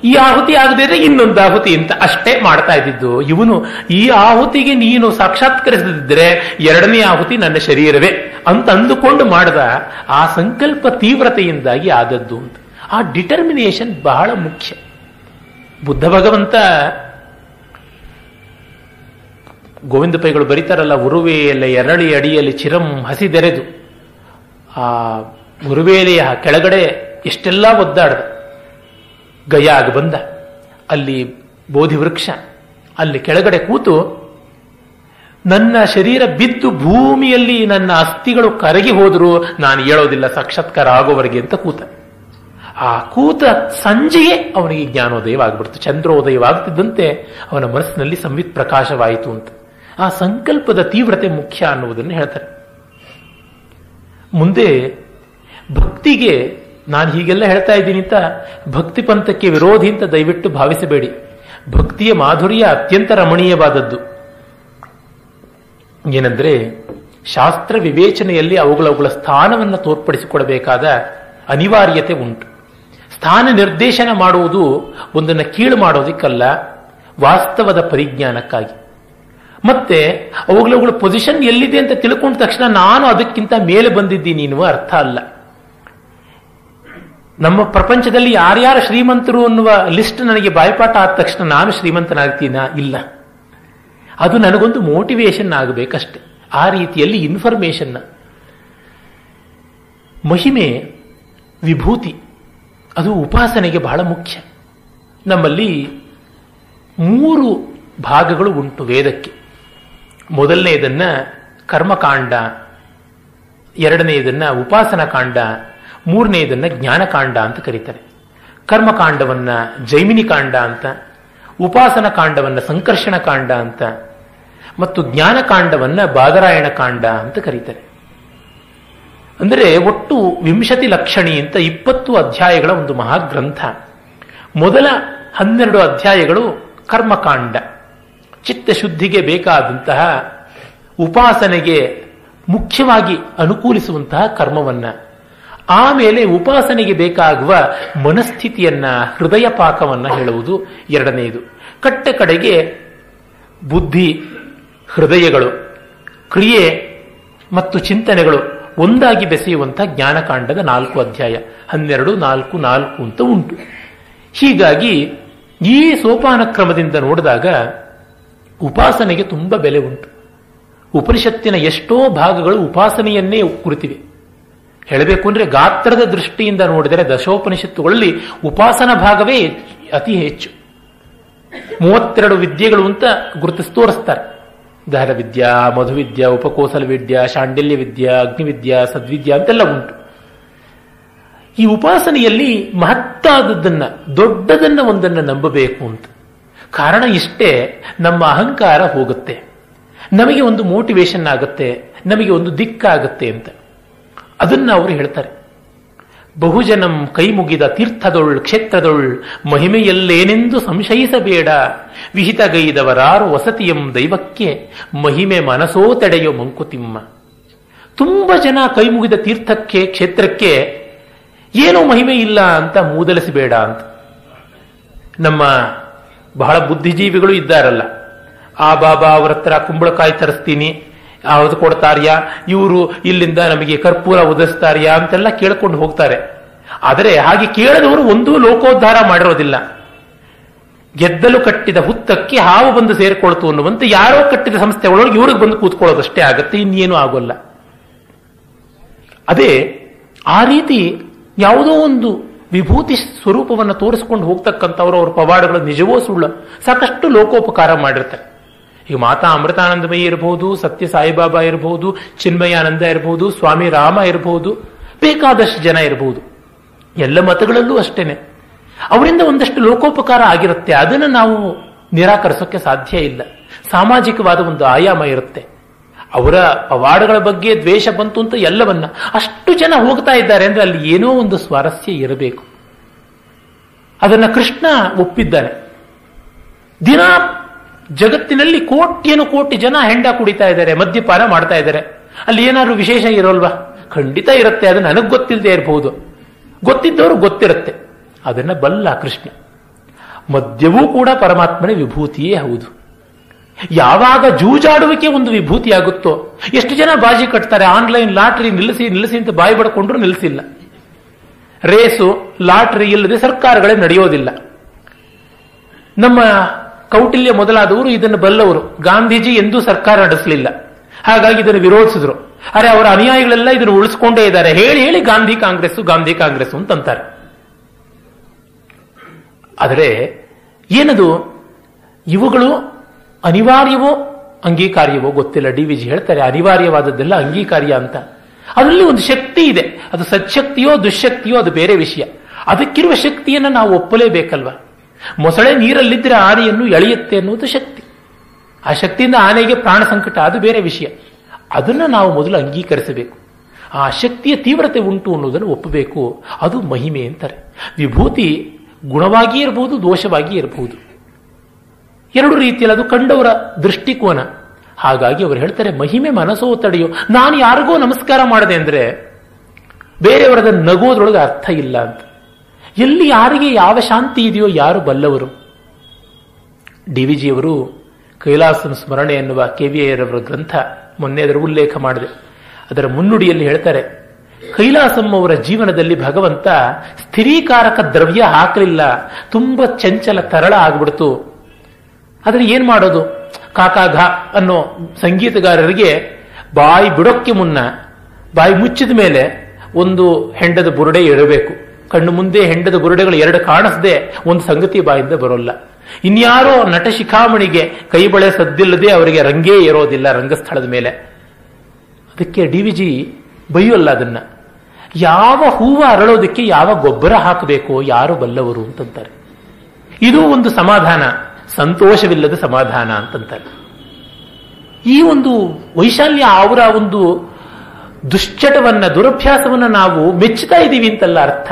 [SPEAKER 1] ಈ ಆಹುತಿ ಆಗದಿದ್ರೆ ಇನ್ನೊಂದು ಆಹುತಿ ಅಂತ ಅಷ್ಟೇ ಮಾಡ್ತಾ ಇದ್ದಿದ್ದು. ಇವನು ಈ ಆಹುತಿಗೆ ನೀನು ಸಾಕ್ಷಾತ್ಕರಿಸದಿದ್ರೆ 2ನೇ ಆಹುತಿ ನನ್ನ ಶರೀರವೇ ಅಂತ ಅಂದುಕೊಂಡು ಮಾಡಿದ. ಆ ಸಂಕಲ್ಪ ತೀವ್ರತೆಯಿಂದಾಗಿ ಆದದ್ದು ಅಂತ. ಆ ಡಿಟರ್ಮಿನೇಷನ್ ಬಹಳ ಮುಖ್ಯ. ಬುದ್ಧ ಭಗವಂತ ಗೋವಿಂದ ಪೈಗಳು ಬರೀತಾರಲ್ಲ, ಉರುವೆಯಲ್ಲ ಎರಳಿ ಅಡಿಯಲ್ಲಿ ಚಿರಂ ಹಸಿದೆರೆದು, ಆ ಉರುವೇಲೆಯ ಕೆಳಗಡೆ ಎಷ್ಟೆಲ್ಲ ಒದ್ದಾಡ್ದ. ಗಯಾಗ ಬಂದ, ಅಲ್ಲಿ ಬೋಧಿ ವೃಕ್ಷ, ಅಲ್ಲಿ ಕೆಳಗಡೆ ಕೂತು ನನ್ನ ಶರೀರ ಬಿದ್ದು ಭೂಮಿಯಲ್ಲಿ ನನ್ನ ಅಸ್ಥಿಗಳು ಕರಗಿ ಹೋದ್ರು ನಾನು ಹೇಳೋದಿಲ್ಲ ಸಾಕ್ಷಾತ್ಕಾರ ಆಗೋವರೆಗೆ ಅಂತ ಕೂತ. ಆ ಕೂತ ಸಂಜೆಯೇ ಅವನಿಗೆ ಜ್ಞಾನೋದಯವಾಗ್ಬಿಡ್ತು. ಚಂದ್ರೋದಯವಾಗ್ತಿದ್ದಂತೆ ಅವನ ಮನಸ್ಸಿನಲ್ಲಿ ಸಂವಿತ್ ಪ್ರಕಾಶವಾಯಿತು ಅಂತ. ಆ ಸಂಕಲ್ಪದ ತೀವ್ರತೆ ಮುಖ್ಯ ಅನ್ನುವುದನ್ನು ಹೇಳ್ತಾರೆ. ಮುಂದೆ ಭಕ್ತಿಗೆ, ನಾನು ಹೀಗೆಲ್ಲ ಹೇಳ್ತಾ ಇದ್ದೀನಿ ಅಂತ ಭಕ್ತಿ ಪಂಥಕ್ಕೆ ವಿರೋಧಿ ಅಂತ ದಯವಿಟ್ಟು ಭಾವಿಸಬೇಡಿ. ಭಕ್ತಿಯ ಮಾಧುರ್ಯ ಅತ್ಯಂತ ರಮಣೀಯವಾದದ್ದು. ಏನಂದ್ರೆ, ಶಾಸ್ತ್ರ ವಿವೇಚನೆಯಲ್ಲಿ ಅವುಗಳ ಸ್ಥಾನವನ್ನು ತೋರ್ಪಡಿಸಿಕೊಡಬೇಕಾದ ಅನಿವಾರ್ಯತೆ ಉಂಟು. ಸ್ಥಾನ ನಿರ್ದೇಶನ ಮಾಡುವುದು ಒಂದನ್ನು ಕೀಳು ಮಾಡೋದಕ್ಕಲ್ಲ, ವಾಸ್ತವದ ಪರಿಜ್ಞಾನಕ್ಕಾಗಿ. ಮತ್ತೆ ಅವುಗಳ ಪೊಸಿಷನ್ ಎಲ್ಲಿದೆ ಅಂತ ತಿಳ್ಕೊಂಡ ತಕ್ಷಣ ನಾನು ಅದಕ್ಕಿಂತ ಮೇಲೆ ಬಂದಿದ್ದೀನಿ ಎನ್ನುವ ಅರ್ಥ ಅಲ್ಲ. ನಮ್ಮ ಪ್ರಪಂಚದಲ್ಲಿ ಯಾರ್ಯಾರು ಶ್ರೀಮಂತರು ಅನ್ನುವ ಲಿಸ್ಟ್ ನನಗೆ ಬಾಯ್ಪಾಠ ಆದ ತಕ್ಷಣ ನಾನು ಶ್ರೀಮಂತನಾಗ್ತೀನ? ಇಲ್ಲ. ಅದು ನನಗೊಂದು ಮೋಟಿವೇಶನ್ ಆಗಬೇಕಷ್ಟೆ. ಆ ರೀತಿಯಲ್ಲಿ ಇನ್ಫಾರ್ಮೇಶನ್, ಮಹಿಮೆ, ವಿಭೂತಿ ಅದು ಉಪಾಸನೆಗೆ ಬಹಳ ಮುಖ್ಯ. ನಮ್ಮಲ್ಲಿ 3 ಭಾಗಗಳು ಉಂಟು ವೇದಕ್ಕೆ. ಮೊದಲನೆಯದನ್ನ ಕರ್ಮಕಾಂಡ, ಎರಡನೆಯದನ್ನ ಉಪಾಸನಾ ಕಾಂಡ, ಮೂರನೆಯದನ್ನ ಜ್ಞಾನಕಾಂಡ ಅಂತ ಕರೀತಾರೆ. ಕರ್ಮಕಾಂಡವನ್ನ ಜೈಮಿನಿ ಕಾಂಡ ಅಂತ, ಉಪಾಸನಾ ಕಾಂಡವನ್ನ ಸಂಕರ್ಷಣ ಕಾಂಡ ಅಂತ, ಮತ್ತು ಜ್ಞಾನಕಾಂಡವನ್ನ ಬಾದರಾಯಣ ಕಾಂಡ ಅಂತ ಕರೀತಾರೆ. ಅಂದರೆ ಒಟ್ಟು 20 ಲಕ್ಷಣಿ ಅಂತ 20 ಅಧ್ಯಾಯಗಳ ಒಂದು ಮಹಾಗ್ರಂಥ. ಮೊದಲ 12 ಅಧ್ಯಾಯಗಳು ಕರ್ಮಕಾಂಡ, ಚಿತ್ತಶುದ್ಧಿಗೆ ಬೇಕಾದಂತಹ ಉಪಾಸನೆಗೆ ಮುಖ್ಯವಾಗಿ ಅನುಕೂಲಿಸುವಂತಹ ಕರ್ಮವನ್ನ, ಆಮೇಲೆ ಉಪಾಸನೆಗೆ ಬೇಕಾಗುವ ಮನಸ್ಥಿತಿಯನ್ನ, ಹೃದಯ ಪಾಕವನ್ನ ಹೇಳುವುದು ಎರಡನೆಯದು. ಕಡೆಗೆ ಬುದ್ಧಿ, ಹೃದಯಗಳು, ಕ್ರಿಯೆ ಮತ್ತು ಚಿಂತನೆಗಳು ಒಂದಾಗಿ ಬೆಸೆಯುವಂಥ ಜ್ಞಾನಕಾಂಡದ 4 ಅಧ್ಯಾಯ 12, 4, 4 ಅಂತ ಉಂಟು. ಹೀಗಾಗಿ ಈ ಸೋಪಾನ ಕ್ರಮದಿಂದ ನೋಡಿದಾಗ ಉಪಾಸನೆಗೆ ತುಂಬ ಬೆಲೆ ಉಂಟು. ಉಪನಿಷತ್ತಿನ ಎಷ್ಟೋ ಭಾಗಗಳು ಉಪಾಸನೆಯನ್ನೇ ಕುರಿತಿವೆ. ಹೇಳಬೇಕು ಅಂದರೆ ಗಾತ್ರದ ದೃಷ್ಟಿಯಿಂದ ನೋಡಿದರೆ ದಶೋಪನಿಷತ್ತುಗಳಲ್ಲಿ ಉಪಾಸನ ಭಾಗವೇ ಅತಿ ಹೆಚ್ಚು. 32 ವಿದ್ಯೆಗಳು ಅಂತ ಗುರುತಿಸಿ ತೋರಿಸ್ತಾರೆ. ದಹರ ವಿದ್ಯಾ, ಮಧುವಿದ್ಯಾ, ಉಪಕೋಸಲ ವಿದ್ಯಾ, ಶಾಂಡಿಲ್ಯ ವಿದ್ಯಾ, ಅಗ್ನಿವಿದ್ಯಾ, ಸದ್ವಿದ್ಯಾ ಅಂತೆಲ್ಲ ಉಂಟು. ಈ ಉಪಾಸನೆಯಲ್ಲಿ ಮಹತ್ತಾದದ್ದನ್ನ, ದೊಡ್ಡದನ್ನ ಒಂದನ್ನು ನಂಬಬೇಕು ಅಂತ. ಕಾರಣ ಇಷ್ಟೇ, ನಮ್ಮ ಅಹಂಕಾರ ಹೋಗುತ್ತೆ, ನಮಗೆ ಒಂದು ಮೋಟಿವೇಶನ್ ಆಗುತ್ತೆ, ನಮಗೆ ಒಂದು ದಿಕ್ಕಾಗುತ್ತೆ ಅಂತ. ಅದನ್ನ ಅವರು ಹೇಳ್ತಾರೆ. ಬಹುಜನಂ ಕೈ ಮುಗಿದ ತೀರ್ಥದೊಳ್ ಕ್ಷೇತ್ರದೊಳ್ ಮಹಿಮೆಯಲ್ಲೇನೆಂದು ಸಂಶಯಿಸಬೇಡ, ವಿಹಿತಗೈದವರಾರು ವಸತಿಯಂ ದೈವಕ್ಕೆ ಮಹಿಮೆ ಮನಸೋ ತಡೆಯೋ ಮಂಕುತಿಮ್ಮ. ತುಂಬ ಜನ ಕೈ ಮುಗಿದ ತೀರ್ಥಕ್ಕೆ, ಕ್ಷೇತ್ರಕ್ಕೆ ಏನೂ ಮಹಿಮೆ ಇಲ್ಲ ಅಂತ ಮೂದಲಿಸಬೇಡ ಅಂತ. ನಮ್ಮ ಬಹಳ ಬುದ್ಧಿಜೀವಿಗಳು ಇದ್ದಾರಲ್ಲ, ಆ ಬಾಬಾ ಅವರ ಹತ್ರ ಕುಂಬಳಕಾಯಿ ತರಿಸ್ತೀನಿ, ಯಾವುದು ಕೊಡ್ತಾರ್ಯಾ, ಇವರು ಇಲ್ಲಿಂದ ನಮಗೆ ಕರ್ಪೂರ ಉದಿಸ್ತಾರ್ಯಾ ಅಂತೆಲ್ಲ ಕೇಳ್ಕೊಂಡು ಹೋಗ್ತಾರೆ. ಆದರೆ ಹಾಗೆ ಕೇಳದವರು ಒಂದೂ ಲೋಕೋದ್ಧಾರ ಮಾಡಿರೋದಿಲ್ಲ. ಗೆದ್ದಲು ಕಟ್ಟಿದ ಹುತ್ತಕ್ಕೆ ಹಾವು ಬಂದು ಸೇರಿಕೊಳ್ತು ಅನ್ನುವಂತೆ ಯಾರೋ ಕಟ್ಟಿದ ಸಂಸ್ಥೆ ಒಳಗೆ ಇವ್ರಿಗೆ ಬಂದು ಕೂತ್ಕೊಳ್ಳೋದಷ್ಟೇ ಆಗತ್ತೆ, ಇನ್ನೇನು ಆಗೋಲ್ಲ. ಅದೇ ಆ ರೀತಿ ಯಾವುದೋ ಒಂದು ವಿಭೂತಿ ಸ್ವರೂಪವನ್ನು ತೋರಿಸ್ಕೊಂಡು ಹೋಗ್ತಕ್ಕಂಥವ್ರು ಅವ್ರ ಪವಾಡಗಳು ನಿಜವೋ ಸುಳ್ಳು ಸಾಕಷ್ಟು ಲೋಕೋಪಕಾರ ಮಾಡಿರ್ತಾರೆ. ಈಗ ಮಾತಾ ಅಮೃತಾನಂದಮಯಿ ಇರಬಹುದು, ಸತ್ಯ ಸಾಯಿಬಾಬಾ ಇರಬಹುದು, ಚಿನ್ಮಯಾನಂದ ಇರಬಹುದು, ಸ್ವಾಮಿ ರಾಮ ಇರಬಹುದು, ಬೇಕಾದಷ್ಟು ಜನ ಇರಬಹುದು. ಎಲ್ಲ ಮತಗಳಲ್ಲೂ ಅಷ್ಟೇನೆ ಅವರಿಂದ ಒಂದಷ್ಟು ಲೋಕೋಪಕಾರ ಆಗಿರುತ್ತೆ. ಅದನ್ನು ನಾವು ನಿರಾಕರಿಸೋಕೆ ಸಾಧ್ಯ ಇಲ್ಲ. ಸಾಮಾಜಿಕವಾದ ಒಂದು ಆಯಾಮ ಇರುತ್ತೆ. ಅವರ ಪವಾಡಗಳ ಬಗ್ಗೆ ದ್ವೇಷ ಬಂತು ಅಂತ ಎಲ್ಲವನ್ನ, ಅಷ್ಟು ಜನ ಹೋಗ್ತಾ ಇದ್ದಾರೆ ಅಂದ್ರೆ ಅಲ್ಲಿ ಏನೋ ಒಂದು ಸ್ವಾರಸ್ಯ ಇರಬೇಕು. ಅದನ್ನ ಕೃಷ್ಣ ಒಪ್ಪಿದ್ದಾನೆ. ದಿನ ಜಗತ್ತಿನಲ್ಲಿ ಕೋಟಿ ಜನ ಹೆಂಡ ಕುಡಿತಾ ಇದ್ದಾರೆ, ಮದ್ಯಪಾನ ಮಾಡ್ತಾ ಇದ್ದಾರೆ. ಅಲ್ಲಿ ಏನಾದ್ರು ವಿಶೇಷ ಇರೋಲ್ವಾ? ಖಂಡಿತ ಇರುತ್ತೆ. ಅದು ನನಗೆ ಗೊತ್ತಿಲ್ಲದೆ ಇರಬಹುದು, ಗೊತ್ತಿದ್ದವರು ಗೊತ್ತಿರುತ್ತೆ. ಅದನ್ನ ಬಲ್ಲ ಕೃಷ್ಣ. ಮದ್ಯವೂ ಕೂಡ ಪರಮಾತ್ಮನ ವಿಭೂತಿಯೇ ಹೌದು. ಯಾವಾಗ ಜೂಜಾಡುವಿಕೆ ಒಂದು ವಿಭೂತಿ ಆಗುತ್ತೋ, ಎಷ್ಟು ಜನ ಬಾಜಿ ಕಟ್ತಾರೆ. ಆನ್ಲೈನ್ ಲಾಟ್ರಿ ನಿಲ್ಲಿಸಿ ಅಂತ ಬಾಯಿ ಬಡ್ಕೊಂಡ್ರು ನಿಲ್ಲಿಸಿಲ್ಲ. ರೇಸು ಲಾಟ್ರಿ ಇಲ್ಲದೆ ಸರ್ಕಾರಗಳೇ ನಡೆಯೋದಿಲ್ಲ. ನಮ್ಮ ಕೌಟಿಲ್ಯ ಮೊದಲಾದವರು ಇದನ್ನು ಬಲ್ಲವರು. ಗಾಂಧೀಜಿ ಎಂದೂ ಸರ್ಕಾರ ನಡೆಸಲಿಲ್ಲ, ಹಾಗಾಗಿ ಇದನ್ನು ವಿರೋಧಿಸಿದ್ರು. ಅರೆ, ಅವರ ಅನುಯಾಯಿಗಳೆಲ್ಲ ಇದನ್ನು ಉಳಿಸ್ಕೊಂಡೇ ಇದ್ದಾರೆ. ಹೇಳಿ ಗಾಂಧಿ ಕಾಂಗ್ರೆಸ್ ಅಂತಂತಾರೆ. ಆದರೆ ಏನದು, ಇವುಗಳು ಅನಿವಾರ್ಯವೋ ಅಂಗೀಕಾರ್ಯವೋ ಗೊತ್ತಿಲ್ಲ. ಡಿ.ವಿ.ಜಿ ಹೇಳ್ತಾರೆ ಅನಿವಾರ್ಯವಾದದ್ದೆಲ್ಲ ಅಂಗೀಕಾರ್ಯ ಅಂತ. ಅದರಲ್ಲಿ ಒಂದು ಶಕ್ತಿ ಇದೆ. ಅದು ಸಚ್ಶಕ್ತಿಯೋ ದುಶ್ಶಕ್ತಿಯೋ ಅದು ಬೇರೆ ವಿಷಯ. ಅದಕ್ಕಿರುವ ಶಕ್ತಿಯನ್ನು ನಾವು ಒಪ್ಪಲೇಬೇಕಲ್ವಾ? ಮೊಸಳೆ ನೀರಲ್ಲಿದ್ದರೆ ಆನೆಯನ್ನು ಎಳೆಯುತ್ತೆ ಅನ್ನುವುದು ಶಕ್ತಿ. ಆ ಶಕ್ತಿಯಿಂದ ಆನೆಗೆ ಪ್ರಾಣ ಸಂಕಟ, ಅದು ಬೇರೆ ವಿಷಯ. ಅದನ್ನು ನಾವು ಮೊದಲು ಅಂಗೀಕರಿಸಬೇಕು. ಆ ಶಕ್ತಿಯ ತೀವ್ರತೆ ಉಂಟು ಅನ್ನೋದನ್ನು ಒಪ್ಪಬೇಕು. ಅದು ಮಹಿಮೆ ಅಂತಾರೆ. ವಿಭೂತಿ ಗುಣವಾಗಿ ಇರಬಹುದು, ದೋಷವಾಗಿ ಇರಬಹುದು. ಎರಡು ರೀತಿಯಲ್ಲಿ ಅದು ಕಂಡವರ ದೃಷ್ಟಿಕೋನ. ಹಾಗಾಗಿ ಅವರು ಹೇಳ್ತಾರೆ ಮಹಿಮೆ ಮನಸ್ಸೋ ತಡೆಯೋ. ನಾನು ಯಾರಿಗೋ ನಮಸ್ಕಾರ ಮಾಡದೆ ಅಂದ್ರೆ ಬೇರೆಯವರದ ನಗೋದ್ರೊಳಗೆ ಅರ್ಥ ಇಲ್ಲ ಅಂತ. ಎಲ್ಲಿ ಯಾರಿಗೆ ಯಾವ ಶಾಂತಿ ಇದೆಯೋ ಯಾರು ಬಲ್ಲವರು. ಡಿ.ವಿ.ಜಿಯವರು ಕೈಲಾಸನ ಸ್ಮರಣೆ ಎನ್ನುವ KVIರವರ ಗ್ರಂಥ, ಮೊನ್ನೆ ಅದರ ಉಲ್ಲೇಖ ಮಾಡಿದೆ. ಅದರ ಮುನ್ನುಡಿಯಲ್ಲಿ ಹೇಳ್ತಾರೆ, ಕೈಲಾಸಂ ಅವರ ಜೀವನದಲ್ಲಿ ಭಗವಂತ ಸ್ಥಿರೀಕಾರಕ ದ್ರವ್ಯ ಹಾಕಲಿಲ್ಲ. ತುಂಬಾ ಚಂಚಲ ತರಳ ಆಗ್ಬಿಡ್ತು. ಆದರೆ ಏನ್ ಮಾಡೋದು? ಕಾಕಾಘ ಅನ್ನೋ ಸಂಗೀತಗಾರರಿಗೆ ಬಾಯಿ ಬಿಡೋಕ್ಕೆ ಮುನ್ನ, ಬಾಯಿ ಮುಚ್ಚಿದ ಮೇಲೆ ಒಂದು ಹೆಂಡದ ಬುರುಡೆ ಇರಬೇಕು. ಕಣ್ಣು ಮುಂದೆ ಹೆಂಡದ ಬುರುಡೆಗಳು ಎರಡು ಕಾಣಿಸದೆ ಒಂದು ಸಂಗತಿ ಬಾಯಿಂದ ಬರೋಲ್ಲ. ಇನ್ಯಾರೋ ನಟ ಶಿಖಾಮಣಿಗೆ ಕೈ ಬಳೆ ಸದ್ದಿಲ್ಲದೆ ಅವರಿಗೆ ರಂಗೇ ಇರೋದಿಲ್ಲ ರಂಗಸ್ಥಳದ ಮೇಲೆ. ಅದಕ್ಕೆ ಡಿ.ವಿ.ಜಿ ಬೈಯಲ್ಲ ಅದನ್ನ. ಯಾವ ಹೂವ ಅರಳೋದಕ್ಕೆ ಯಾವ ಗೊಬ್ಬರ ಹಾಕಬೇಕೋ ಯಾರು ಬಲ್ಲವರು ಅಂತಂತಾರೆ. ಇದು ಒಂದು ಸಮಾಧಾನ, ಸಂತೋಷವಿಲ್ಲದ ಸಮಾಧಾನ ಅಂತಂತಾರೆ. ಈ ಒಂದು ವೈಶಾಲ್ಯ, ಅವರ ಒಂದು ದುಶ್ಚಟವನ್ನ, ದುರಭ್ಯಾಸವನ್ನ ನಾವು ಮೆಚ್ಚುತ್ತಾ ಇದ್ದೀವಿ ಅಂತಲ್ಲ ಅರ್ಥ.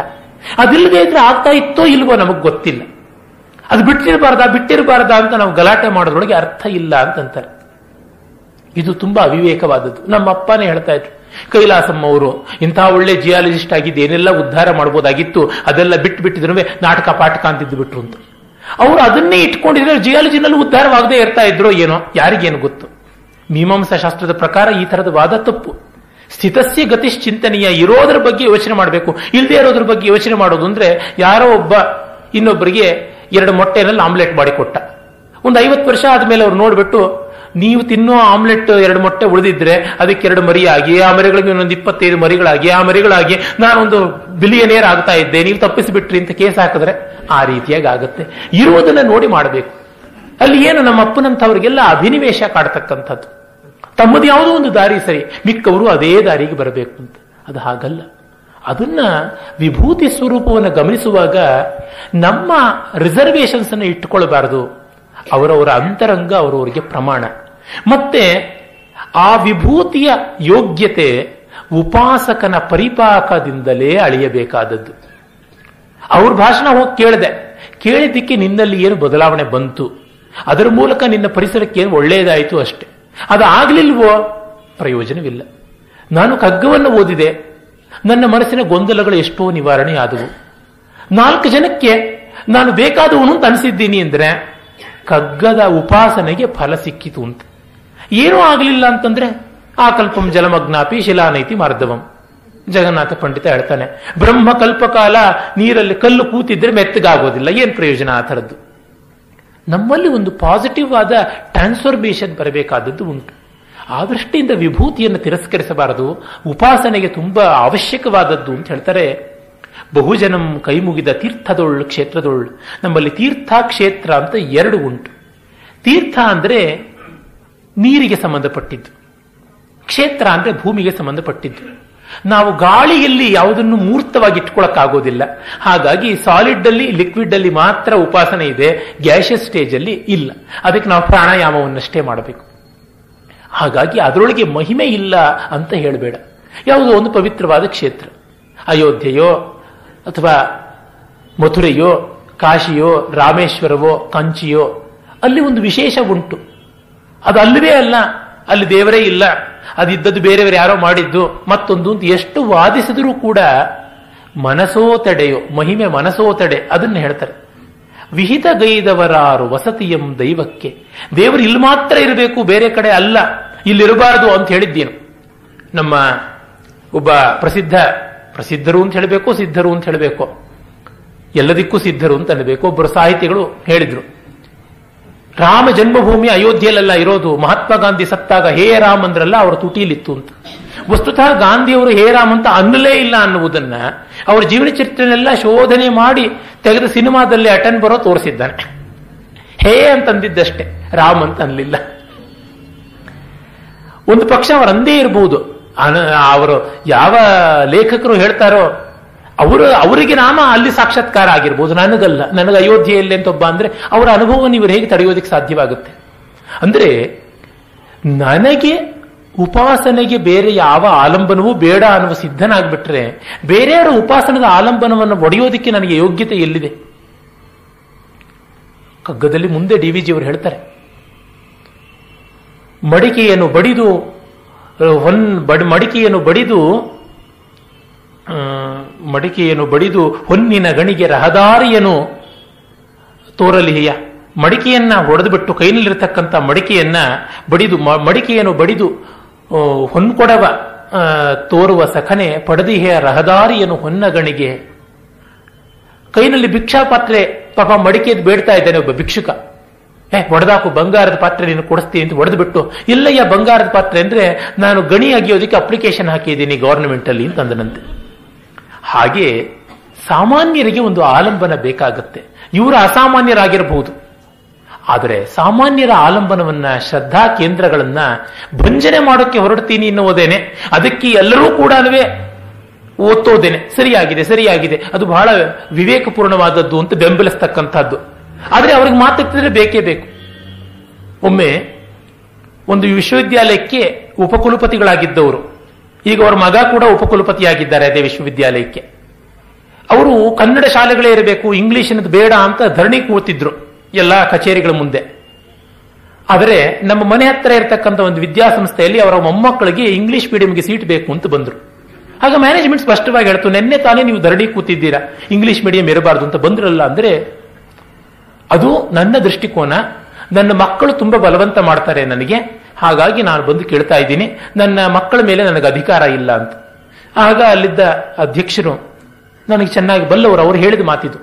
[SPEAKER 1] ಅದಿಲ್ಲದೆ ಇದ್ರೆ ಆಗ್ತಾ ಇತ್ತೋ ಇಲ್ವೋ ನಮಗ್ ಗೊತ್ತಿಲ್ಲ. ಅದು ಬಿಟ್ಟಿರಬಾರ್ದಾ ಅಂತ ನಾವು ಗಲಾಟೆ ಮಾಡೋದ್ರೊಳಗೆ ಅರ್ಥ ಇಲ್ಲ ಅಂತಂತಾರೆ. ಇದು ತುಂಬಾ ಅವಿವೇಕವಾದದ್ದು. ನಮ್ಮ ಅಪ್ಪನೇ ಹೇಳ್ತಾ ಇದ್ರು, ಕೈಲಾಸಮ್ಮ ಅವರು ಇಂತಹ ಒಳ್ಳೆ ಜಿಯಾಲಜಿಸ್ಟ್ ಆಗಿದ್ದು ಏನೆಲ್ಲ ಉದ್ಧಾರ ಮಾಡ್ಬೋದಾಗಿತ್ತು, ಅದೆಲ್ಲ ಬಿಟ್ಟಿದ್ರು ನಾಟಕ ಪಾಠಕ ಅಂತಿದ್ದು ಬಿಟ್ರು ಅಂತ. ಅವರು ಅದನ್ನೇ ಇಟ್ಕೊಂಡಿದ್ರೆ ಜಿಯಾಲಜಿನಲ್ಲೂ ಉದ್ಧಾರವಾಗದೆ ಇರ್ತಾ ಇದ್ರೋ ಏನೋ, ಯಾರಿಗೇನು ಗೊತ್ತು. ಮೀಮಾಂಸಾ ಶಾಸ್ತ್ರದ ಪ್ರಕಾರ ಈ ತರದ ವಾದ ತಪ್ಪು. ಸ್ಥಿತಸ್ಯ ಗತಿಶ್ಚಿಂತನೀಯ. ಇರೋದ್ರ ಬಗ್ಗೆ ಯೋಚನೆ ಮಾಡಬೇಕು, ಇಲ್ಲದೆ ಇರೋದ್ರ ಬಗ್ಗೆ ಯೋಚನೆ ಮಾಡೋದು ಅಂದ್ರೆ, ಯಾರೋ ಒಬ್ಬ ಇನ್ನೊಬ್ಬರಿಗೆ 2 ಮೊಟ್ಟೆನಲ್ಲಿ ಆಮ್ಲೆಟ್ ಮಾಡಿಕೊಟ್ಟ. ಒಂದು 50 ವರ್ಷ ಆದ್ಮೇಲೆ ಅವ್ರು ನೋಡ್ಬಿಟ್ಟು, ನೀವು ತಿನ್ನೋ ಆಮ್ಲೆಟ್ 2 ಮೊಟ್ಟೆ ಉಳಿದಿದ್ರೆ ಅದಕ್ಕೆ 2 ಮರಿಯಾಗಿ, ಆ ಮರಿಗಳಿಗೆ ಇನ್ನೊಂದು 25 ಮರಿಗಳಾಗಿ, ಆ ಮರಿಗಳಾಗಿ ನಾನೊಂದು ಬಿಲಿಯನೇರ್ ಆಗ್ತಾ ಇದ್ದೆ, ನೀವು ತಪ್ಪಿಸಿಬಿಟ್ರಿ ಅಂತ ಕೇಸ್ ಹಾಕಿದ್ರೆ ಆ ರೀತಿಯಾಗಿ ಆಗುತ್ತೆ. ಇರುವುದನ್ನ ನೋಡಿ ಮಾಡಬೇಕು. ಅಲ್ಲಿ ಏನು ನಮ್ಮ ಅಪ್ಪನಂತವ್ರಿಗೆಲ್ಲ ಅಭಿನಿವೇಶ ಕಾಡ್ತಕ್ಕಂಥದ್ದು, ತಮ್ಮದು ಯಾವುದೋ ಒಂದು ದಾರಿ ಸರಿ, ಮಿಕ್ಕವರು ಅದೇ ದಾರಿಗೆ ಬರಬೇಕು ಅಂತ. ಅದು ಹಾಗಲ್ಲ. ಅದನ್ನ ವಿಭೂತಿ ಸ್ವರೂಪವನ್ನು ಗಮನಿಸುವಾಗ ನಮ್ಮ ರಿಸರ್ವೇಷನ್ಸ್ ಅನ್ನು ಇಟ್ಟುಕೊಳ್ಬಾರದು. ಅವರವರ ಅಂತರಂಗ ಅವರವರಿಗೆ ಪ್ರಮಾಣ. ಮತ್ತೆ ಆ ವಿಭೂತಿಯ ಯೋಗ್ಯತೆ ಉಪಾಸಕನ ಪರಿಪಾಕದಿಂದಲೇ ಅಳಿಯಬೇಕಾದದ್ದು. ಅವ್ರ ಭಾಷಣ ಹೋಗಿ ಕೇಳಿದ್ದಕ್ಕೆ ನಿನ್ನಲ್ಲಿ ಏನು ಬದಲಾವಣೆ ಬಂತು, ಅದರ ಮೂಲಕ ನಿನ್ನ ಪರಿಸರಕ್ಕೆ ಏನು ಒಳ್ಳೆಯದಾಯಿತು ಅಷ್ಟೆ. ಅದಾಗ್ಲಿಲ್ವೋ ಪ್ರಯೋಜನವಿಲ್ಲ. ನಾನು ಕಗ್ಗವನ್ನು ಓದಿದೆ, ನನ್ನ ಮನಸ್ಸಿನ ಗೊಂದಲಗಳು ಎಷ್ಟೋ ನಿವಾರಣೆ ಆದವು. 4 ಜನಕ್ಕೆ ನಾನು ಬೇಕಾದವನು ಅಂತ ಅನಿಸಿದ್ದೀನಿ ಅಂದ್ರೆ ಕಗ್ಗದ ಉಪಾಸನೆಗೆ ಫಲ ಸಿಕ್ಕಿತು ಅಂತ. ಏನೂ ಆಗಲಿಲ್ಲ ಅಂತಂದ್ರೆ ಆಕಲ್ಪಂ ಜಲಮಗ್ನಾಪಿ ಶಿಲಾನೈತಿ ಮಾರ್ಧವಂ. ಜಗನ್ನಾಥ ಪಂಡಿತ ಹೇಳ್ತಾನೆ, ಬ್ರಹ್ಮ ಕಲ್ಪಕಾಲ ನೀರಲ್ಲಿ ಕಲ್ಲು ಕೂತಿದ್ರೆ ಮೆತ್ತಗಾಗೋದಿಲ್ಲ, ಏನ್ ಪ್ರಯೋಜನ ಆ ಥರದ್ದು. ನಮ್ಮಲ್ಲಿ ಒಂದು ಪಾಸಿಟಿವ್ ಆದ ಟ್ರಾನ್ಸ್ಫಾರ್ಮೇಷನ್ ಬರಬೇಕಾದದ್ದು ಉಂಟು. ಆ ದೃಷ್ಟಿಯಿಂದ ವಿಭೂತಿಯನ್ನು ತಿರಸ್ಕರಿಸಬಾರದು, ಉಪಾಸನೆಗೆ ತುಂಬಾ ಅವಶ್ಯಕವಾದದ್ದು ಅಂತ ಹೇಳ್ತಾರೆ. ಬಹುಜನಂ ಕೈ ಮುಗಿದ ತೀರ್ಥದೊಳ್ಳು ಕ್ಷೇತ್ರದೊಳ್ಳು. ನಮ್ಮಲ್ಲಿ ತೀರ್ಥ ಕ್ಷೇತ್ರ ಅಂತ 2 ಉಂಟು. ತೀರ್ಥ ಅಂದ್ರೆ ನೀರಿಗೆ ಸಂಬಂಧಪಟ್ಟಿದ್ದು, ಕ್ಷೇತ್ರ ಅಂದ್ರೆ ಭೂಮಿಗೆ ಸಂಬಂಧಪಟ್ಟಿದ್ದು. ನಾವು ಗಾಳಿಯಲ್ಲಿ ಯಾವುದನ್ನು ಮೂರ್ತವಾಗಿ ಇಟ್ಕೊಳ್ಳಕ್ಕಾಗೋದಿಲ್ಲ. ಹಾಗಾಗಿ ಸಾಲಿಡ್ ಅಲ್ಲಿ, ಲಿಕ್ವಿಡ್ ಅಲ್ಲಿ ಮಾತ್ರ ಉಪಾಸನೆ ಇದೆ, ಗ್ಯಾಷಿಯಸ್ ಸ್ಟೇಜ್ ಅಲ್ಲಿ ಇಲ್ಲ. ಅದಕ್ಕೆ ನಾವು ಪ್ರಾಣಾಯಾಮವನ್ನಷ್ಟೇ ಮಾಡಬೇಕು. ಹಾಗಾಗಿ ಅದರೊಳಗೆ ಮಹಿಮೆ ಇಲ್ಲ ಅಂತ ಹೇಳಬೇಡ. ಯಾವುದೋ ಒಂದು ಪವಿತ್ರವಾದ ಕ್ಷೇತ್ರ, ಅಯೋಧ್ಯೆಯೋ ಅಥವಾ ಮಥುರೆಯೋ ಕಾಶಿಯೋ ರಾಮೇಶ್ವರವೋ ಕಂಚಿಯೋ, ಅಲ್ಲಿ ಒಂದು ವಿಶೇಷ ಉಂಟು. ಅದು ಅಲ್ಲವೇ ಅಲ್ಲ, ಅಲ್ಲಿ ದೇವರೇ ಇಲ್ಲ, ಅದಿದ್ದದ್ದು ಬೇರೆಯವರು ಯಾರೋ ಮಾಡಿದ್ದು ಮತ್ತೊಂದು ಅಂತ ಎಷ್ಟು ವಾದಿಸಿದರೂ ಕೂಡ ಮನಸೋ ತಡೆಯೋ ಮಹಿಮೆ, ಮನಸೋ ತಡೆ ಅದನ್ನು ಹೇಳ್ತಾರೆ. ವಿಹಿತ ಗೈದವರಾರು ವಸತಿಯಂ ದೈವಕ್ಕೆ. ದೇವರು ಇಲ್ಲಿ ಮಾತ್ರ ಇರಬೇಕು, ಬೇರೆ ಕಡೆ ಅಲ್ಲ, ಇಲ್ಲಿರಬಾರದು ಅಂತ ಹೇಳಿದ್ದೇನು. ನಮ್ಮ ಒಬ್ಬ ಪ್ರಸಿದ್ಧರು ಅಂತ ಹೇಳಬೇಕು, ಸಿದ್ಧರು ಅಂತ ಹೇಳಬೇಕು, ಎಲ್ಲದಕ್ಕೂ ಸಿದ್ಧರು ಅಂತ ಅನ್ನಬೇಕು, ಒಬ್ಬರು ಸಾಹಿತಿಗಳು ಹೇಳಿದ್ರು, ರಾಮ ಜನ್ಮಭೂಮಿ ಅಯೋಧ್ಯೆಯಲ್ಲೆಲ್ಲ ಇರೋದು, ಮಹಾತ್ಮ ಗಾಂಧಿ ಸತ್ತಾಗ ಹೇ ರಾಮ್ ಅಂದ್ರಲ್ಲ ಅವರ ತುಟಿಲಿತ್ತು ಅಂತ. ವಸ್ತುತಃ ಗಾಂಧಿಯವರು ಹೇ ರಾಮ್ ಅಂತ ಅನ್ನಲೇ ಇಲ್ಲ ಅನ್ನುವುದನ್ನ ಅವರ ಜೀವನ ಚರಿತ್ರೆನೆಲ್ಲ ಶೋಧನೆ ಮಾಡಿ ತೆಗೆದ ಸಿನಿಮಾದಲ್ಲಿ ಅಟನ್ ಬರೋ ತೋರಿಸಿದ್ದಾನೆ. ಹೇ ಅಂತಂದಿದ್ದಷ್ಟೇ, ರಾಮ್ ಅಂತ ಅನ್ಲಿಲ್ಲ. ಒಂದು ಪಕ್ಷ ಅವರಂದೇ ಇರಬಹುದು, ಅವರು ಯಾವ ಲೇಖಕರು ಹೇಳ್ತಾರೋ ಅವರಿಗೆ ನಾಮ ಅಲ್ಲಿ ಸಾಕ್ಷಾತ್ಕಾರ ಆಗಿರ್ಬೋದು, ನನಗಲ್ಲ, ನನಗೆ ಅಯೋಧ್ಯೆಯಲ್ಲಿ ಅಂತ ಒಬ್ಬ ಅಂದ್ರೆ ಅವರ ಅನುಭವವನ್ನು ಇವರು ಹೇಗೆ ತಡೆಯೋದಕ್ಕೆ ಸಾಧ್ಯವಾಗುತ್ತೆ? ಅಂದ್ರೆ ನನಗೆ ಉಪಾಸನೆಗೆ ಬೇರೆ ಯಾವ ಆಲಂಬನವೂ ಬೇಡ ಅನ್ನುವ ಸಿದ್ಧನಾಗ್ಬಿಟ್ರೆ ಬೇರೆಯವರ ಉಪಾಸನದ ಆಲಂಬನವನ್ನು ಒಡೆಯೋದಕ್ಕೆ ನನಗೆ ಯೋಗ್ಯತೆ ಎಲ್ಲಿದೆ? ಕಗ್ಗದಲ್ಲಿ ಮುಂದೆ ಡಿ.ವಿ.ಜಿ. ಅವರು ಹೇಳ್ತಾರೆ, ಮಡಿಕೆಯನ್ನು ಬಡಿದು ಹೊನ್ನಿನ ಗಣಿಗೆ ರಹದಾರಿಯನ್ನು ತೋರಲಿಯ. ಮಡಿಕೆಯನ್ನ ಹೊಡೆದುಬಿಟ್ಟು ಕೈನಲ್ಲಿರತಕ್ಕಂಥ ಮಡಿಕೆಯನ್ನು ಬಡಿದು ಹೊನ್ಕೊಡವ ತೋರುವ ಸಖನೆ ಪಡೆದಿಹೆಯ ರಹದಾರಿಯನ್ನು ಹೊನ್ನಗಣಿಗೆ. ಕೈನಲ್ಲಿ ಭಿಕ್ಷಾ ಪಾತ್ರೆ, ಪಾಪ ಮಡಿಕೆದು ಬೇಡ್ತಾ ಇದ್ದಾನೆ ಒಬ್ಬ ಭಿಕ್ಷುಕ. ಒಡೆದಾಕು, ಬಂಗಾರದ ಪಾತ್ರೆ ನೀನು ಕೊಡಿಸ್ತೀನಿ ಅಂತ ಹೊಡೆದು ಬಿಟ್ಟು, ಇಲ್ಲಯ್ಯ ಬಂಗಾರದ ಪಾತ್ರೆ ಅಂದ್ರೆ ನಾನು ಗಣಿ ಅಗಿಯೋದಕ್ಕೆ ಅಪ್ಲಿಕೇಶನ್ ಹಾಕಿದ್ದೀನಿ ಗವರ್ನಮೆಂಟ್ ಅಲ್ಲಿ ಅಂತಂದನಂತೆ. ಹಾಗೆ ಸಾಮಾನ್ಯರಿಗೆ ಒಂದು ಆಲಂಬನ ಬೇಕಾಗತ್ತೆ. ಇವರು ಅಸಾಮಾನ್ಯರಾಗಿರಬಹುದು, ಆದರೆ ಸಾಮಾನ್ಯರ ಆಲಂಬನವನ್ನ, ಶ್ರದ್ಧಾ ಕೇಂದ್ರಗಳನ್ನ ಭಂಜನೆ ಮಾಡೋಕ್ಕೆ ಹೊರಡ್ತೀನಿ ಎನ್ನುವುದೇನೆ. ಅದಕ್ಕೆ ಎಲ್ಲರೂ ಕೂಡ ಓದ್ತೋದೇನೆ, ಸರಿಯಾಗಿದೆ, ಅದು ಬಹಳ ವಿವೇಕಪೂರ್ಣವಾದದ್ದು ಅಂತ ಬೆಂಬಲಿಸ್ತಕ್ಕಂಥದ್ದು. ಆದರೆ ಅವ್ರಿಗೆ ಮಾತಾಡ್ತಿದ್ರೆ ಬೇಕೇ ಬೇಕು. ಒಮ್ಮೆ ಒಂದು ವಿಶ್ವವಿದ್ಯಾಲಯಕ್ಕೆ ಉಪಕುಲಪತಿಗಳಾಗಿದ್ದವರು, ಈಗ ಅವರ ಮಗ ಕೂಡ ಉಪಕುಲಪತಿಯಾಗಿದ್ದಾರೆ ಅದೇ ವಿಶ್ವವಿದ್ಯಾಲಯಕ್ಕೆ. ಅವರು ಕನ್ನಡ ಶಾಲೆಗಳೇ ಇರಬೇಕು, ಇಂಗ್ಲಿಷಿನದು ಬೇಡ ಅಂತ ಧರಣಿ ಕೂರ್ತಿದ್ರು ಎಲ್ಲ ಕಚೇರಿಗಳ ಮುಂದೆ. ಆದರೆ ನಮ್ಮ ಮನೆ ಹತ್ತಿರ ಇರತಕ್ಕಂಥ ಒಂದು ವಿದ್ಯಾಸಂಸ್ಥೆಯಲ್ಲಿ ಅವರ ಮೊಮ್ಮಕ್ಕಳಿಗೆ ಇಂಗ್ಲಿಷ್ ಮೀಡಿಯಂಗೆ ಸೀಟ್ ಬೇಕು ಅಂತ ಬಂದ್ರು. ಆಗ ಮ್ಯಾನೇಜ್ಮೆಂಟ್ ಸ್ಪಷ್ಟವಾಗಿ ಹೇಳ್ತು, ನಿನ್ನೆ ತಾನೇ ನೀವು ಧರಣಿ ಕೂತಿದ್ದೀರಾ, ಇಂಗ್ಲಿಷ್ ಮೀಡಿಯಂ ಇರಬಾರ್ದು ಅಂತ ಬಂದ್ರಲ್ಲ. ಅಂದ್ರೆ ಅದು ನನ್ನ ದೃಷ್ಟಿಕೋನ, ನನ್ನ ಮಕ್ಕಳು ತುಂಬಾ ಬಲವಂತ ಮಾಡ್ತಾರೆ ನನಗೆ, ಹಾಗಾಗಿ ನಾನು ಬಂದು ಕೇಳ್ತಾ ಇದ್ದೀನಿ, ನನ್ನ ಮಕ್ಕಳ ಮೇಲೆ ನನಗೆ ಅಧಿಕಾರ ಇಲ್ಲ ಅಂತ. ಆಗ ಅಲ್ಲಿದ್ದ ಅಧ್ಯಕ್ಷರು, ನನಗೆ ಚೆನ್ನಾಗಿ ಬಲ್ಲವರು, ಅವರು ಹೇಳಿದ ಮಾತಿದು,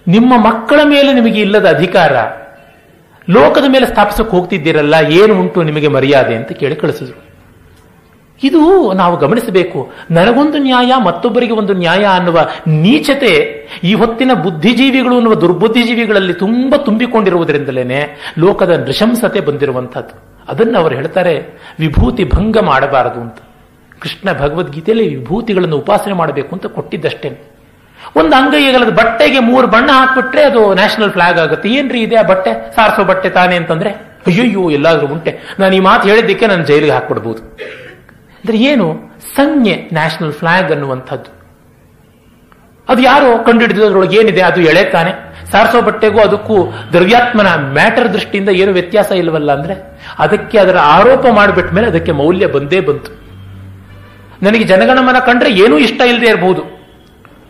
[SPEAKER 1] ನಿಮ್ಮ ಮಕ್ಕಳ ಮೇಲೆ ನಿಮಗೆ ಇಲ್ಲದ ಅಧಿಕಾರ ಲೋಕದ ಮೇಲೆ ಸ್ಥಾಪಿಸಕ್ಕೆ ಹೋಗ್ತಿದ್ದೀರಲ್ಲ, ಏನು ಉಂಟು ನಿಮಗೆ ಮರ್ಯಾದೆ ಅಂತ ಕೇಳಿ ಕಳಿಸಿದ್ರು. ಇದು ನಾವು ಗಮನಿಸಬೇಕು. ನನಗೊಂದು ನ್ಯಾಯ, ಮತ್ತೊಬ್ಬರಿಗೆ ಒಂದು ನ್ಯಾಯ ಅನ್ನುವ ನೀಚತೆ ಈ ಹೊತ್ತಿನ ಬುದ್ಧಿಜೀವಿಗಳು ಅನ್ನುವ ದುರ್ಬುದ್ಧಿಜೀವಿಗಳಲ್ಲಿ ತುಂಬಿಕೊಂಡಿರುವುದರಿಂದಲೇ ಲೋಕದ ನೃಶಂಸತೆ ಬಂದಿರುವಂತಹದ್ದು. ಅದನ್ನು ಅವರು ಹೇಳ್ತಾರೆ, ವಿಭೂತಿ ಭಂಗ ಮಾಡಬಾರದು ಅಂತ. ಕೃಷ್ಣ ಭಗವದ್ಗೀತೆಯಲ್ಲಿ ವಿಭೂತಿಗಳನ್ನು ಉಪಾಸನೆ ಮಾಡಬೇಕು ಅಂತ ಕೊಟ್ಟಿದ್ದಷ್ಟೇ. ಒಂದು ಅಂಗೈಗಳದ ಬಟ್ಟೆಗೆ 3 ಬಣ್ಣ ಹಾಕ್ಬಿಟ್ರೆ ಅದು ನ್ಯಾಷನಲ್ ಫ್ಲಾಗ್ ಆಗುತ್ತೆ. ಏನ್ರಿ ಇದೆ ಆ ಬಟ್ಟೆ, ಸಾರಿಸೋ ಬಟ್ಟೆ ತಾನೇ ಅಂತಂದ್ರೆ, ಅಯ್ಯೋ ಎಲ್ಲಾದ್ರೂ ಉಂಟೆ, ನಾನು ಈ ಮಾತು ಹೇಳಿದ್ದಕ್ಕೆ ನಾನು ಜೈಲಿಗೆ ಹಾಕ್ಬಿಡ್ಬೋದು. ಅಂದ್ರೆ ಏನು ಸಂಜ್ಞೆ ನ್ಯಾಷನಲ್ ಫ್ಲಾಗ್ ಅನ್ನುವಂಥದ್ದು? ಅದು ಯಾರೋ ಕಂಡುಹಿಡಿದು ಅದರೊಳಗೆ ಏನಿದೆ, ಅದು ಎಳೆ ತಾನೆ. ಸಾರಿಸೋ ಬಟ್ಟೆಗೂ ಅದಕ್ಕೂ ದ್ರವ್ಯಾತ್ಮನ ಮ್ಯಾಟರ್ ದೃಷ್ಟಿಯಿಂದ ಏನು ವ್ಯತ್ಯಾಸ ಇಲ್ವಲ್ಲ. ಅಂದ್ರೆ ಅದಕ್ಕೆ ಅದರ ಆರೋಪ ಮಾಡಿಬಿಟ್ಟ ಮೇಲೆ ಅದಕ್ಕೆ ಮೌಲ್ಯ ಬಂದೇ ಬಂತು. ನನಗೆ ಜನಗಣಮನ ಕಂಡ್ರೆ ಏನೂ ಇಷ್ಟ ಇಲ್ಲದೆ ಇರಬಹುದು.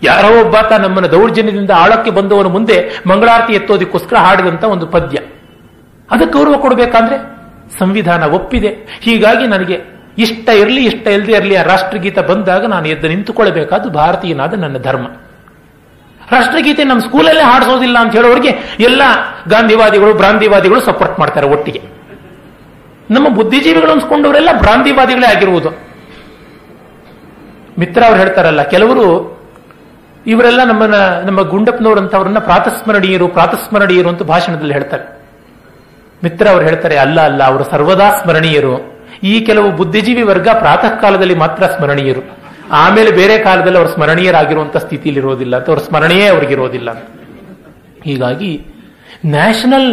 [SPEAKER 1] ಯಾರೋ ಒಬ್ಬಾತ ನಮ್ಮನ್ನ ದೌರ್ಜನ್ಯದಿಂದ ಆಳಕ್ಕೆ ಬಂದವನ ಮುಂದೆ ಮಂಗಳಾರತಿ ಎತ್ತೋದಕ್ಕೋಸ್ಕರ ಹಾಡಿದಂತ ಒಂದು ಪದ್ಯ, ಅದಕ್ಕೆ ಗೌರವ ಕೊಡಬೇಕಂದ್ರೆ ಸಂವಿಧಾನ ಒಪ್ಪಿದೆ. ಹೀಗಾಗಿ ನನಗೆ ಇಷ್ಟ ಇರಲಿ ಇಷ್ಟ ಇಲ್ಲದೆ ಇರಲಿ ಆ ರಾಷ್ಟ್ರಗೀತ ಬಂದಾಗ ನಾನು ಎದ್ದು ನಿಂತುಕೊಳ್ಳಬೇಕಾದ್ದು ಭಾರತೀಯನಾದ ನನ್ನ ಧರ್ಮ. ರಾಷ್ಟ್ರಗೀತೆ ನಮ್ಮ ಸ್ಕೂಲಲ್ಲೇ ಹಾಡಿಸೋದಿಲ್ಲ ಅಂತ ಹೇಳೋರಿಗೆ ಎಲ್ಲ ಗಾಂಧಿವಾದಿಗಳು ಭ್ರಾಂತಿವಾದಿಗಳು ಸಪೋರ್ಟ್ ಮಾಡ್ತಾರೆ ಒಟ್ಟಿಗೆ. ನಮ್ಮ ಬುದ್ಧಿಜೀವಿಗಳು ಅನ್ಸ್ಕೊಂಡವರೆಲ್ಲ ಭ್ರಾಂತಿವಾದಿಗಳೇ ಆಗಿರುವುದು. ಮಿತ್ರ ಅವ್ರು ಹೇಳ್ತಾರಲ್ಲ, ಕೆಲವರು ಇವರೆಲ್ಲ ನಮ್ಮ ಗುಂಡಪ್ಪನವರಂತವ್ರನ್ನ ಪ್ರಾತಸ್ಮರಣೀಯರು ಅಂತ ಭಾಷಣದಲ್ಲಿ ಹೇಳ್ತಾರೆ. ಮಿತ್ರ ಅವರು ಹೇಳ್ತಾರೆ, ಅಲ್ಲ ಅವರು ಸರ್ವದಾ ಸ್ಮರಣೀಯರು. ಈ ಕೆಲವು ಬುದ್ಧಿಜೀವಿ ವರ್ಗ ಪ್ರಾತಃ ಕಾಲದಲ್ಲಿ ಮಾತ್ರ ಸ್ಮರಣೀಯರು, ಆಮೇಲೆ ಬೇರೆ ಕಾಲದಲ್ಲಿ ಅವರು ಸ್ಮರಣೀಯರಾಗಿರುವಂತಹ ಸ್ಥಿತಿಯಲ್ಲಿ ಇರೋದಿಲ್ಲ ಅಂತ, ಅವ್ರ ಸ್ಮರಣೆಯೇ ಅವ್ರಿಗಿರೋದಿಲ್ಲ. ಹೀಗಾಗಿ ನ್ಯಾಷನಲ್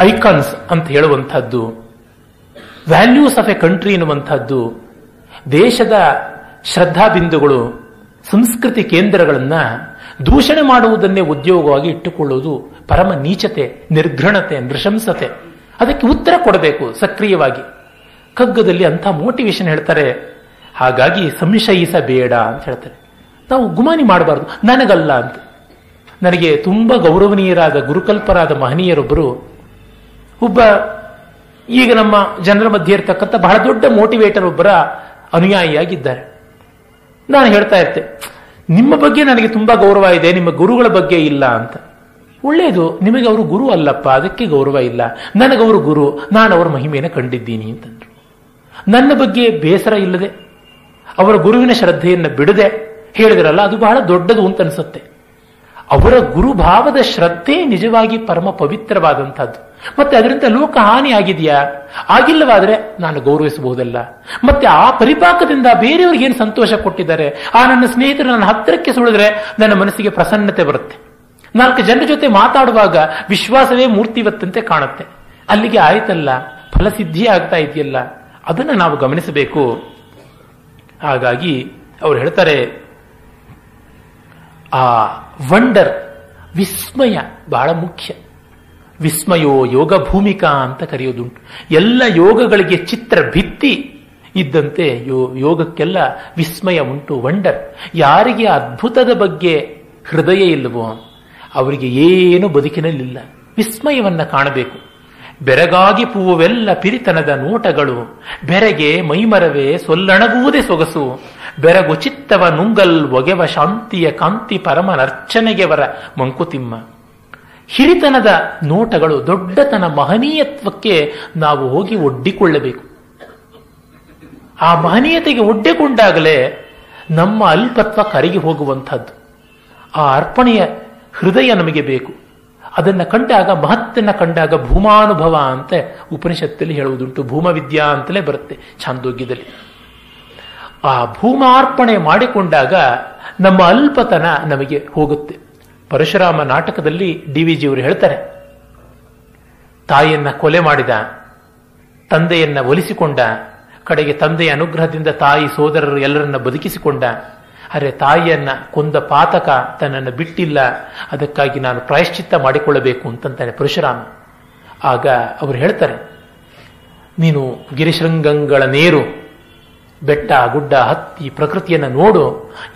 [SPEAKER 1] ಐಕಾನ್ಸ್ ಅಂತ ಹೇಳುವಂತಹದ್ದು, ವ್ಯಾಲ್ಯೂಸ್ ಆಫ್ ಎ ಕಂಟ್ರಿ ಎನ್ನುವಂತಹದ್ದು, ದೇಶದ ಶ್ರದ್ಧಾಬಿಂದುಗಳು, ಸಂಸ್ಕೃತಿ ಕೇಂದ್ರಗಳನ್ನ ದೂಷಣೆ ಮಾಡುವುದನ್ನೇ ಉದ್ಯೋಗವಾಗಿ ಇಟ್ಟುಕೊಳ್ಳುವುದು ಪರಮ ನೀಚತೆ, ನಿರ್ಘೃಣತೆ, ನೃಶಂಸತೆ. ಅದಕ್ಕೆ ಉತ್ತರ ಕೊಡಬೇಕು ಸಕ್ರಿಯವಾಗಿ. ಕಗ್ಗದಲ್ಲಿ ಅಂಥ ಮೋಟಿವೇಶನ್ ಹೇಳ್ತಾರೆ. ಹಾಗಾಗಿ ಸಂಶಯಿಸಬೇಡ ಅಂತ ಹೇಳ್ತಾರೆ. ನಾವು ಗುಮಾನಿ ಮಾಡಬಾರ್ದು, ನನಗಲ್ಲ ಅಂತ. ನನಗೆ ತುಂಬಾ ಗೌರವನೀಯರಾದ ಗುರುಕಲ್ಪರಾದ ಮಹನೀಯರೊಬ್ಬರು, ಒಬ್ಬ ಈಗ ನಮ್ಮ ಜನರ ಮಧ್ಯೆ ಇರತಕ್ಕಂಥ ಬಹಳ ದೊಡ್ಡ ಮೋಟಿವೇಟರ್ ಒಬ್ಬರ ಅನುಯಾಯಿಯಾಗಿದ್ದಾರೆ. ನಾನು ಹೇಳ್ತಾ ಇರ್ತೆ, ನಿಮ್ಮ ಬಗ್ಗೆ ನನಗೆ ತುಂಬಾ ಗೌರವ ಇದೆ, ನಿಮ್ಮ ಗುರುಗಳ ಬಗ್ಗೆ ಇಲ್ಲ ಅಂತ. ಒಳ್ಳೆಯದು, ನಿಮಗೆ ಅವರು ಗುರು ಅಲ್ಲಪ್ಪ, ಅದಕ್ಕೆ ಗೌರವ ಇಲ್ಲ. ನನಗವರು ಗುರು, ನಾನು ಅವರ ಮಹಿಮೆಯನ್ನು ಕಂಡಿದ್ದೀನಿ ಅಂತಂದ್ರು. ನನ್ನ ಬಗ್ಗೆ ಬೇಸರ ಇಲ್ಲದೆ ಅವರ ಗುರುವಿನ ಶ್ರದ್ಧೆಯನ್ನು ಬಿಡದೆ ಹೇಳಿದ್ರಲ್ಲ, ಅದು ಬಹಳ ದೊಡ್ಡದು ಅಂತ ಅನಿಸುತ್ತೆ. ಅವರ ಗುರುಭಾವದ ಶ್ರದ್ಧೆ ನಿಜವಾಗಿ ಪರಮ ಪವಿತ್ರವಾದಂತಹದ್ದು. ಮತ್ತೆ ಅದರಿಂದ ಲೋಕ ಹಾನಿ ಆಗಿದೆಯಾ? ಆಗಿಲ್ಲವಾದ್ರೆ ನಾನು ಗೌರವಿಸಬಹುದಲ್ಲ. ಮತ್ತೆ ಆ ಪರಿಪಾಕದಿಂದ ಬೇರೆಯವ್ರಿಗೆ ಏನು ಸಂತೋಷ ಕೊಟ್ಟಿದ್ದಾರೆ, ಆ ನನ್ನ ಸ್ನೇಹಿತರು ನನ್ನ ಹತ್ತಿರಕ್ಕೆ ಸುಳಿದ್ರೆ ನನ್ನ ಮನಸ್ಸಿಗೆ ಪ್ರಸನ್ನತೆ ಬರುತ್ತೆ. 4 ಜನರ ಜೊತೆ ಮಾತಾಡುವಾಗ ವಿಶ್ವಾಸವೇ ಮೂರ್ತಿವತ್ತಂತೆ ಕಾಣುತ್ತೆ. ಅಲ್ಲಿಗೆ ಆಯ್ತಲ್ಲ, ಫಲಸಿದ್ಧಿ ಆಗ್ತಾ ಇದೆಯಲ್ಲ, ಅದನ್ನು ನಾವು ಗಮನಿಸಬೇಕು. ಹಾಗಾಗಿ ಅವರು ಹೇಳ್ತಾರೆ, ಆ ವಂಡರ್, ವಿಸ್ಮಯ ಬಹಳ ಮುಖ್ಯ. ವಿಸ್ಮಯೋ ಯೋಗ ಭೂಮಿಕಾ ಅಂತ ಕರೆಯೋದುಂಟು. ಎಲ್ಲ ಯೋಗಗಳಿಗೆ ಚಿತ್ರ ಭಿತ್ತಿ ಇದ್ದಂತೆ ಯೋಗಕ್ಕೆಲ್ಲ ವಿಸ್ಮಯ ಉಂಟು, ವಂಡರ್. ಯಾರಿಗೆ ಅದ್ಭುತದ ಬಗ್ಗೆ ಹೃದಯ ಇಲ್ಲವೋ ಅವರಿಗೆ ಏನು ಬದುಕಿನಲ್ಲಿಲ್ಲ. ವಿಸ್ಮಯವನ್ನ ಕಾಣಬೇಕು. ಬೆರಗಾಗಿ ಪೂವೆಲ್ಲ ಪಿರಿತನದ ನೋಟಗಳು, ಬೆರಗೆ ಮೈಮರವೇ ಸೊಲ್ಲಣಗುವುದೇ ಸೊಗಸು, ಬೆರಗು ಚಿತ್ತವ ನುಂಗಲ್ ಒಗೆವ ಶಾಂತಿಯ ಕಾಂತಿ ಪರಮನರ್ಚನೆಗೆವರ ಮಂಕುತಿಮ್ಮ. ಹಿರಿತನದ ನೋಟಗಳು, ದೊಡ್ಡತನ, ಮಹನೀಯತ್ವಕ್ಕೆ ನಾವು ಹೋಗಿ ಒಡ್ಡಿಕೊಳ್ಳಬೇಕು. ಆ ಮಹನೀಯತೆಗೆ ಒಡ್ಡಿಕೊಂಡಾಗಲೇ ನಮ್ಮ ಅಲ್ಪತ್ವ ಕರಗಿ ಹೋಗುವಂಥದ್ದು. ಆ ಅರ್ಪಣೆಯ ಹೃದಯ ನಮಗೆ ಬೇಕು. ಅದನ್ನು ಕಂಡಾಗ, ಮಹತ್ತನ್ನು ಕಂಡಾಗ ಭೂಮಾನುಭವ ಅಂತ ಉಪನಿಷತ್ತಲ್ಲಿ ಹೇಳುವುದುಂಟು. ಭೂಮವಿದ್ಯಾ ಅಂತಲೇ ಬರುತ್ತೆ ಛಾಂದೋಗ್ಯದಲ್ಲಿ. ಆ ಭೂಮಾರ್ಪಣೆ ಮಾಡಿಕೊಂಡಾಗ ನಮ್ಮ ಅಲ್ಪತನ ನಮಗೆ ಹೋಗುತ್ತೆ. ಪರಶುರಾಮ ನಾಟಕದಲ್ಲಿ DVG ಅವರು ಹೇಳ್ತಾರೆ, ತಾಯಿಯನ್ನ ಕೊಲೆ ಮಾಡಿದ, ತಂದೆಯನ್ನ ಒಲಿಸಿಕೊಂಡ, ಕಡೆಗೆ ತಂದೆಯ ಅನುಗ್ರಹದಿಂದ ತಾಯಿ ಸೋದರರು ಎಲ್ಲರನ್ನ ಬದುಕಿಸಿಕೊಂಡ. ಅರೆ, ತಾಯಿಯನ್ನ ಕೊಂದ ಪಾತಕ ತನ್ನನ್ನು ಬಿಟ್ಟಿಲ್ಲ, ಅದಕ್ಕಾಗಿ ನಾನು ಪ್ರಾಯಶ್ಚಿತ್ತ ಮಾಡಿಕೊಳ್ಳಬೇಕು ಅಂತಂತಾನೆ ಪರಶುರಾಮ. ಆಗ ಅವರು ಹೇಳ್ತಾರೆ, ನೀನು ಗಿರಿಶೃಂಗಗಳ ನೇರು, ಬೆಟ್ಟ ಗುಡ್ಡ ಹತ್ತಿ ಪ್ರಕೃತಿಯನ್ನು ನೋಡು.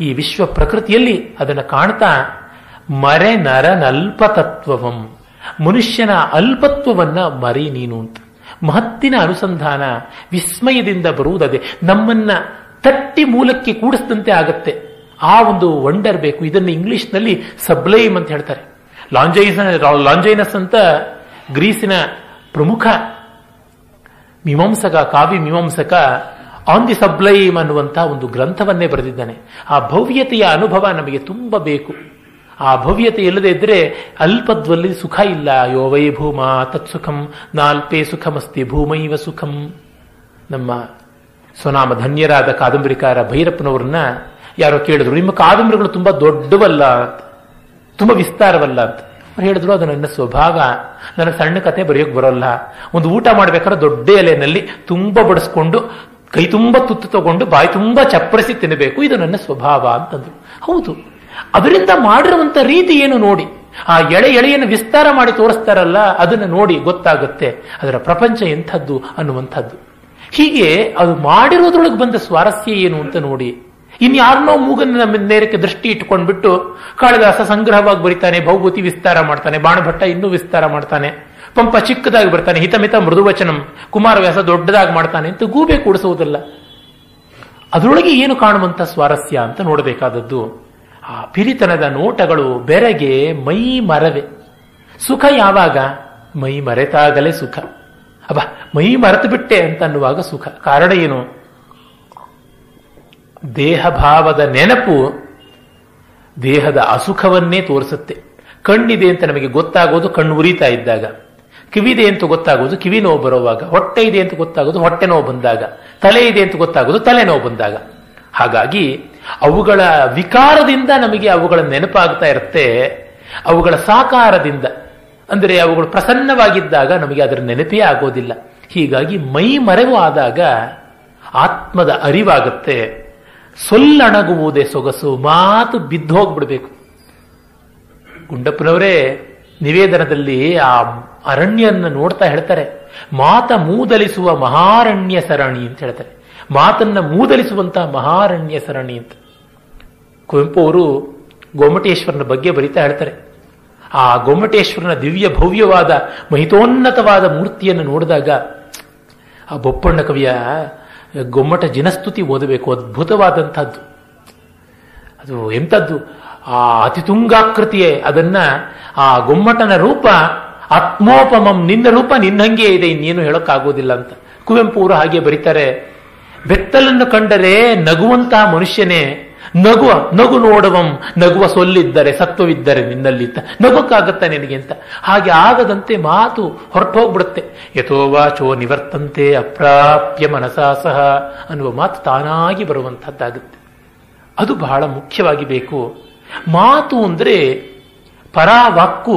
[SPEAKER 1] ಈ ವಿಶ್ವ ಪ್ರಕೃತಿಯಲ್ಲಿ ಅದನ್ನು ಕಾಣ್ತಾ ಮರೆ ನರನಲ್ಪತತ್ವವಂ, ಮನುಷ್ಯನ ಅಲ್ಪತ್ವವನ್ನ ಮರಿ ನೀನು ಅಂತ. ಮಹತ್ತಿನ ಅನುಸಂಧಾನ ವಿಸ್ಮಯದಿಂದ ಬರುವುದದೇ, ನಮ್ಮನ್ನ ತಟ್ಟಿ ಮೂಲಕ್ಕೆ ಕೂಡಿಸಿದಂತೆ ಆಗತ್ತೆ. ಆ ಒಂದು ವಂಡರ್ ಬೇಕು. ಇದನ್ನು ಇಂಗ್ಲಿಷ್ನಲ್ಲಿ ಸಬ್ಲೈಮ್ ಅಂತ ಹೇಳ್ತಾರೆ. ಲಾಂಜೈನಸ್ ಅಂತ ಗ್ರೀಸಿನ ಪ್ರಮುಖ ಮೀಮಾಂಸಕ, ಕಾವ್ಯ ಮೀಮಾಂಸಕ ಆನ್ ದಿ ಸಬ್ಲೈಮ್ ಅನ್ನುವಂಥ ಒಂದು ಗ್ರಂಥವನ್ನೇ ಬರೆದಿದ್ದಾನೆ. ಆ ಭವ್ಯತೆಯ ಅನುಭವ ನಮಗೆ ತುಂಬ ಬೇಕು. ಆ ಭವ್ಯತೆ ಇಲ್ಲದೆ ಇದ್ರೆ ಅಲ್ಪದ್ವಲ್ಲಿ ಸುಖ ಇಲ್ಲ. ಯೋ ವೈ ಭೂಮಾ ತತ್ಸುಖಂ ನಾಲ್ಪೇ ಸುಖಮಸ್ತಿ ಭೂಮೈವ ಸುಖಂ. ನಮ್ಮ ಸ್ವನಾಮ ಧನ್ಯರಾದ ಕಾದಂಬರಿಕಾರ ಭೈರಪ್ಪನವ್ರನ್ನ ಯಾರೋ ಕೇಳಿದ್ರು, ನಿಮ್ಮ ಕಾದಂಬರಿಗಳು ತುಂಬಾ ದೊಡ್ಡವಲ್ಲ ಅಂತ, ತುಂಬಾ ವಿಸ್ತಾರವಲ್ಲ ಅಂತ. ಅವ್ರು ಹೇಳಿದ್ರು, ಅದು ನನ್ನ ಸ್ವಭಾವ, ನನ್ನ ಸಣ್ಣ ಕತೆ ಬರೆಯೋಕೆ ಬರೋಲ್ಲ. ಒಂದು ಊಟ ಮಾಡ್ಬೇಕಾದ್ರೆ ದೊಡ್ಡ ಎಲೆನಲ್ಲಿ ತುಂಬಾ ಬಡಿಸ್ಕೊಂಡು ಕೈ ತುಂಬಾ ತುತ್ತು ತಗೊಂಡು ಬಾಯಿ ತುಂಬಾ ಚಪ್ಪರಿಸಿ ತಿನ್ನಬೇಕು, ಇದು ನನ್ನ ಸ್ವಭಾವ ಅಂತಂದ್ರು. ಹೌದು, ಅದರಿಂದ ಮಾಡಿರುವಂತ ರೀತಿ ಏನು ನೋಡಿ, ಆ ಎಳೆಯನ್ನು ವಿಸ್ತಾರ ಮಾಡಿ ತೋರಿಸ್ತಾರಲ್ಲ, ಅದನ್ನು ನೋಡಿ ಗೊತ್ತಾಗುತ್ತೆ ಅದರ ಪ್ರಪಂಚ ಎಂಥದ್ದು ಅನ್ನುವಂಥದ್ದು. ಹೀಗೆ ಅದು ಮಾಡಿರೋದ್ರೊಳಗೆ ಬಂದ ಸ್ವಾರಸ್ಯ ಏನು ಅಂತ ನೋಡಿ. ಇನ್ಯಾರನೋ ಮೂಗನ್ನು ನಮ್ಮ ನೇರಕ್ಕೆ ದೃಷ್ಟಿ ಇಟ್ಕೊಂಡ್ಬಿಟ್ಟು ಕಾಳಿದಾಸ ಸಂಗ್ರಹವಾಗಿ ಬರೀತಾನೆ, ಭೌಭೂತಿ ವಿಸ್ತಾರ ಮಾಡ್ತಾನೆ, ಬಾಣಭಟ್ಟ ಇನ್ನೂ ವಿಸ್ತಾರ ಮಾಡ್ತಾನೆ, ಪಂಪ ಚಿಕ್ಕದಾಗಿ ಬರ್ತಾನೆ, ಹಿತಮಿತ ಮೃದುವಚನಂ, ಕುಮಾರವ್ಯಾಸ ದೊಡ್ಡದಾಗಿ ಮಾಡ್ತಾನೆ ಅಂತ ಗೂಬೆ ಕೂಡಿಸುವುದಲ್ಲ. ಅದರೊಳಗೆ ಏನು ಕಾಣುವಂತ ಸ್ವಾರಸ್ಯ ಅಂತ ನೋಡಬೇಕಾದದ್ದು. ಆ ಪಿರಿತನದ ನೋಟಗಳು ಬೆರಗೆ ಮೈ ಮರವೆ. ಸುಖ ಯಾವಾಗ? ಮೈ ಮರೆತಾಗಲೇ ಸುಖ. ಅಬ್ಬಾ, ಮೈ ಮರೆತು ಬಿಟ್ಟೆ ಅಂತ ಅನ್ನುವಾಗ ಸುಖ. ಕಾರಣ ಏನು? ದೇಹ ಭಾವದ ನೆನಪು ದೇಹದ ಅಸುಖವನ್ನೇ ತೋರಿಸುತ್ತೆ. ಕಣ್ಣಿದೆ ಅಂತ ನಮಗೆ ಗೊತ್ತಾಗೋದು ಕಣ್ಣು ಉರಿತಾ ಇದ್ದಾಗ, ಕಿವಿದೆ ಅಂತ ಗೊತ್ತಾಗೋದು ಕಿವಿ ನೋವು ಬರುವಾಗ, ಹೊಟ್ಟೆ ಇದೆ ಅಂತ ಗೊತ್ತಾಗೋದು ಹೊಟ್ಟೆ ನೋವು ಬಂದಾಗ, ತಲೆ ಇದೆ ಅಂತ ಗೊತ್ತಾಗೋದು ತಲೆ ನೋವು ಬಂದಾಗ. ಹಾಗಾಗಿ ಅವುಗಳ ವಿಕಾರದಿಂದ ನಮಗೆ ಅವುಗಳ ನೆನಪಾಗ್ತಾ ಇರುತ್ತೆ. ಅವುಗಳ ಸಾಕಾರದಿಂದ, ಅಂದರೆ ಅವುಗಳು ಪ್ರಸನ್ನವಾಗಿದ್ದಾಗ ನಮಗೆ ಅದರ ನೆನಪೇ ಆಗೋದಿಲ್ಲ. ಹೀಗಾಗಿ ಮೈ ಮರೆವು ಆದಾಗ ಆತ್ಮದ ಅರಿವಾಗುತ್ತೆ. ಸೊಲ್ಲಣಗುವುದೇ ಸೊಗಸು, ಮಾತು ಬಿದ್ದು ಹೋಗ್ಬಿಡ್ಬೇಕು. ಗುಂಡಪ್ಪನವರೇ ನಿವೇದನದಲ್ಲಿ ಆ ಅರಣ್ಯನ್ನ ನೋಡ್ತಾ ಹೇಳ್ತಾರೆ, ಮಾತ ಮೂದಲಿಸುವ ಮಹಾರಣ್ಯ ಸರಣಿ ಅಂತ ಹೇಳ್ತಾರೆ. ಮಾತನ್ನ ಮೂದಲಿಸುವಂತಹ ಮಹಾರಣ್ಯ ಸರಣಿ ಅಂತ. ಕುವೆಂಪು ಅವರು ಗೊಮ್ಮಟೇಶ್ವರನ ಬಗ್ಗೆ ಬರಿತಾ ಹೇಳ್ತಾರೆ. ಆ ಗೊಮ್ಮಟೇಶ್ವರನ ದಿವ್ಯ ಭವ್ಯವಾದ ಮಹಿತೋನ್ನತವಾದ ಮೂರ್ತಿಯನ್ನು ನೋಡಿದಾಗ ಆ ಬೊಪ್ಪಣ್ಣ ಕವಿಯ ಗೊಮ್ಮಟ ಜಿನಸ್ತುತಿ ಓದಬೇಕು. ಅದ್ಭುತವಾದಂಥದ್ದು. ಅದು ಎಂಥದ್ದು, ಆ ಅತಿತುಂಗಾಕೃತಿಯೇ. ಅದನ್ನ ಆ ಗೊಮ್ಮಟನ ರೂಪ ಆತ್ಮೋಪಮಂ, ನಿನ್ನ ರೂಪ ನಿನ್ನಂಗೆ ಇದೆ, ಇನ್ನೇನು ಹೇಳೋಕ್ಕಾಗೋದಿಲ್ಲ ಅಂತ ಕುವೆಂಪು ಅವರು ಹಾಗೆ ಬರೀತಾರೆ. ಬೆತ್ತಲನ್ನು ಕಂಡರೆ ನಗುವಂತಹ ಮನುಷ್ಯನೇ ನಗು ನೋಡುವಂ, ನಗುವ ಸೊಲ್ಲಿದ್ದರೆ ಸತ್ವವಿದ್ದರೆ ನಿನ್ನಲ್ಲಿ ನಗೋಕ್ಕಾಗತ್ತ ನಿನಗೆ ಅಂತ. ಹಾಗೆ ಆಗದಂತೆ ಮಾತು ಹೊರಟೋಗ್ಬಿಡುತ್ತೆ. ಯಥೋವಾಚೋ ನಿವರ್ತಂತೆ ಅಪ್ರಾಪ್ಯ ಮನಸಾ ಸಹ ಅನ್ನುವ ಮಾತು ತಾನಾಗಿ ಬರುವಂತಹದ್ದಾಗುತ್ತೆ. ಅದು ಬಹಳ ಮುಖ್ಯವಾಗಿ ಬೇಕು. ಮಾತು ಅಂದ್ರೆ ಪರಾವಾಕ್ಕು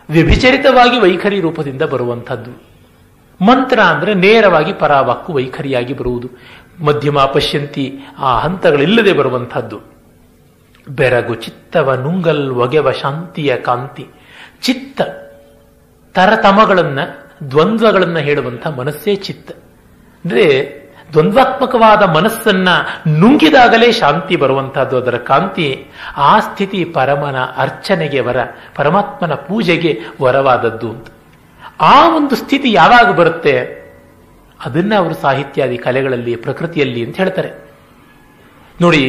[SPEAKER 1] ವ್ಯಭಿಚರಿತವಾಗಿ ವೈಖರಿ ರೂಪದಿಂದ ಬರುವಂಥದ್ದು. ಮಂತ್ರ ಅಂದ್ರೆ ನೇರವಾಗಿ ಪರಾವಾಕ್ಕು ವೈಖರಿಯಾಗಿ ಬರುವುದು. ಮಧ್ಯಮ ಪಶ್ಯಂತಿ ಆ ಹಂತಗಳಿಲ್ಲದೆ ಬರುವಂಥದ್ದು. ಬೆರಗು ಚಿತ್ತವ ನುಂಗಲ್ ಒಗೆವ ಶಾಂತಿಯ ಕಾಂತಿ. ಚಿತ್ತ ತರತಮಗಳನ್ನ, ದ್ವಂದ್ವಗಳನ್ನ ಹೇಳುವಂಥ ಮನಸ್ಸೇ ಚಿತ್ತ. ಅಂದ್ರೆ ದ್ವಂದ್ವಾತ್ಮಕವಾದ ಮನಸ್ಸನ್ನ ನುಂಗಿದಾಗಲೇ ಶಾಂತಿ ಬರುವಂತಹದ್ದು, ಅದರ ಕಾಂತಿ. ಆ ಸ್ಥಿತಿ ಪರಮನ ಅರ್ಚನೆಗೆ ವರ, ಪರಮಾತ್ಮನ ಪೂಜೆಗೆ ವರವಾದದ್ದು ಅಂತ. ಆ ಒಂದು ಸ್ಥಿತಿ ಯಾವಾಗ ಬರುತ್ತೆ ಅದನ್ನ ಅವರು ಸಾಹಿತ್ಯಾದಿ ಕಲೆಗಳಲ್ಲಿ, ಪ್ರಕೃತಿಯಲ್ಲಿ ಅಂತ ಹೇಳ್ತಾರೆ. ನೋಡಿ,